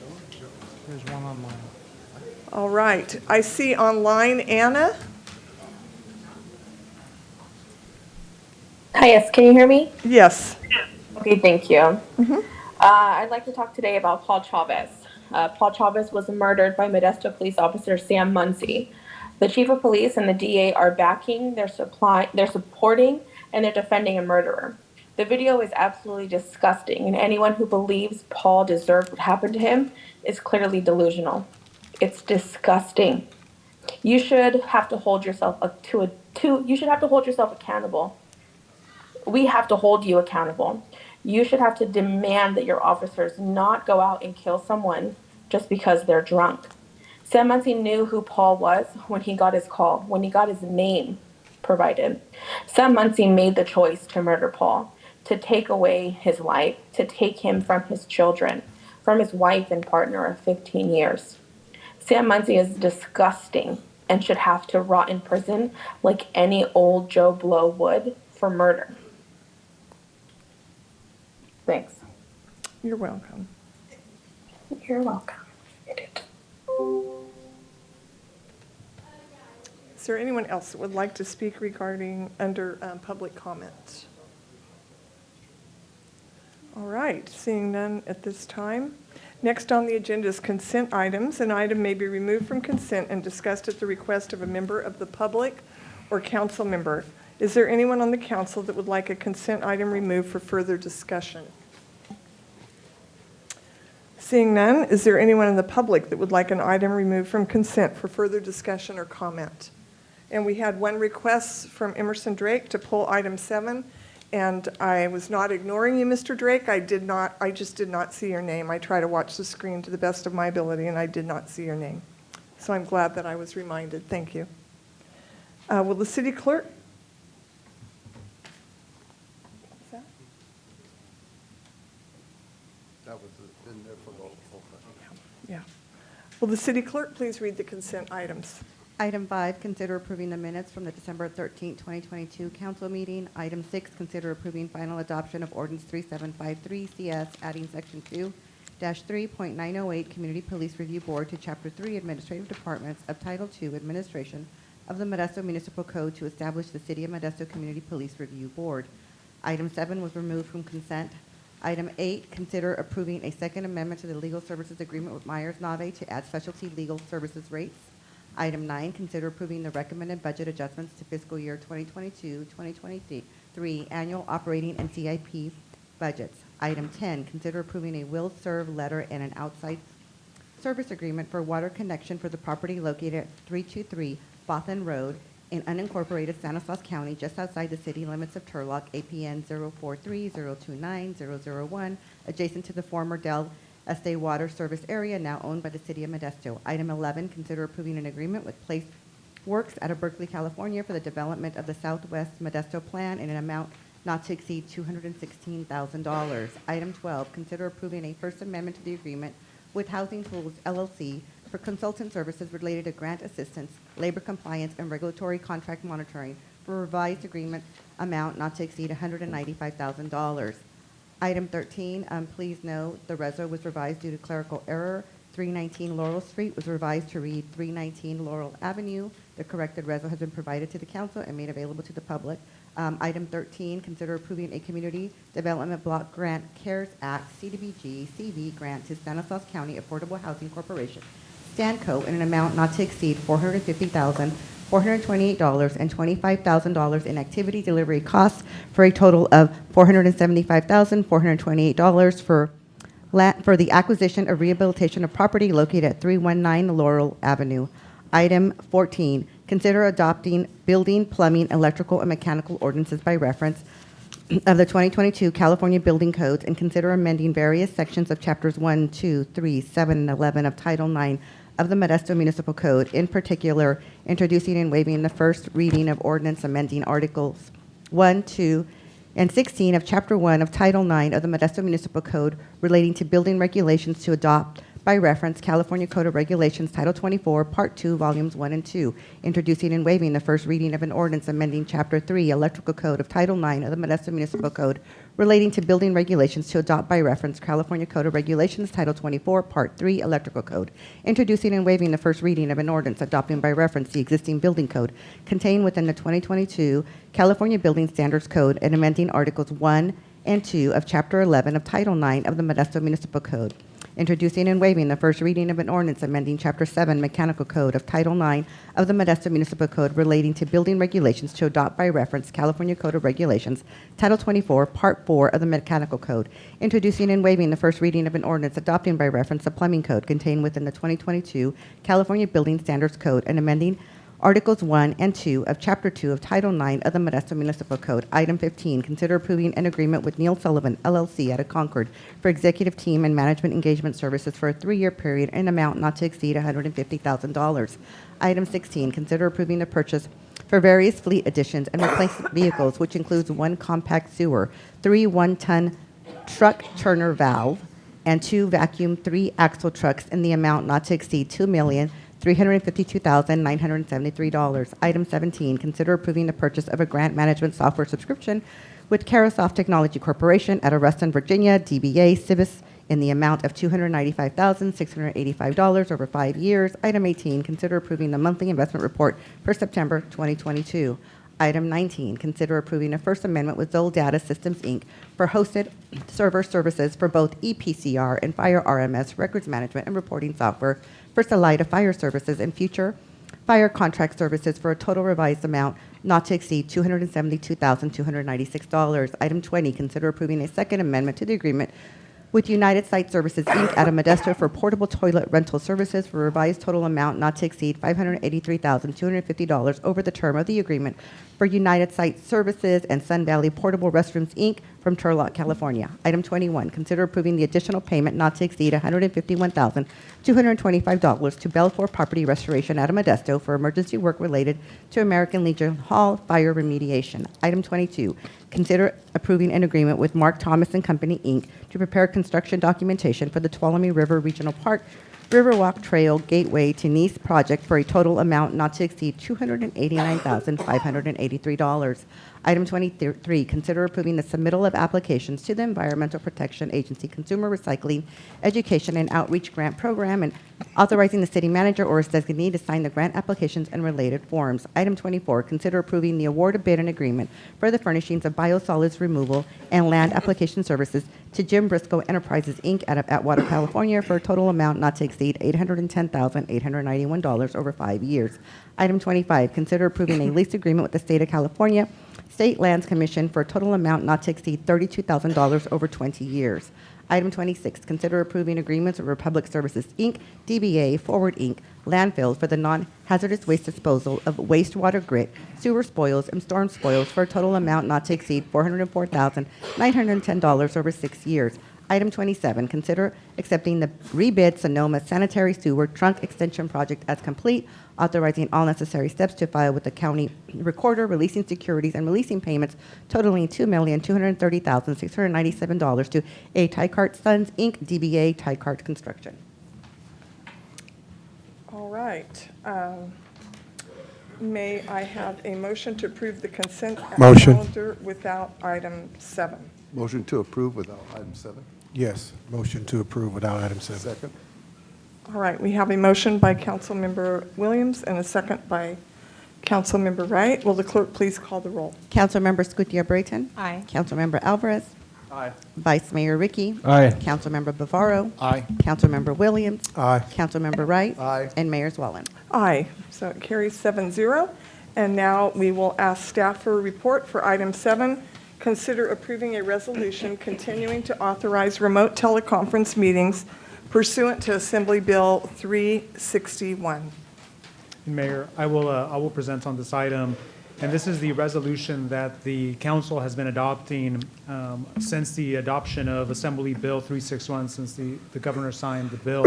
There's one online. All right, I see online Anna. Hi, yes, can you hear me? Yes. Okay, thank you. I'd like to talk today about Paul Chavez. Paul Chavez was murdered by Modesto police officer Sam Muncy. The chief of police and the DA are backing, they're supporting, and they're defending a murderer. The video is absolutely disgusting, and anyone who believes Paul deserved what happened to him is clearly delusional. It's disgusting. You should have to hold yourself accountable. We have to hold you accountable. You should have to demand that your officers not go out and kill someone just because they're drunk. Sam Muncy knew who Paul was when he got his call, when he got his name provided. Sam Muncy made the choice to murder Paul, to take away his life, to take him from his children, from his wife and partner of 15 years. Sam Muncy is disgusting and should have to rot in prison like any old Joe Blow would for murder. Thanks. You're welcome. You're welcome. Is there anyone else that would like to speak regarding under public comment? All right, seeing none at this time. Next on the agenda is consent items. An item may be removed from consent and discussed at the request of a member of the public or council member. Is there anyone on the council that would like a consent item removed for further discussion? Seeing none, is there anyone in the public that would like an item removed from consent for further discussion or comment? And we had one request from Emerson Drake to pull item 7, and I was not ignoring you, Mr. Drake. I just did not see your name. I try to watch the screen to the best of my ability, and I did not see your name. So I'm glad that I was reminded. Thank you. Will the city clerk? That was in there for the whole thing. Yeah. Will the city clerk please read the consent items? Item 5, consider approving the minutes from the December 13, 2022 council meeting. Item 6, consider approving final adoption of ordinance 3753 CS, adding section 2-3.908 Community Police Review Board to Chapter 3 Administrative Departments of Title II Administration of the Modesto Municipal Code to establish the City of Modesto Community Police Review Board. Item 7 was removed from consent. Item 8, consider approving a second amendment to the legal services agreement with Myers-Nave to add specialty legal services rates. Item 9, consider approving the recommended budget adjustments to fiscal year 2022-2023 annual operating and CIP budgets. Item 10, consider approving a will serve letter and an outside service agreement for water connection for the property located at 323 Bothan Road in unincorporated Stanislaus County, just outside the city limits of Turlock, APN 043-029-001, adjacent to the former Del Este Water Service Area, now owned by the City of Modesto. Item 11, consider approving an agreement with Place Works out of Berkeley, California for the development of the Southwest Modesto Plan in an amount not to exceed $216,000. Item 12, consider approving a First Amendment to the agreement with Housing Tools, LLC for consultant services related to grant assistance, labor compliance, and regulatory contract monitoring for revised agreement amount not to exceed $195,000. Item 13, please note the reso was revised due to clerical error. 319 Laurel Street was revised to read 319 Laurel Avenue. The corrected reso has been provided to the council and made available to the public. Item 13, consider approving a Community Development Block Grant CARES Act CDBG CV grant to Stanislaus County Affordable Housing Corporation, Stanco, in an amount not to exceed $450,428 and $25,000 in activity delivery costs for a total of $475,428 for the acquisition of rehabilitation of property located at 319 Laurel Avenue. Item 14, consider adopting building, plumbing, electrical, and mechanical ordinances by reference of the 2022 California Building Codes and consider amending various sections of chapters 1, 2, 3, 7, and 11 of Title 9 of the Modesto Municipal Code, in particular, introducing and waiving the first reading of ordinance amending Articles 1, 2, and 16 of Chapter 1 of Title 9 of the Modesto Municipal Code relating to building regulations to adopt by reference California Code of Regulations, Title 24, Part 2, Volumes 1 and 2, introducing and waiving the first reading of an ordinance amending Chapter 3, Electrical Code of Title 9 of the Modesto Municipal Code relating to building regulations to adopt by reference California Code of Regulations, Title 24, Part 3, Electrical Code, introducing and waiving the first reading of an ordinance adopting by reference the existing building code contained within the 2022 California Building Standards Code and amending Articles 1 and 2 of Chapter 11 of Title 9 of the Modesto Municipal Code, introducing and waiving the first reading of an ordinance amending Chapter 7 Mechanical Code of Title 9 of the Modesto Municipal Code relating to building regulations to adopt by reference California Code of Regulations, Title 24, Part 4 of the Mechanical Code, introducing and waiving the first reading of an ordinance adopting by reference the Plumbing Code contained within the 2022 California Building Standards Code and amending Articles 1 and 2 of Chapter 2 of Title 9 of the Modesto Municipal Code. Item 15, consider approving an agreement with Neil Sullivan, LLC, out of Concord for executive team and management engagement services for a 3-year period in an amount not to exceed $150,000. Item 16, consider approving the purchase for various fleet additions and replacement vehicles, which includes 1 compact sewer, 3 1-ton truck turner valve, and 2 vacuum 3-axle trucks in the amount not to exceed $2,352,973. Item 17, consider approving the purchase of a grant management software subscription with Carasoft Technology Corporation out of Reston, Virginia, DBA Civis, in the amount of $295,685 over 5 years. Item 18, consider approving the monthly investment report for September 2022. Item 19, consider approving a First Amendment with Zoll Data Systems, Inc. for hosted server services for both EPCR and Fire RMS records management and reporting software for Salida Fire Services and future fire contract services for a total revised amount not to exceed $272,296. Item 20, consider approving a Second Amendment to the agreement with United Site Services, Inc. out of Modesto for portable toilet rental services for a revised total amount not to exceed $583,250 over the term of the agreement for United Site Services and Sun Valley Portable Restrooms, Inc. from Turlock, California. Item 21, consider approving the additional payment not to exceed $151,225 to Belfour Property Restoration out of Modesto for emergency work related to American Legion Hall fire remediation. Item 22, consider approving an agreement with Mark Thomas and Company, Inc. to prepare construction documentation for the Tuolumne River Regional Park Riverwalk Trail Gateway to Nice project for a total amount not to exceed $289,583. Item 23, consider approving the submittal of applications to the Environmental Protection Agency Consumer Recycling Education and Outreach Grant Program and authorizing the city manager or his designee to sign the grant applications and related forms. Item 24, consider approving the award of bid and agreement for the furnishings of biosolids removal and land application services to Jim Briscoe Enterprises, Inc. out of Atwater, California for a total amount not to exceed $810,891 over 5 years. Item 25, consider approving a lease agreement with the State of California State Lands Commission for a total amount not to exceed $32,000 over 20 years. Item 26, consider approving agreements with Republic Services, Inc., DBA, Forward, Inc., landfill for the non-hazardous waste disposal of wastewater grit, sewer spoils, and storm spoils for a total amount not to exceed $404,910 over 6 years. Item 27, consider accepting the rebid Sonoma Sanitary Sewer Trunk Extension Project as complete, authorizing all necessary steps to file with the county recorder, releasing securities and releasing payments totaling $2,230,697 to A. Tykart Sons, Inc., DBA Tykart Construction. All right. May I have a motion to approve the consent calendar without item 7? Motion to approve without item 7. Yes, motion to approve without item 7. Second. All right, we have a motion by Councilmember Williams and a second by Councilmember Wright. Will the clerk please call the roll? Councilmember Scutia-Brayton. Aye. Councilmember Alvarez. Aye. Vice Mayor Ricky. Aye. Councilmember Bavaro. Aye. Councilmember Williams. Aye. Councilmember Wright. Aye. And Mayor Zwellen. Aye, so it carries 7-0. And now we will ask staff for a report for item 7. Consider approving a resolution continuing to authorize remote teleconference meetings pursuant to Assembly Bill 361. Mayor, I will present on this item, and this is the resolution that the council has been adopting since the adoption of Assembly Bill 361, since the governor signed the bill.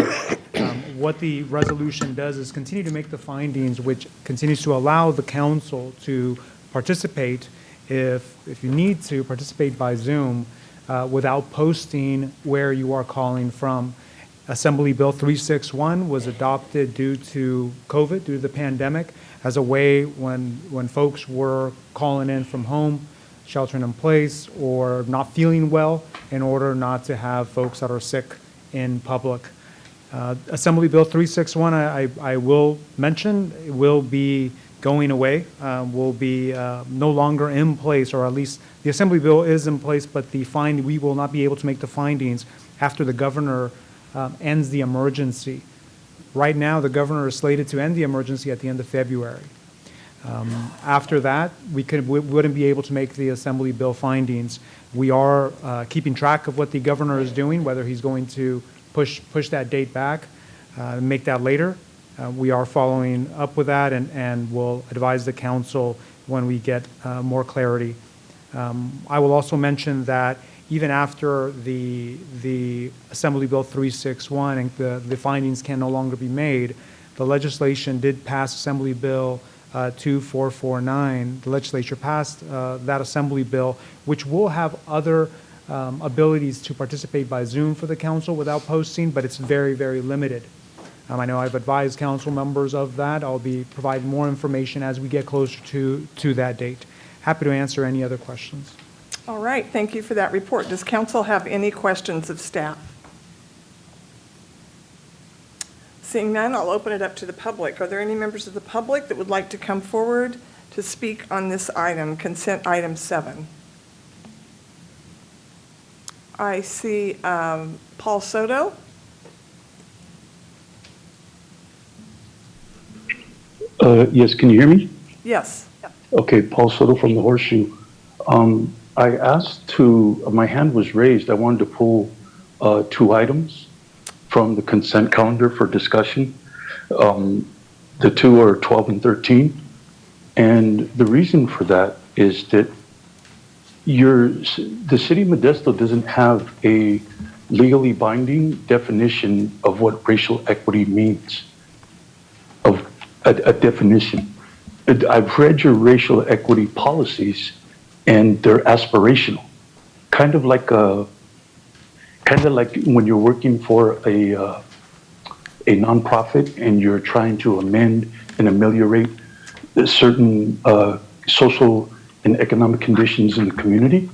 What the resolution does is continue to make the findings, which continues to allow the council to participate if you need to participate by Zoom without posting where you are calling from. Assembly Bill 361 was adopted due to COVID, due to the pandemic, as a way when folks were calling in from home, sheltering in place, or not feeling well, in order not to have folks that are sick in public. Assembly Bill 361, I will mention, will be going away, will be no longer in place, or at least the Assembly Bill is in place, but we will not be able to make the findings after the governor ends the emergency. Right now, the governor is slated to end the emergency at the end of February. After that, we wouldn't be able to make the Assembly Bill findings. We are keeping track of what the governor is doing, whether he's going to push that date back, make that later. We are following up with that, and will advise the council when we get more clarity. I will also mention that even after the Assembly Bill 361 and the findings can no longer be made, the legislation did pass Assembly Bill 2449. The legislature passed that Assembly Bill, which will have other abilities to participate by Zoom for the council without posting, but it's very, very limited. I know I've advised council members of that. I'll be providing more information as we get closer to that date. Happy to answer any other questions. All right, thank you for that report. Does council have any questions of staff? Seeing none, I'll open it up to the public. Are there any members of the public that would like to come forward to speak on this item, consent item 7? I see Paul Soto. Yes, can you hear me? Yes. Okay, Paul Soto from the Horseshoe. I asked my hand was raised. I wanted to pull 2 items from the consent calendar for discussion. The 2 are 12 and 13. And the reason for that is that the City of Modesto doesn't have a legally binding definition of what racial equity means, of a definition. I've read your racial equity policies, and they're aspirational, kind of like when you're working for a nonprofit and you're trying to amend and ameliorate certain social and economic conditions in the community.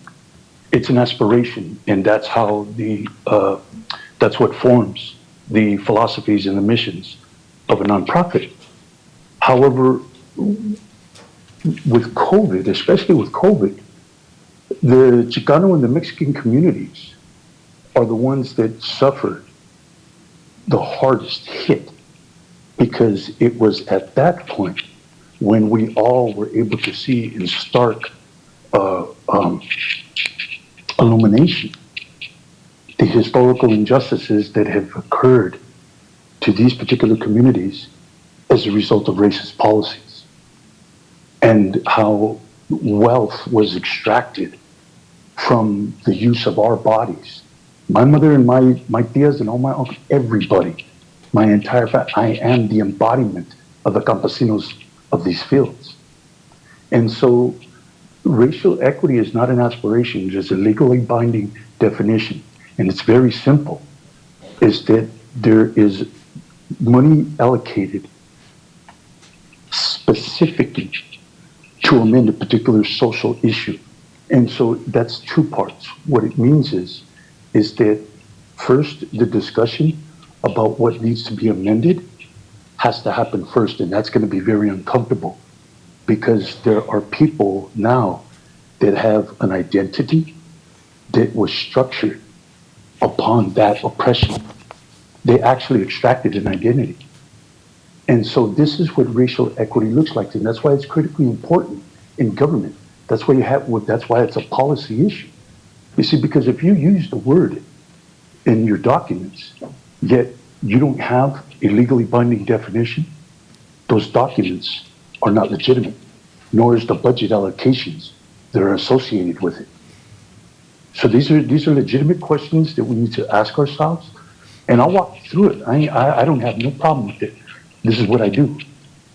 It's an aspiration, and that's how that's what forms the philosophies and the missions of a nonprofit. However, with COVID, especially with COVID, the Chicano and the Mexican communities are the ones that suffered the hardest hit, because it was at that point when we all were able to see in stark illumination the historical injustices that have occurred to these particular communities as a result of racist policies, and how wealth was extracted from the use of our bodies. My mother and my tias and all my uncles, everybody, my entire family, I am the embodiment of the campesinos of these fields. And so racial equity is not an aspiration, it is a legally binding definition. And it's very simple, is that there is money allocated specifically to amend a particular social issue. And so that's 2 parts. What it means is that first, the discussion about what needs to be amended has to happen first, and that's going to be very uncomfortable, because there are people now that have an identity that was structured upon that oppression. They actually extracted an identity. And so this is what racial equity looks like, and that's why it's critically important in government. That's why that's why it's a policy issue. You see, because if you use the word in your documents, yet you don't have a legally binding definition, those documents are not legitimate, nor is the budget allocations that are associated with it. So these are legitimate questions that we need to ask ourselves, and I'll walk you through it. I don't have no problem with it. This is what I do.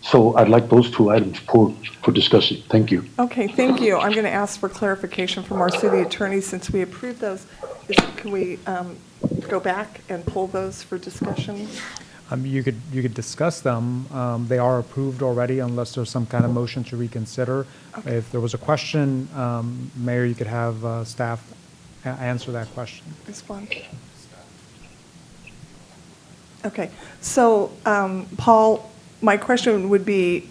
So I'd like those two items pulled for discussion. Thank you. Okay, thank you. I'm going to ask for clarification from our city attorney since we approved those. Can we go back and pull those for discussion? You could discuss them. They are approved already unless there's some kind of motion to reconsider. If there was a question, Mayor, you could have staff answer that question. This one. Okay, so Paul, my question would be,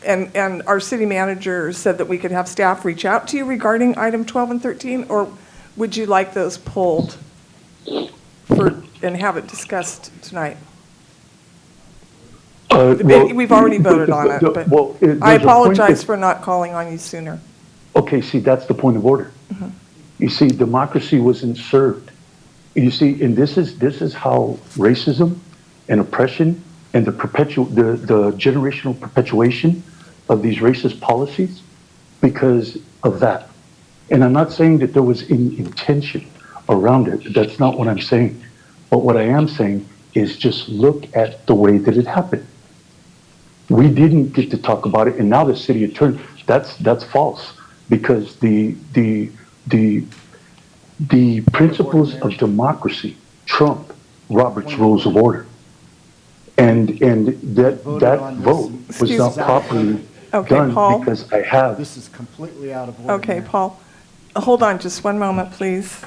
and our city manager said that we could have staff reach out to you regarding item 12 and 13, or would you like those pulled and have it discussed tonight? We've already voted on it, but I apologize for not calling on you sooner. Okay, see, that's the point of order. You see, democracy wasn't served. You see, and this is how racism and oppression and the generational perpetuation of these racist policies because of that. And I'm not saying that there was any intention around it. That's not what I'm saying. But what I am saying is just look at the way that it happened. We didn't get to talk about it, and now the city attorney, that's false, because the principles of democracy trump Robert's Rules of Order. And that vote was not properly done Paul. because I have. This is completely out of order. Okay, Paul, hold on just one moment, please.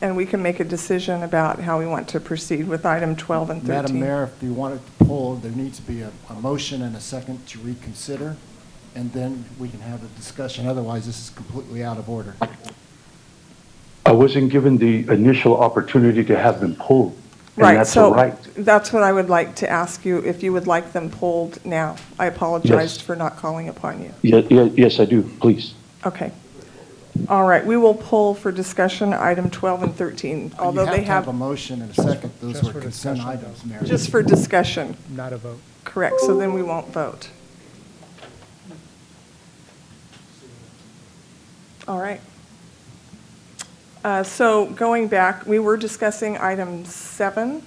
And we can make a decision about how we want to proceed with item 12 and 13. Madam Mayor, if you want it pulled, there needs to be a motion and a second to reconsider, and then we can have a discussion. Otherwise, this is completely out of order. I wasn't given the initial opportunity to have them pulled. And Right, that's so a right. that's what I would like to ask you, if you would like them pulled now. I apologized Yes. for not calling upon you. Yes, I do, please. Okay. All right, we will pull for discussion item 12 and 13, although You they have to have have, a motion and a second. Those Just were for consent discussion. items, Mayor. just for discussion. Not a vote. Correct, so then we won't vote. All right. So going back, we were discussing item 7,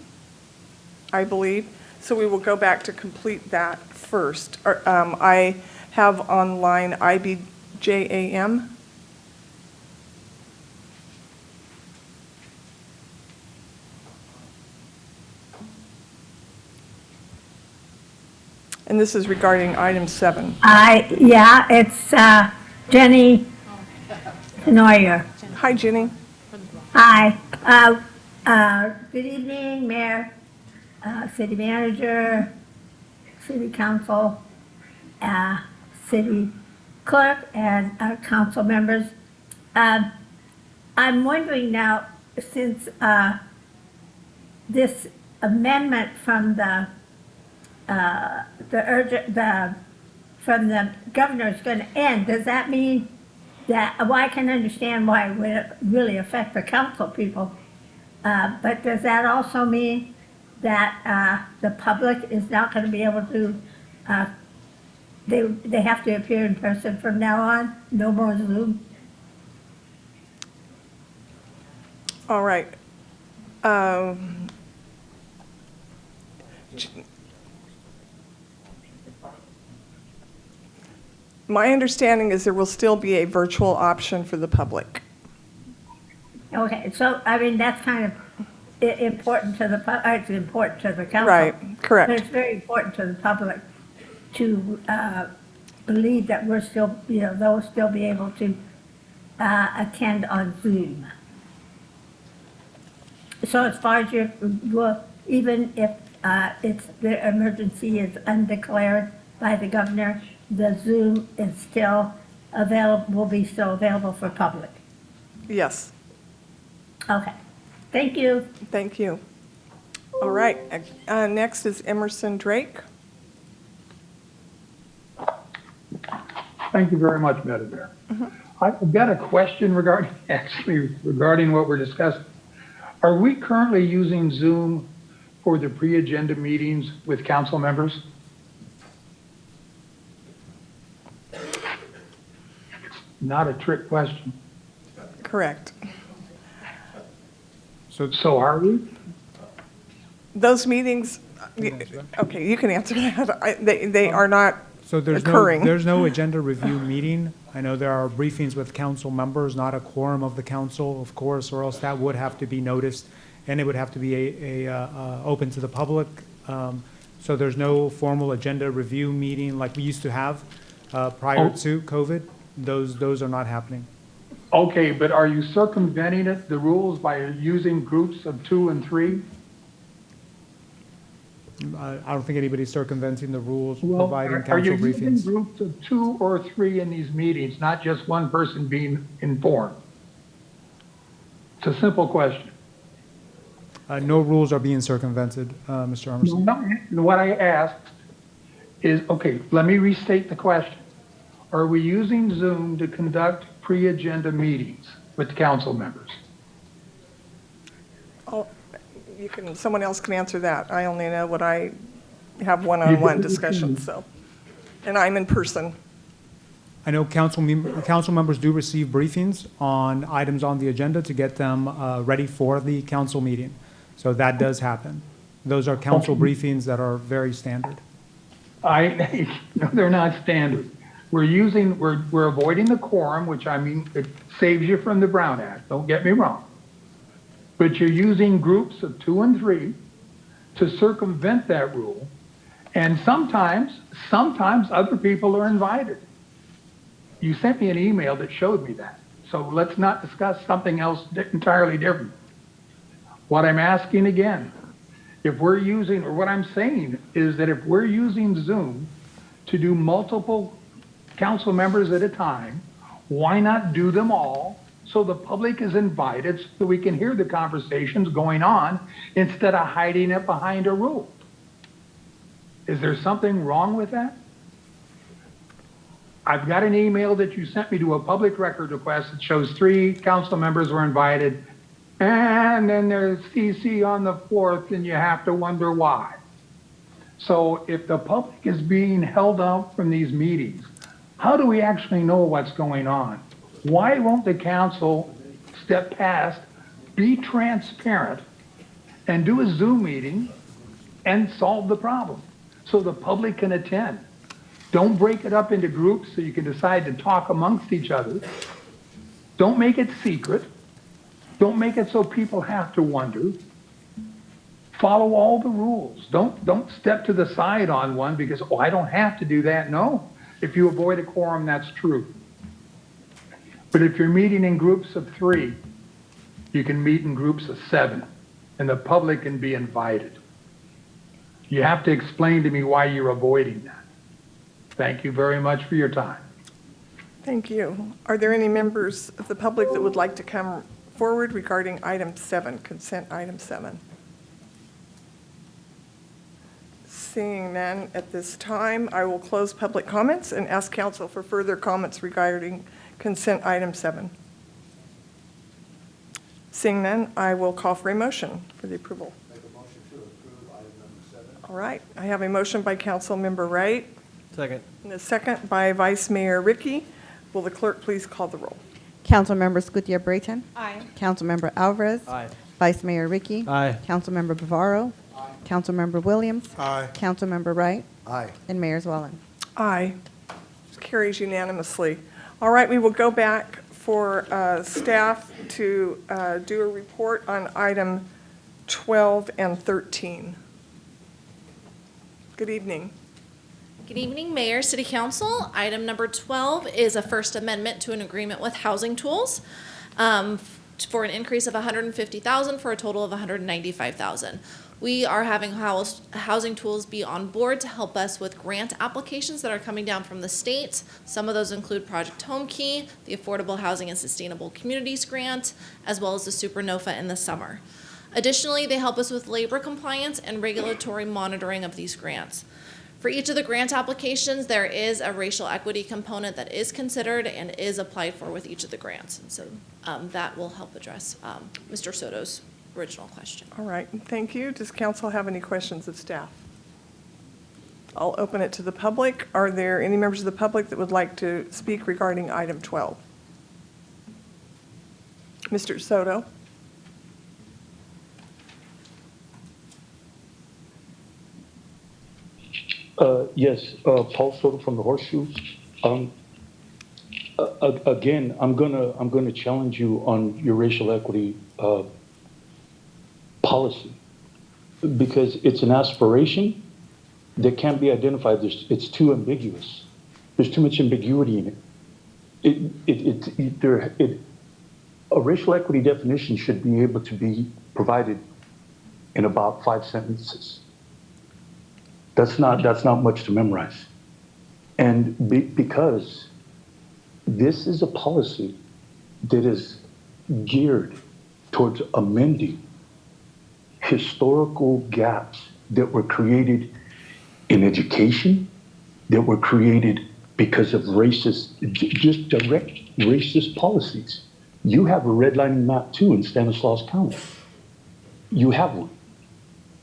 I believe. So we will go back to complete that first. I have on line IBJAM. And this is regarding item 7. Yeah, it's Jenny Tenoyer. Hi, Jenny. Hi. Good evening, Mayor, City Manager, City Council, City Clerk, and council members. I'm wondering now, since this amendment from the governor is going to end, does that mean that, well, I can understand why it would really affect the council people, but does that also mean that the public is not going to be able to, they have to appear in person from now on? No more Zoom? All right. My understanding is there will still be a virtual option for the public. Okay, so, I mean, that's kind of important to the, it's important to the council. Right, correct. But it's very important to the public to believe that we're still, they'll still be able to attend on Zoom. So as far as even if the emergency is undeclared by the governor, the Zoom is still available, will be still available for public? Yes. Okay, thank you. Thank you. All right, next is Emerson Drake. Thank you very much, Madam Mayor. I've got a question regarding what we're discussing. Are we currently using Zoom for the pre-agenda meetings with council members? Not a trick question. Correct. So are we? Those meetings Okay, you can answer that. They are not So occurring. there's no agenda review meeting. I know there are briefings with council members, not a quorum of the council, of course, or else that would have to be noticed, and it would have to be open to the public. So there's no formal agenda review meeting like we used to have prior to COVID. Those are not happening. Okay, but are you circumventing it, the rules, by using groups of 2 and 3? I don't think anybody's circumventing the rules, Well, providing are you council using briefings. groups of 2 or 3 in these meetings, not just one person being informed? It's a simple question. No rules are being circumvented, Mr. Emerson. No, what I asked is, okay, let me restate the question. Are we using Zoom to conduct pre-agenda meetings with council members? Oh, someone else can answer that. I only know what I have one-on-one discussions, so. And I'm in person. I know council members do receive briefings on items on the agenda to get them ready for the council meeting. So that does happen. Those are council briefings that are very standard. No, they're not standard. We're avoiding the quorum, which I mean, it saves you from the Brown Act, don't get me wrong. But you're using groups of 2 and 3 to circumvent that rule. And sometimes other people are invited. You sent me an email that showed me that. So let's not discuss something else entirely different. What I'm asking again, what I'm saying is that if we're using Zoom to do multiple council members at a time, why not do them all so the public is invited so that we can hear the conversations going on instead of hiding it behind a rule? Is there something wrong with that? I've got an email that you sent me to a public record request that shows 3 council members were invited, and then there's CC on the 4th, and you have to wonder why. So if the public is being held out from these meetings, how do we actually know what's going on? Why won't the council step past, be transparent, and do a Zoom meeting and solve the problem so the public can attend? Don't break it up into groups so you can decide to talk amongst each other. Don't make it secret. Don't make it so people have to wonder. Follow all the rules. Don't step to the side on one because, I don't have to do that. No. If you avoid a quorum, that's true. But if you're meeting in groups of 3, you can meet in groups of 7, and the public can be invited. You have to explain to me why you're avoiding that. Thank you very much for your time. Thank you. Are there any members of the public that would like to come forward regarding item 7, consent item 7? Seeing none at this time, I will close public comments and ask council for further comments regarding consent item 7. Seeing none, I will call for a motion for the approval. Make a motion to approve item number 7. All right, I have a motion by Councilmember Wright Second. and a second by Vice Mayor Ricky. Will the clerk please call the roll? Councilmember Scutia Brayton. Aye. Councilmember Alvarez. Aye. Vice Mayor Ricky. Aye. Councilmember Bavaro. Councilmember Williams. Aye. Councilmember Wright. Aye. And Mayor Zwellen. Aye. Carries unanimously. All right, we will go back for staff to do a report on item 12 and 13. Good evening. Good evening, Mayor, City Council. Item number 12 is a first amendment to an agreement with Housing Tools for an increase of $150,000 for a total of $195,000. We are having Housing Tools be on board to help us with grant applications that are coming down from the state. Some of those include Project Home Key, the Affordable Housing and Sustainable Communities Grant, as well as the Supernova in the summer. Additionally, they help us with labor compliance and regulatory monitoring of these grants. For each of the grant applications, there is a racial equity component that is considered and is applied for with each of the grants. And so that will help address Mr. Soto's original question. All right, thank you. Does council have any questions of staff? I'll open it to the public. Are there any members of the public that would like to speak regarding item 12? Mr. Soto? Yes, Paul Soto from the Horseshoe. Um, Again, I'm gonna challenge you on your racial equity policy because it's an aspiration that can't be identified. It's too ambiguous. There's too much ambiguity in it. A racial equity definition should be able to be provided in about 5 sentences. That's not much to memorize. And because this is a policy that is geared towards amending historical gaps that were created in education, that were created because of just direct racist policies. You have a redlining map too in Stanislaus County. You have one.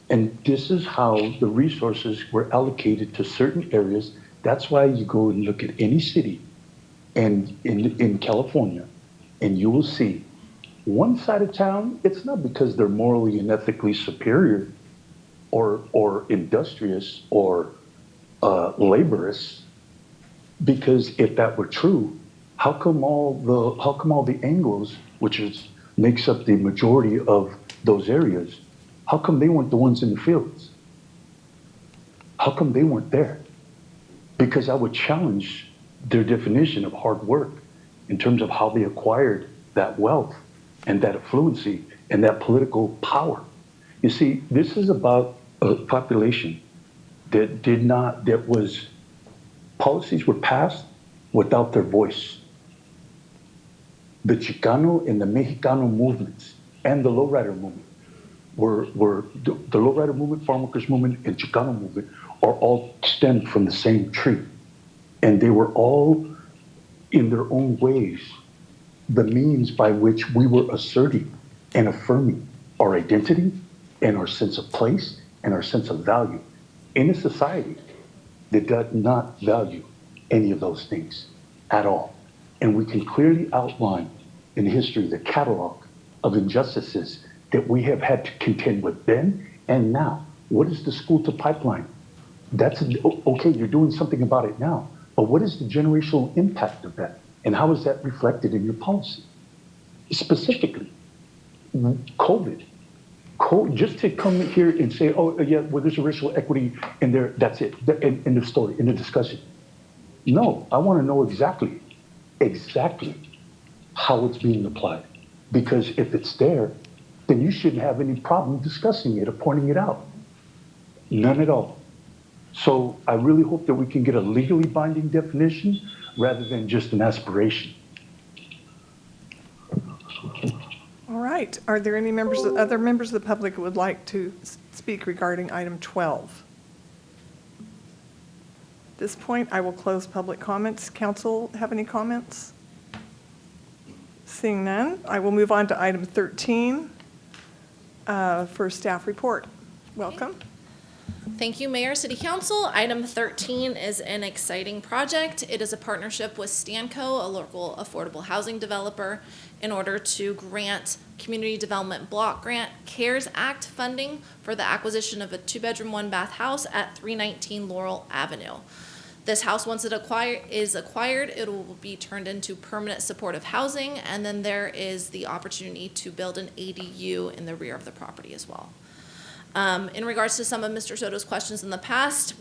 And this is how the resources were allocated to certain areas. That's why you go and look at any city and in California, and you will see one side of town, it's not because they're morally and ethically superior or industrious or laborious, because if that were true, how come all the Anglos, which makes up the majority of those areas, how come they weren't the ones in the fields? How come they weren't there? Because I would challenge their definition of hard work in terms of how they acquired that wealth and that affluency and that political power. You see, this is about a population policies were passed without their voice. The Chicano and the Mexicano movements and the lowrider movement the lowrider movement, farm workers movement, and Chicano movement are all stemmed from the same tree. And they were all, in their own ways, the means by which we were asserting and affirming our identity and our sense of place and our sense of value in a society that does not value any of those things at all. And we can clearly outline in history the catalog of injustices that we have had to contend with then and now. What is the school to pipeline? That's okay, you're doing something about it now, but what is the generational impact of that? And how is that reflected in your policy? Specifically, COVID, just to come here and say, oh yeah, well there's a racial equity in there, that's it, in the story, in the discussion. No, I wanna know exactly how it's being applied. Because if it's there, then you shouldn't have any problem discussing it or pointing it out. None at all. So I really hope that we can get a legally binding definition rather than just an aspiration. All right. Are there any other members of the public who would like to speak regarding item 12? At this point, I will close public comments. Council have any comments? Seeing none, I will move on to item 13 for staff report. Welcome. Thank you, Mayor, City Council. Item 13 is an exciting project. It is a partnership with Stanco, a local affordable housing developer, in order to grant Community Development Block Grant CARES Act funding for the acquisition of a 2-bedroom, 1-bath house at 319 Laurel Avenue. This house, once it is acquired, it will be turned into permanent supportive housing, and then there is the opportunity to build an ADU in the rear of the property as well. In regards to some of Mr. Soto's questions in the past,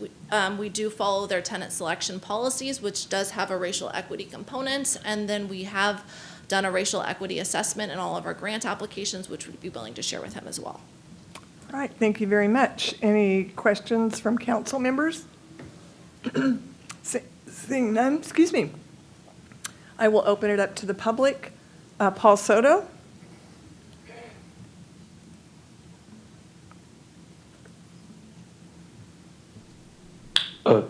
we do follow their tenant selection policies, which does have a racial equity component, and then we have done a racial equity assessment in all of our grant applications, which we'd be willing to share with him as well. All right, thank you very much. Any questions from council members? Seeing none, excuse me. I will open it up to the public. Paul Soto.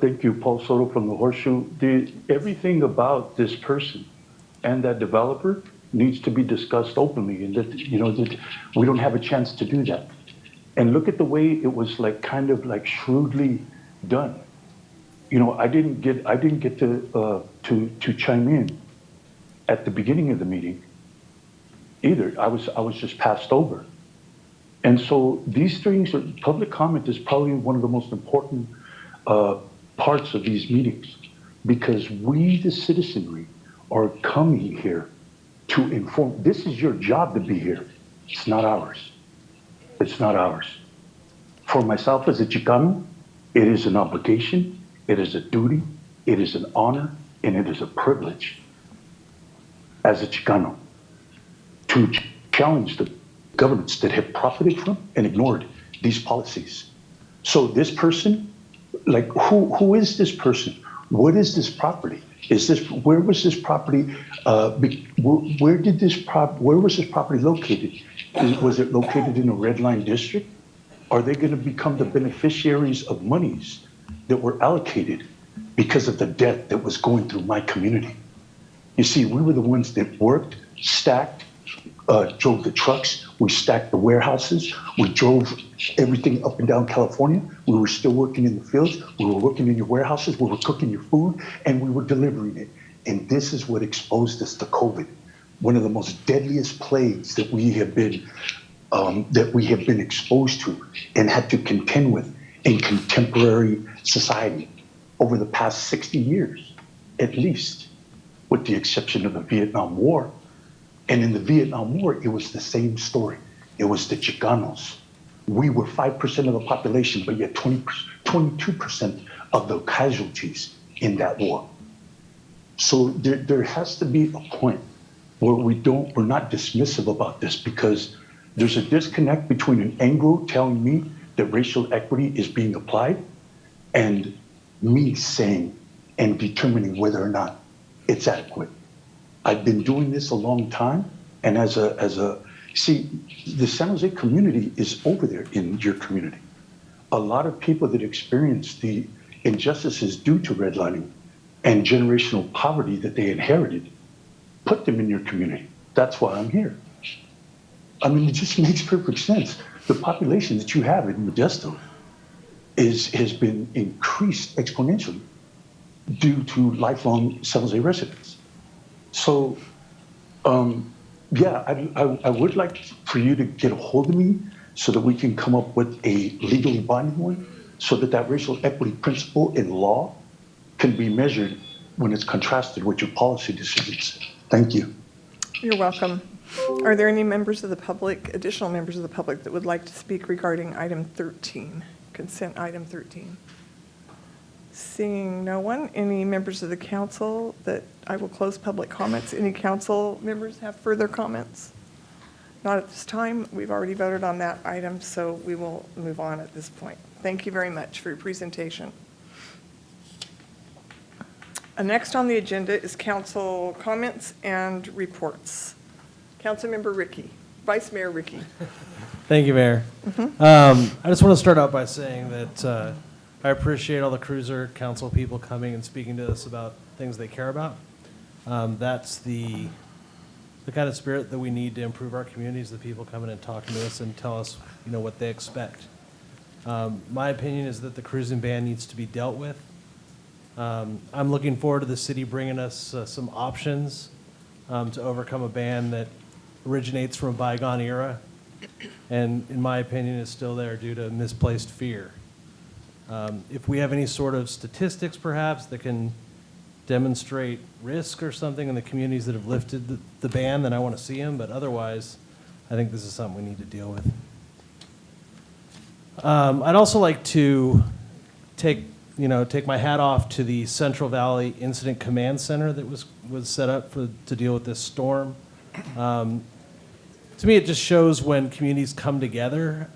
Thank you, Paul Soto from the Horseshoe. Everything about this person and that developer needs to be discussed openly, and that we don't have a chance to do that. And look at the way it was kind of shrewdly done. I didn't get to chime in at the beginning of the meeting either. I was just passed over. And so these things, public comment is probably one of the most important parts of these meetings because we, the citizenry, are coming here to inform. This is your job to be here. It's not ours. It's not ours. For myself as a Chicano, it is an obligation, it is a duty, it is an honor, and it is a privilege as a Chicano to challenge the governments that have profited from and ignored these policies. So this person, like who is this person? What is this property? Where was this property? Where was this property located? Was it located in a red line district? Are they going to become the beneficiaries of monies that were allocated because of the debt that was going through my community? You see, we were the ones that worked, stacked, drove the trucks, we stacked the warehouses, we drove everything up and down California. We were still working in the fields, we were working in your warehouses, we were cooking your food, and we were delivering it. And this is what exposed us to COVID, one of the most deadliest plagues that we have been exposed to and had to contend with in contemporary society over the past 60 years, at least, with the exception of the Vietnam War. And in the Vietnam War, it was the same story. It was the Chicanos. We were 5% of the population, but yet 22% of the casualties in that war. So there has to be a point where we're not dismissive about this, because there's a disconnect between an Anglo telling me that racial equity is being applied and me saying and determining whether or not it's adequate. I've been doing this a long time, and see, the San Jose community is over there in your community. A lot of people that experience the injustices due to redlining and generational poverty that they inherited, put them in your community. That's why I'm here. I mean, it just makes perfect sense. The population that you have in Modesto has been increased exponentially due to lifelong San Jose residents. So, yeah, I would like for you to get a hold of me so that we can come up with a legally binding one, so that racial equity principle in law can be measured when it's contrasted with your policy decisions. Thank you. You're welcome. Are there any members of the public, additional members of the public, that would like to speak regarding item 13, consent item 13? Seeing no one, any members of the council, that I will close public comments. Any council members have further comments? Not at this time. We've already voted on that item, so we will move on at this point. Thank you very much for your presentation. Next on the agenda is council comments and reports. Councilmember Ricky, Vice Mayor Ricky. Thank you, Mayor. I just want to start out by saying that I appreciate all the Cruiser Council people coming and speaking to us about things they care about. That's the kind of spirit that we need to improve our communities, the people coming and talking to us and tell us, what they expect. My opinion is that the cruising ban needs to be dealt with. I'm looking forward to the city bringing us some options to overcome a ban that originates from a bygone era and, in my opinion, is still there due to misplaced fear. If we have any sort of statistics, perhaps, that can demonstrate risk or something in the communities that have lifted the ban, then I want to see them. But otherwise, I think this is something we need to deal with. I'd also like to take my hat off to the Central Valley Incident Command Center that was set up to deal with this storm. To me, it just shows when communities come together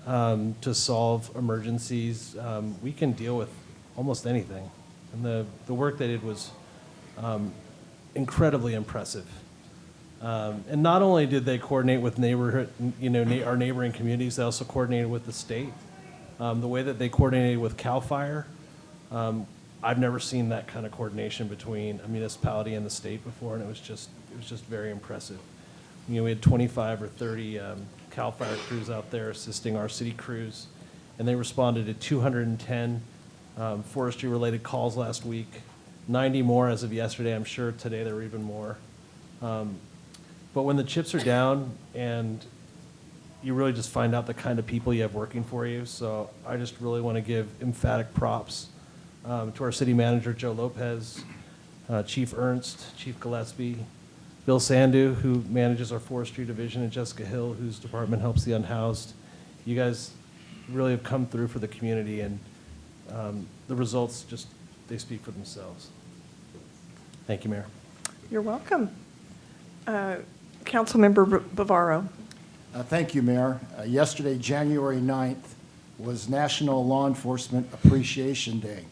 to solve emergencies, we can deal with almost anything. And the work they did was incredibly impressive. And not only did they coordinate with our neighboring communities, they also coordinated with the state. The way that they coordinated with CAL FIRE, I've never seen that kind of coordination between a municipality and the state before, and it was just very impressive. We had 25 or 30 CAL FIRE crews out there assisting our city crews, and they responded to 210 forestry-related calls last week, 90 more as of yesterday. I'm sure today there were even more. But when the chips are down, and you really just find out the kind of people you have working for you, so I just really want to give emphatic props to our city manager, Joe Lopez, Chief Ernst, Chief Gillespie, Bill Sandu, who manages our forestry division, and Jessica Hill, whose department helps the unhoused. You guys really have come through for the community, and the results just, they speak for themselves. Thank you, Mayor. You're welcome. Councilmember Bavaro. Thank you, Mayor. Yesterday, January 9th, was National Law Enforcement Appreciation Day,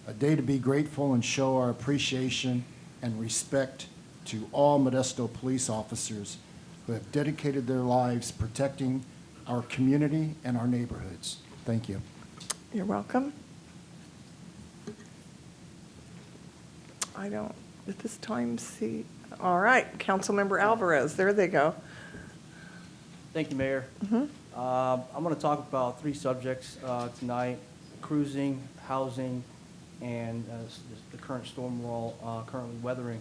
a day to be grateful and show our appreciation and respect to all Modesto police officers who have dedicated their lives protecting our community and our neighborhoods. Thank you. You're welcome. I don't at this time see, all right, Councilmember Alvarez, there they go. Thank you, Mayor. I'm going to talk about three subjects tonight: cruising, housing, and the current storm we're all currently weathering.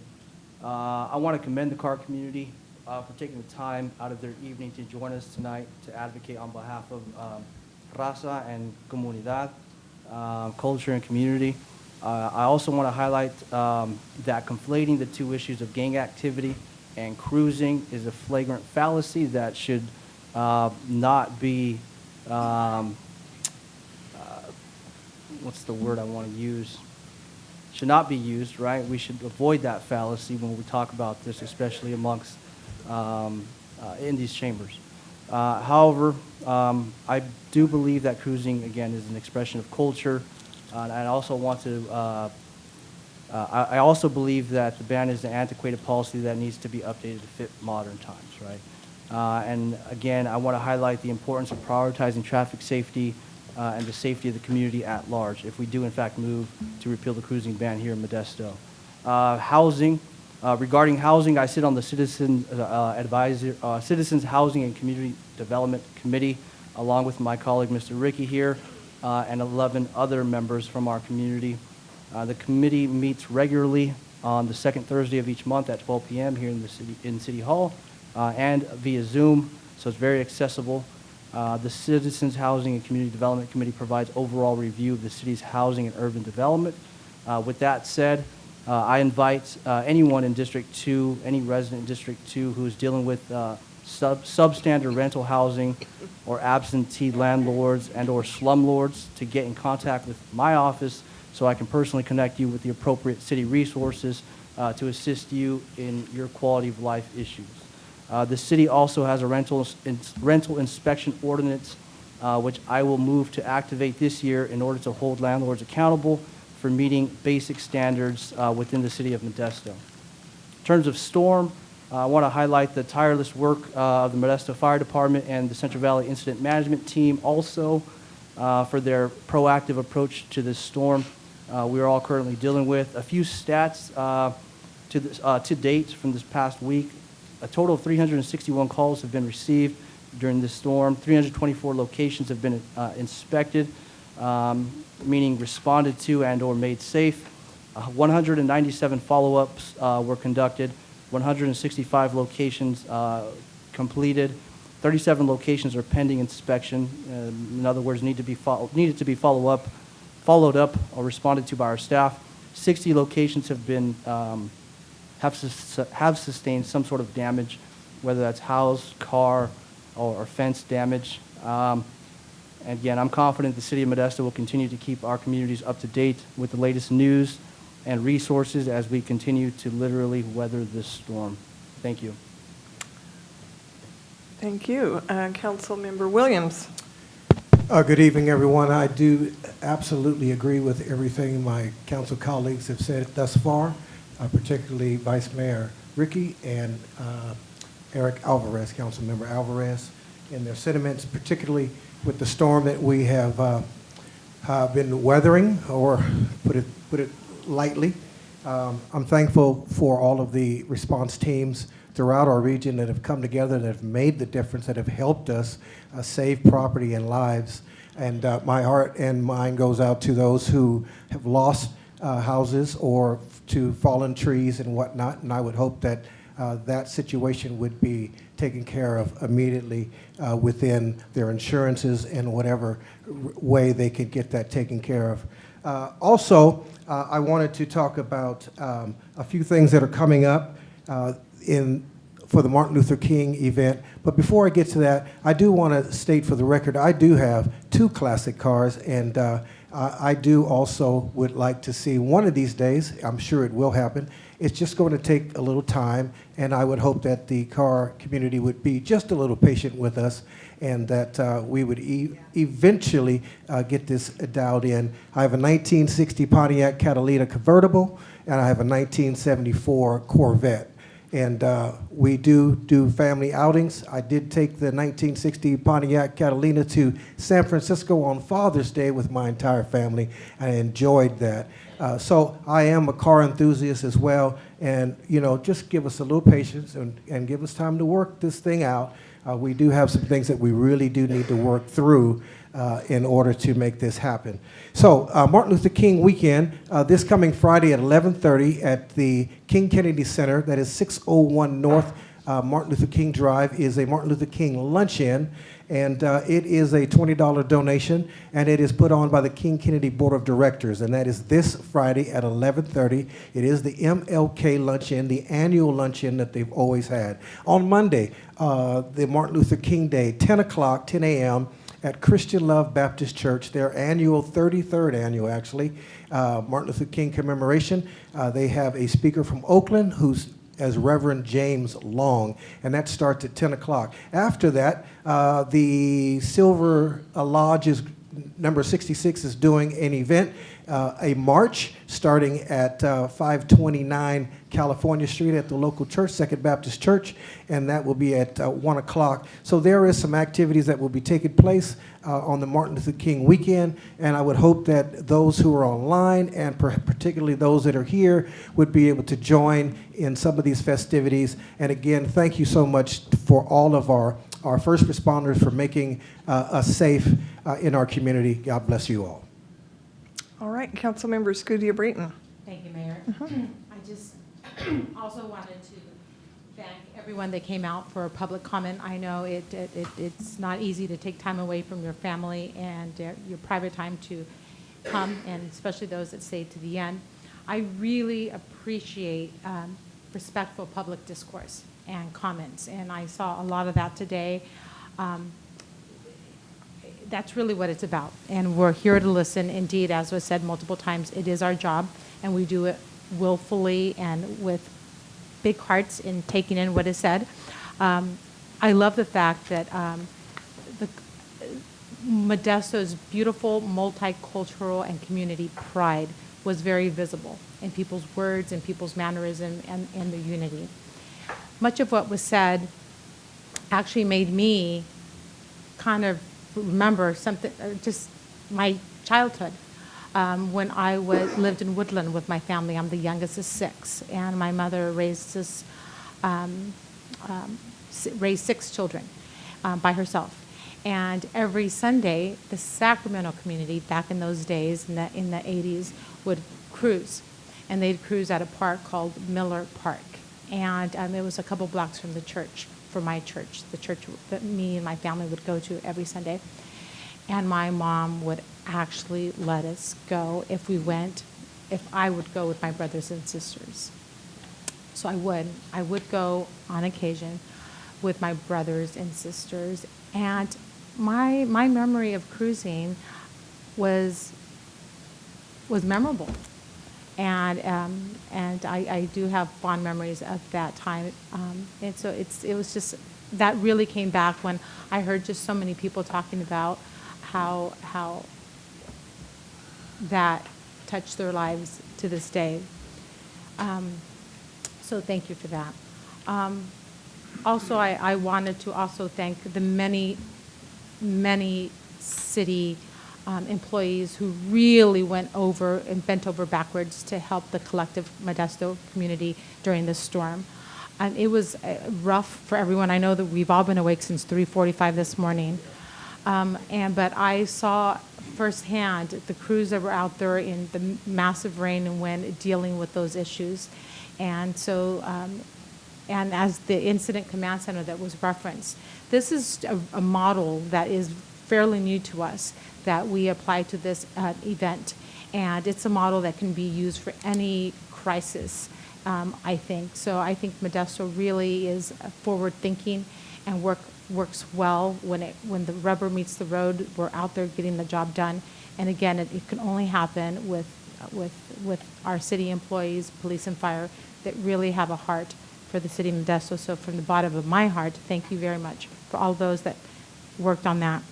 I want to commend the car community for taking the time out of their evening to join us tonight to advocate on behalf of Raza and Comunidad, culture and community. I also want to highlight that conflating the two issues of gang activity and cruising is a flagrant fallacy that should not be, what's the word I want to use? Should not be used, right? We should avoid that fallacy when we talk about this, especially amongst in these chambers. However, I do believe that cruising, again, is an expression of culture. And I also want to, I also believe that the ban is an antiquated policy that needs to be updated to fit modern times, right? And again, I want to highlight the importance of prioritizing traffic safety and the safety of the community at large if we do in fact move to repeal the cruising ban here in Modesto. Housing, regarding housing, I sit on the Citizens Housing and Community Development Committee along with my colleague Mr. Ricky here and 11 other members from our community. The committee meets regularly on the second Thursday of each month at 12 p.m. here in City Hall and via Zoom, so it's very accessible. The Citizens Housing and Community Development Committee provides overall review of the city's housing and urban development. With that said, I invite anyone in District 2, any resident in District 2 who is dealing with substandard rental housing or absentee landlords and or slumlords to get in contact with my office so I can personally connect you with the appropriate city resources to assist you in your quality of life issues. The city also has a rental inspection ordinance, which I will move to activate this year in order to hold landlords accountable for meeting basic standards within the city of Modesto. In terms of storm, I want to highlight the tireless work of the Modesto Fire Department and the Central Valley Incident Management Team also for their proactive approach to this storm we are all currently dealing with. A few stats to date from this past week. A total of 361 calls have been received during this storm. 324 locations have been inspected, meaning responded to and or made safe. 197 follow-ups were conducted. 165 locations completed. 37 locations are pending inspection. In other words, needed to be followed up or responded to by our staff. 60 locations have been have sustained some sort of damage, whether that's house, car, or fence damage. And again, I'm confident the City of Modesto will continue to keep our communities up to date with the latest news and resources as we continue to literally weather this storm. Thank you. Thank you. Councilmember Williams. Good evening, everyone. I do absolutely agree with everything my council colleagues have said thus far, particularly Vice Mayor Ricky and Eric Alvarez, Councilmember Alvarez, in their sentiments, particularly with the storm that we have been weathering, or put it lightly. I'm thankful for all of the response teams throughout our region that have come together, that have made the difference, that have helped us save property and lives. And my heart and mind goes out to those who have lost houses or to fallen trees and whatnot. And I would hope that that situation would be taken care of immediately within their insurances and whatever way they could get that taken care of. Also, I wanted to talk about a few things that are coming up for the Martin Luther King event. But before I get to that, I do want to state for the record, I do have 2 classic cars, and I do also would like to see one of these days, I'm sure it will happen. It's just going to take a little time, and I would hope that the car community would be just a little patient with us, and that we would eventually get this dialed in. I have a 1960 Pontiac Catalina convertible, and I have a 1974 Corvette. And we do family outings. I did take the 1960 Pontiac Catalina to San Francisco on Father's Day with my entire family. I enjoyed that. So I am a car enthusiast as well. And, you know, just give us a little patience and give us time to work this thing out. We do have some things that we really do need to work through in order to make this happen. So Martin Luther King weekend, this coming Friday at 11:30 at the King Kennedy Center, that is 601 North Martin Luther King Drive, is a Martin Luther King luncheon, and it is a $20 donation, and it is put on by the King Kennedy Board of Directors, and that is this Friday at 11:30. It is the MLK luncheon, the annual luncheon that they've always had. On Monday, the Martin Luther King Day, 10 o'clock, 10 a.m., at Christian Love Baptist Church, their annual, 33rd annual actually, Martin Luther King commemoration. They have a speaker from Oakland who's as Reverend James Long, and that starts at 10 o'clock. After that, the Silver Lodge is number 66 is doing an event, a march starting at 529 California Street at the local church, Second Baptist Church, and that will be at 1 o'clock. So there is some activities that will be taking place on the Martin Luther King weekend, and I would hope that those who are online, and particularly those that are here, would be able to join in some of these festivities. And again, thank you so much for all of our first responders for making us safe in our community. God bless you all. All right, Councilmember Scudia Breton. Thank you, Mayor. I just also wanted to thank everyone that came out for a public comment. I know it's not easy to take time away from your family and your private time to come, and especially those that stayed to the end. I really appreciate respectful public discourse and comments, and I saw a lot of that today. That's really what it's about, and we're here to listen. Indeed, as was said multiple times, it is our job, and we do it willfully and with big hearts in taking in what is said. I love the fact that Modesto's beautiful multicultural and community pride was very visible in people's words and people's mannerism and the unity. Much of what was said actually made me kind of remember something, just my childhood. When I lived in Woodland with my family, I'm the youngest of 6, and my mother raised raised 6 children by herself. And every Sunday, the Sacramento community, back in those days, in the 80s, would cruise. And they'd cruise at a park called Miller Park. And it was a couple blocks from the church, from my church, the church that me and my family would go to every Sunday. And my mom would actually let us go if I would go with my brothers and sisters. So I would go on occasion with my brothers and sisters. And my memory of cruising was memorable. And I do have fond memories of that time. And so it was just, that really came back when I heard just so many people talking about how that touched their lives to this day. So thank you for that. Also, I wanted to also thank the many city employees who really went over and bent over backwards to help the collective Modesto community during this storm. It was rough for everyone. I know that we've all been awake since 3:45 this morning. But I saw firsthand the crews that were out there in the massive rain and wind dealing with those issues. And so, and as the incident command center that was referenced, this is a model that is fairly new to us that we apply to this event. And it's a model that can be used for any crisis, I think. So I think Modesto really is forward-thinking and works well when the rubber meets the road. We're out there getting the job done. And again, it can only happen with our city employees, police and fire, that really have a heart for the city of Modesto. So from the bottom of my heart, thank you very much for all those that worked on that.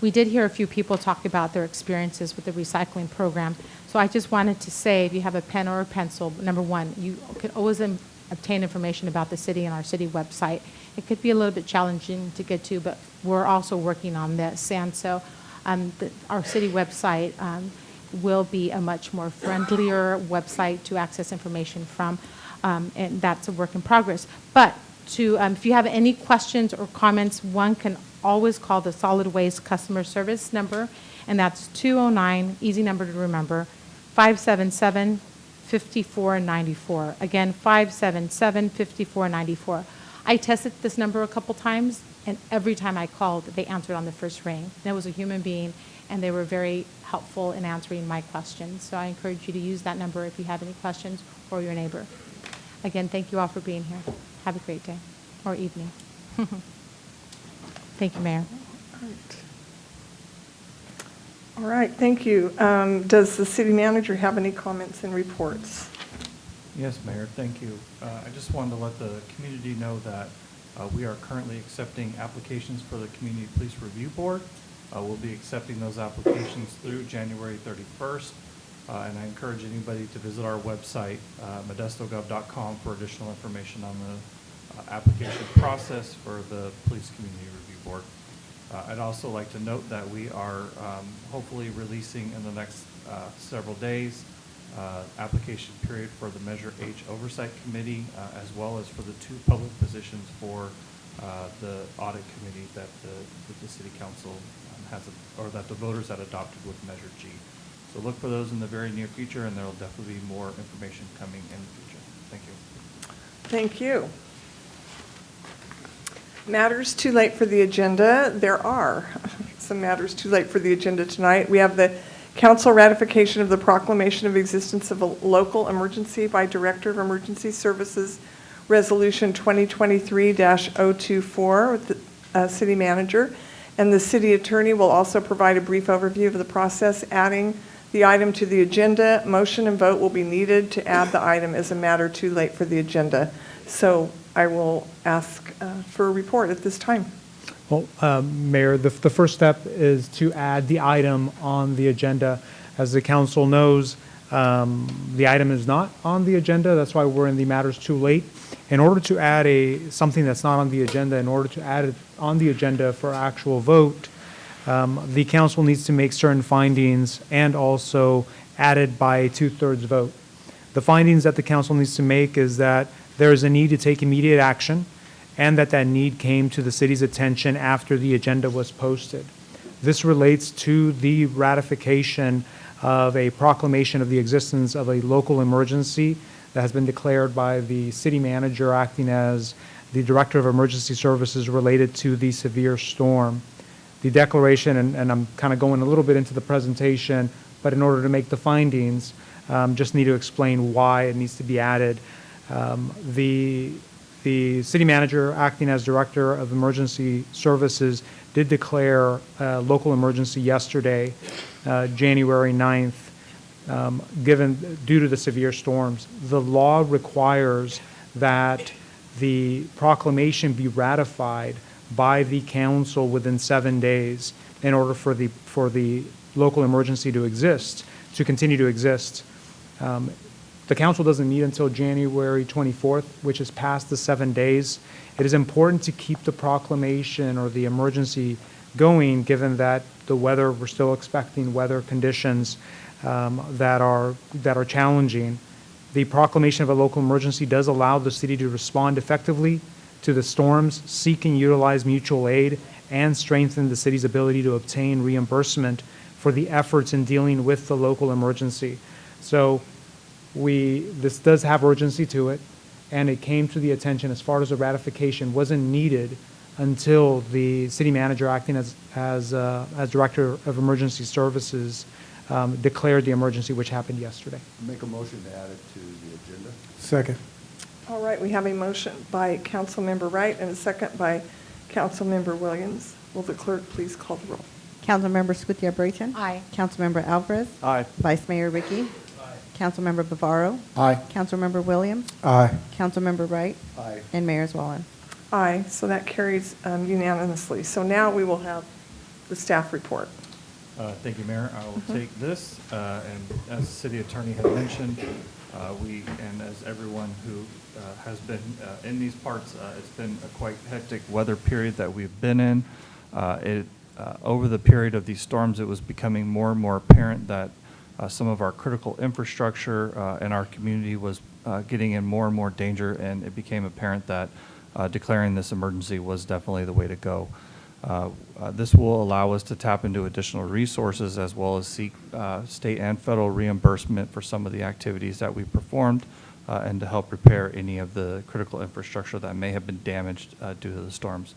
We did hear a few people talk about their experiences with the recycling program. So I just wanted to say, if you have a pen or a pencil, number one, you can always obtain information about the city on our city website. It could be a little bit challenging to get to, but we're also working on this. And so our city website will be a much more friendlier website to access information from, and that's a work in progress. But if you have any questions or comments, one can always call the solid waste customer service number, and that's 209, easy number to remember, 577-5494. Again, 577-5494. I tested this number a couple times, and every time I called, they answered on the first ring. And it was a human being, and they were very helpful in answering my questions. So I encourage you to use that number if you have any questions, or your neighbor. Again, thank you all for being here. Have a great day or evening. Thank you, Mayor. All right, thank you. Does the city manager have any comments and reports? Yes, Mayor, thank you. I just wanted to let the community know that we are currently accepting applications for the Community Police Review Board. We'll be accepting those applications through January 31st. And I encourage anybody to visit our website, modestogov.com, for additional information on the application process for the Police Community Review Board. I'd also like to note that we are hopefully releasing in the next several days application period for the Measure H Oversight Committee, as well as for the 2 public positions for the Audit Committee that the City Council or that the voters had adopted with Measure G. So look for those in the very near future, and there will definitely be more information coming in the future. Thank you. Thank you. Matters too late for the agenda. There are some matters too late for the agenda tonight. We have the council ratification of the proclamation of existence of a local emergency by Director of Emergency Services, Resolution 2023-024 with the city manager. And the city attorney will also provide a brief overview of the process, adding the item to the agenda. Motion and vote will be needed to add the item as a matter too late for the agenda. So I will ask for a report at this time. Well, Mayor, the first step is to add the item on the agenda. As the council knows, the item is not on the agenda. That's why we're in the matters too late. In order to add something that's not on the agenda, in order to add it on the agenda for actual vote, the council needs to make certain findings and also add it by a 2/3 vote. The findings that the council needs to make is that there is a need to take immediate action, and that need came to the city's attention after the agenda was posted. This relates to the ratification of a proclamation of the existence of a local emergency that has been declared by the city manager acting as the Director of Emergency Services related to the severe storm. The declaration, and I'm kind of going a little bit into the presentation, but in order to make the findings, just need to explain why it needs to be added. The city manager acting as Director of Emergency Services did declare a local emergency yesterday, January 9th, due to the severe storms. The law requires that the proclamation be ratified by the council within 7 days in order for the local emergency to continue to exist. The council doesn't meet until January 24th, which is past the 7 days. It is important to keep the proclamation or the emergency going, given that we're still expecting weather conditions that are challenging. The proclamation of a local emergency does allow the city to respond effectively to the storms, seek and utilize mutual aid, and strengthen the city's ability to obtain reimbursement for the efforts in dealing with the local emergency. So this does have urgency to it, and it came to the attention as far as the ratification wasn't needed until the city manager acting as Director of Emergency Services declared the emergency, which happened yesterday. Make a motion to add it to the agenda. Second. All right, we have a motion by Councilmember Wright and a second by Councilmember Williams. Will the clerk please call the roll? Councilmember Scutia-Brayton. Aye. Councilmember Alvarez. Aye. Vice Mayor Ricky. Aye. Councilmember Bavaro. Aye. Councilmember Williams. Aye. Councilmember Wright. Aye. And Mayor Wallen. Aye, so that carries unanimously. So now we will have the staff report. Thank you, Mayor. I will take this, and as the city attorney had mentioned, and as everyone who has been in these parts, it's been a quite hectic weather period that we've been in. Over the period of these storms, it was becoming more and more apparent that some of our critical infrastructure in our community was getting in more and more danger, and it became apparent that declaring this emergency was definitely the way to go. This will allow us to tap into additional resources as well as seek state and federal reimbursement for some of the activities that we performed and to help repair any of the critical infrastructure that may have been damaged due to the storms.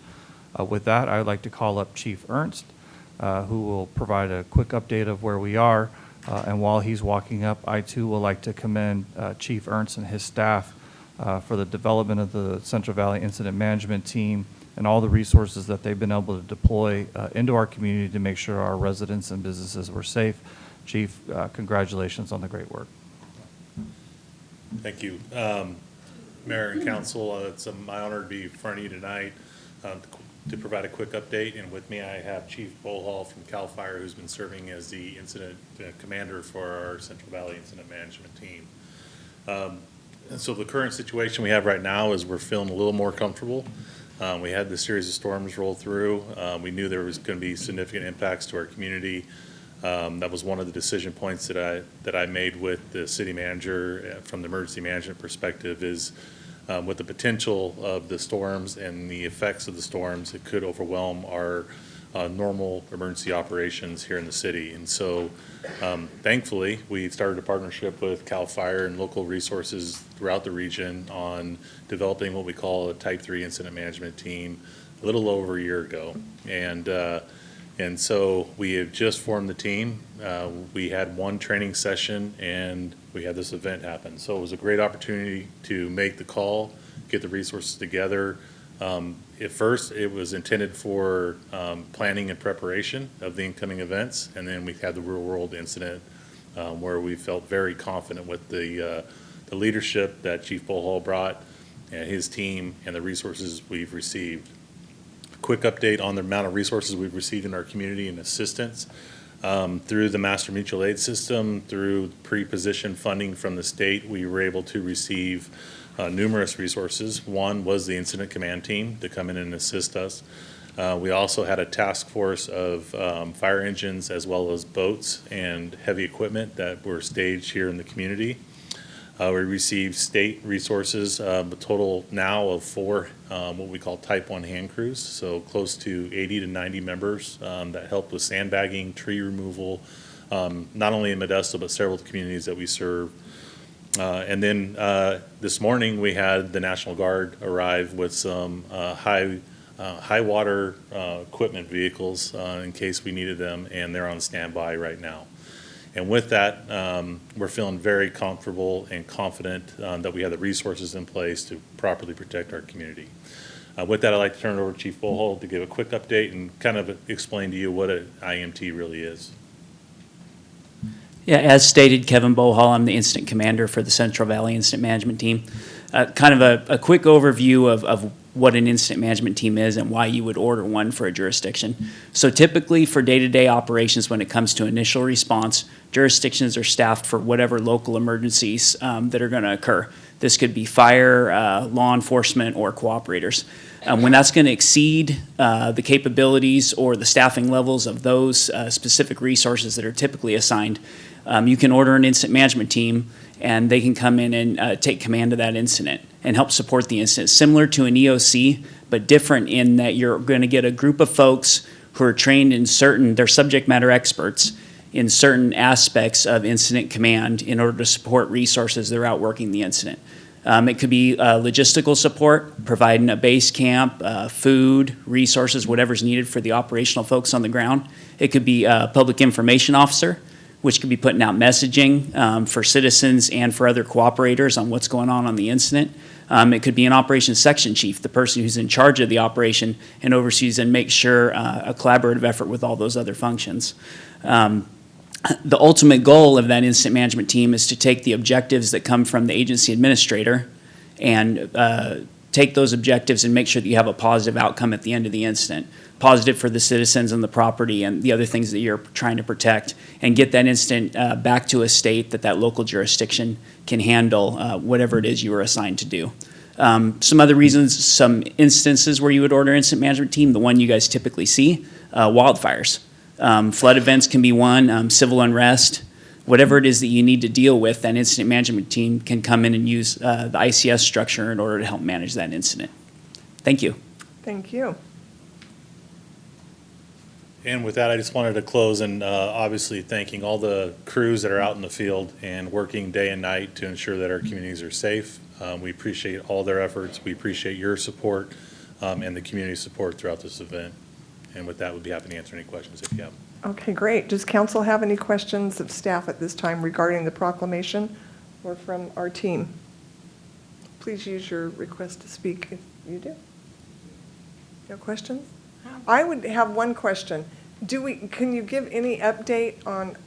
With that, I would like to call up Chief Ernst, who will provide a quick update of where we are. And while he's walking up, I too would like to commend Chief Ernst and his staff for the development of the Central Valley Incident Management Team and all the resources that they've been able to deploy into our community to make sure our residents and businesses were safe. Chief, congratulations on the great work. Thank you. Mayor and Council, it's my honor to be in front of you tonight to provide a quick update. And with me, I have Chief Bolhall from CAL FIRE, who's been serving as the incident commander for our Central Valley Incident Management Team. And so the current situation we have right now is we're feeling a little more comfortable. We had this series of storms roll through. We knew there was going to be significant impacts to our community. That was one of the decision points that I made with the city manager from the emergency management perspective is with the potential of the storms and the effects of the storms, it could overwhelm our normal emergency operations here in the city. And so thankfully, we started a partnership with CAL FIRE and local resources throughout the region on developing what we call a Type 3 incident management team a little over a year ago. And so we have just formed the team. We had one training session and we had this event happen. So it was a great opportunity to make the call, get the resources together. At first, it was intended for planning and preparation of the incoming events, and then we had the real-world incident where we felt very confident with the leadership that Chief Bolhall brought and his team and the resources we've received. A quick update on the amount of resources we've received in our community and assistance. Through the Master Mutual Aid System, through pre-position funding from the state, we were able to receive numerous resources. One was the incident command team to come in and assist us. We also had a task force of fire engines as well as boats and heavy equipment that were staged here in the community. We received state resources, a total now of 4 what we call Type 1 hand crews, so close to 80 to 90 members that helped with sandbagging, tree removal, not only in Modesto but several communities that we serve. And then this morning we had the National Guard arrive with some high water equipment vehicles in case we needed them, and they're on standby right now. And with that, we're feeling very comfortable and confident that we have the resources in place to properly protect our community. With that, I'd like to turn it over to Chief Bolhall to give a quick update and kind of explain to you what an IMT really is. Yeah, as stated, Kevin Bolhall, I'm the incident commander for the Central Valley Incident Management Team. Kind of a quick overview of what an incident management team is and why you would order one for a jurisdiction. So typically for day-to-day operations when it comes to initial response, jurisdictions are staffed for whatever local emergencies that are going to occur. This could be fire, law enforcement, or cooperators. When that's going to exceed the capabilities or the staffing levels of those specific resources that are typically assigned, you can order an incident management team and they can come in and take command of that incident and help support the incident. Similar to an EOC, but different in that you're going to get a group of folks who are trained in they're subject matter experts in certain aspects of incident command in order to support resources that are out working the incident. It could be logistical support, providing a base camp, food, resources, whatever's needed for the operational folks on the ground. It could be a public information officer, which could be putting out messaging for citizens and for other cooperators on what's going on the incident. It could be an operations section chief, the person who's in charge of the operation and oversees and makes sure a collaborative effort with all those other functions. The ultimate goal of that incident management team is to take the objectives that come from the agency administrator and take those objectives and make sure that you have a positive outcome at the end of the incident. Positive for the citizens and the property and the other things that you're trying to protect, and get that incident back to a state that local jurisdiction can handle whatever it is you were assigned to do. Some other reasons, some instances where you would order incident management team, the one you guys typically see, wildfires. Flood events can be one, civil unrest, whatever it is that you need to deal with, that incident management team can come in and use the ICS structure in order to help manage that incident. Thank you. Thank you. And with that, I just wanted to close and obviously thanking all the crews that are out in the field and working day and night to ensure that our communities are safe. We appreciate all their efforts. We appreciate your support and the community support throughout this event. And with that, we'd be happy to answer any questions if you have. Okay, great. Does council have any questions of staff at this time regarding the proclamation or from our team? Please use your request to speak if you do. No questions? I would have one question. Can you give any update on,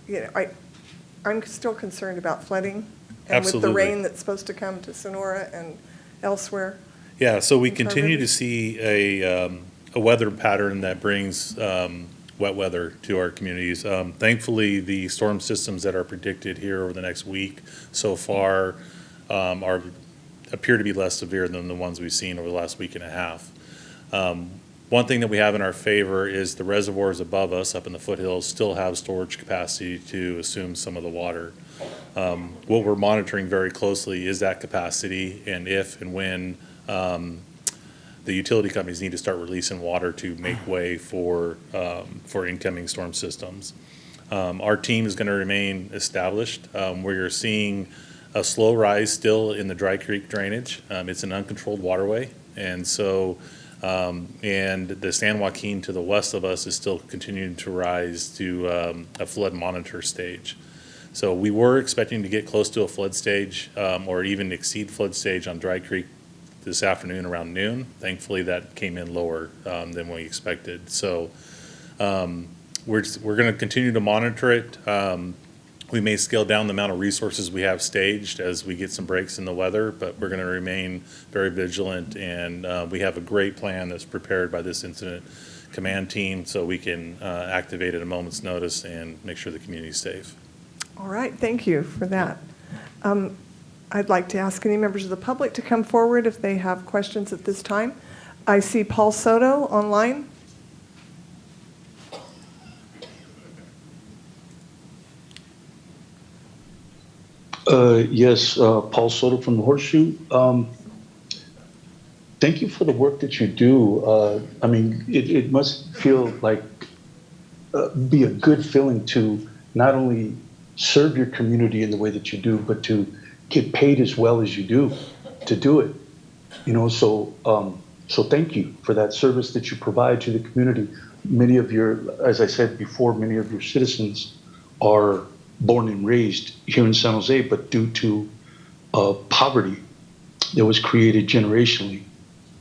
I'm still concerned about flooding and with the Absolutely. rain that's supposed to come to Sonora and elsewhere. Yeah, so we in continue Caribbean. to see a weather pattern that brings wet weather to our communities. Thankfully, the storm systems that are predicted here over the next week so far appear to be less severe than the ones we've seen over the last week and a half. One thing that we have in our favor is the reservoirs above us up in the foothills still have storage capacity to assume some of the water. What we're monitoring very closely is that capacity and if and when the utility companies need to start releasing water to make way for incoming storm systems. Our team is going to remain established. We're seeing a slow rise still in the Dry Creek drainage. It's an uncontrolled waterway, and so and the San Joaquin to the west of us is still continuing to rise to a flood monitor stage. So we were expecting to get close to a flood stage or even exceed flood stage on Dry Creek this afternoon around noon. Thankfully, that came in lower than we expected. So we're going to continue to monitor it. We may scale down the amount of resources we have staged as we get some breaks in the weather, but we're going to remain very vigilant, and we have a great plan that's prepared by this incident command team so we can activate at a moment's notice and make sure the community is safe. All right, thank you for that. I'd like to ask any members of the public to come forward if they have questions at this time. I see Paul Soto online. Yes, Paul Soto from the Horseshoe. Thank you for the work that you do. I mean, it must feel like be a good feeling to not only serve your community in the way that you do, but to get paid as well as you do to do it. So thank you for that service that you provide to the community. Many of your, as I said before, many of your citizens are born and raised here in San Jose, but due to poverty that was created generationally,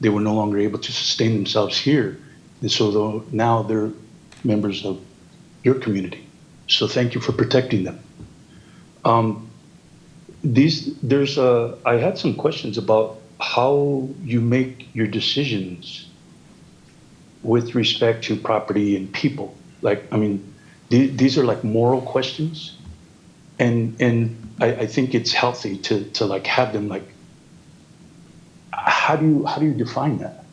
they were no longer able to sustain themselves here. And so now they're members of your community. So thank you for protecting them. I had some questions about how you make your decisions with respect to property and people. These are like moral questions. And I think it's healthy to like have them like, how do you define that?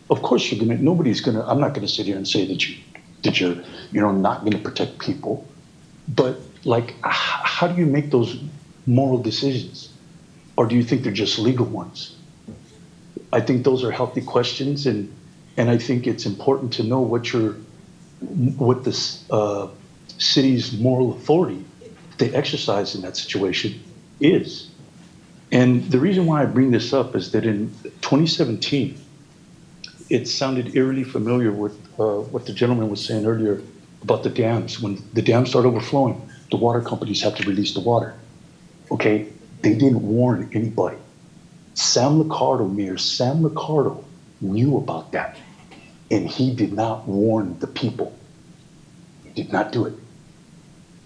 Of course I'm not gonna sit here and say that you're not gonna protect people, but like, how do you make those moral decisions? Or do you think they're just legal ones? I think those are healthy questions, and I think it's important to know what the city's moral authority they exercise in that situation is. And the reason why I bring this up is that in 2017, it sounded eerily familiar with what the gentleman was saying earlier about the dams. When the dams started overflowing, the water companies have to release the water. Okay? They didn't warn anybody. Mayor Sam Liccardo knew about that. And he did not warn the people. He did not do it.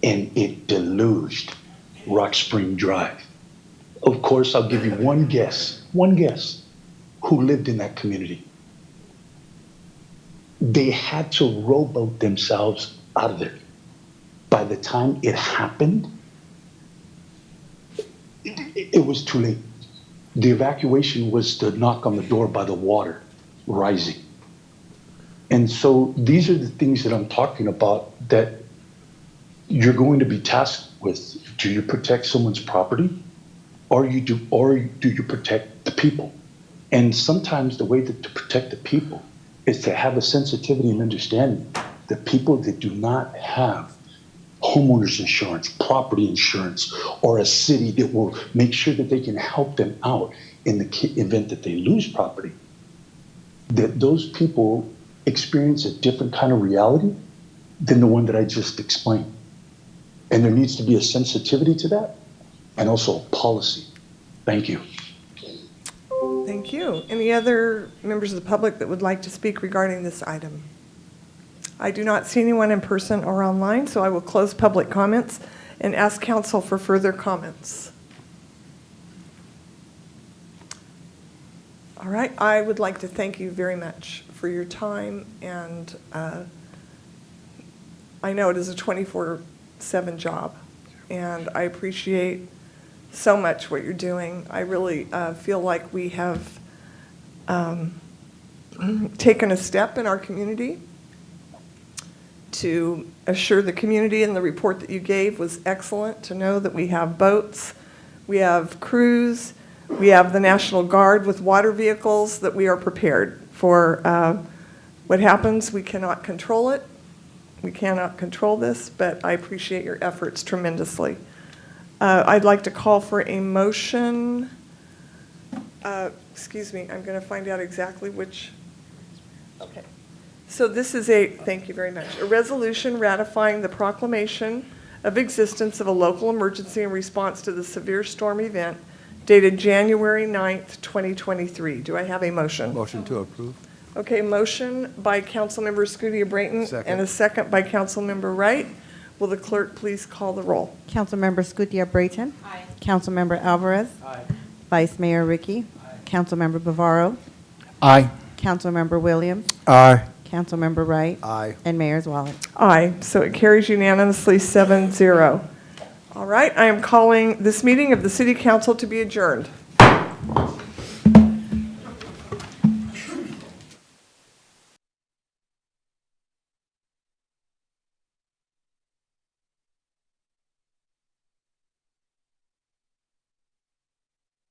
And it deluged Rock Spring Drive. Of course, I'll give you one guess, who lived in that community. They had to rowboat themselves out of there. By the time it happened, it was too late. The evacuation was to knock on the door by the water rising. And so these are the things that I'm talking about that you're going to be tasked with. Do you protect someone's property, or do you protect the people? And sometimes the way to protect the people is to have a sensitivity and understanding that people that do not have homeowners insurance, property insurance, or a city that will make sure that they can help them out in the event that they lose property, that those people experience a different kind of reality than the one that I just explained. And there needs to be a sensitivity to that and also a policy. Thank you. Thank you. Any other members of the public that would like to speak regarding this item? I do not see anyone in person or online, so I will close public comments and ask council for further comments. All right, I would like to thank you very much for your time, and I know it is a 24/7 job, and I appreciate so much what you're doing. I really feel like we have taken a step in our community to assure the community, and the report that you gave was excellent to know that we have boats, we have crews, we have the National Guard with water vehicles, that we are prepared for what happens. We cannot control it. We cannot control this, but I appreciate your efforts tremendously. I'd like to call for a motion. Excuse me, I'm going to find out exactly which. Okay. So this is thank you very much, a resolution ratifying the proclamation of existence of a local emergency in response to the severe storm event dated January 9th, 2023. Do I have a motion? Motion to approve. Okay, motion by Councilmember Scudia-Brayton and a second by Councilmember Wright. Will the clerk please call the roll? Councilmember Scudia-Brayton. Aye. Councilmember Alvarez. Aye. Vice Mayor Ricky. Aye. Councilmember Bavaro. Aye. Councilmember Williams. Aye. Councilmember Wright. Aye. And Mayor's Wallet. Aye, so it carries unanimously 7-0. All right, I am calling this meeting of the City Council to be adjourned.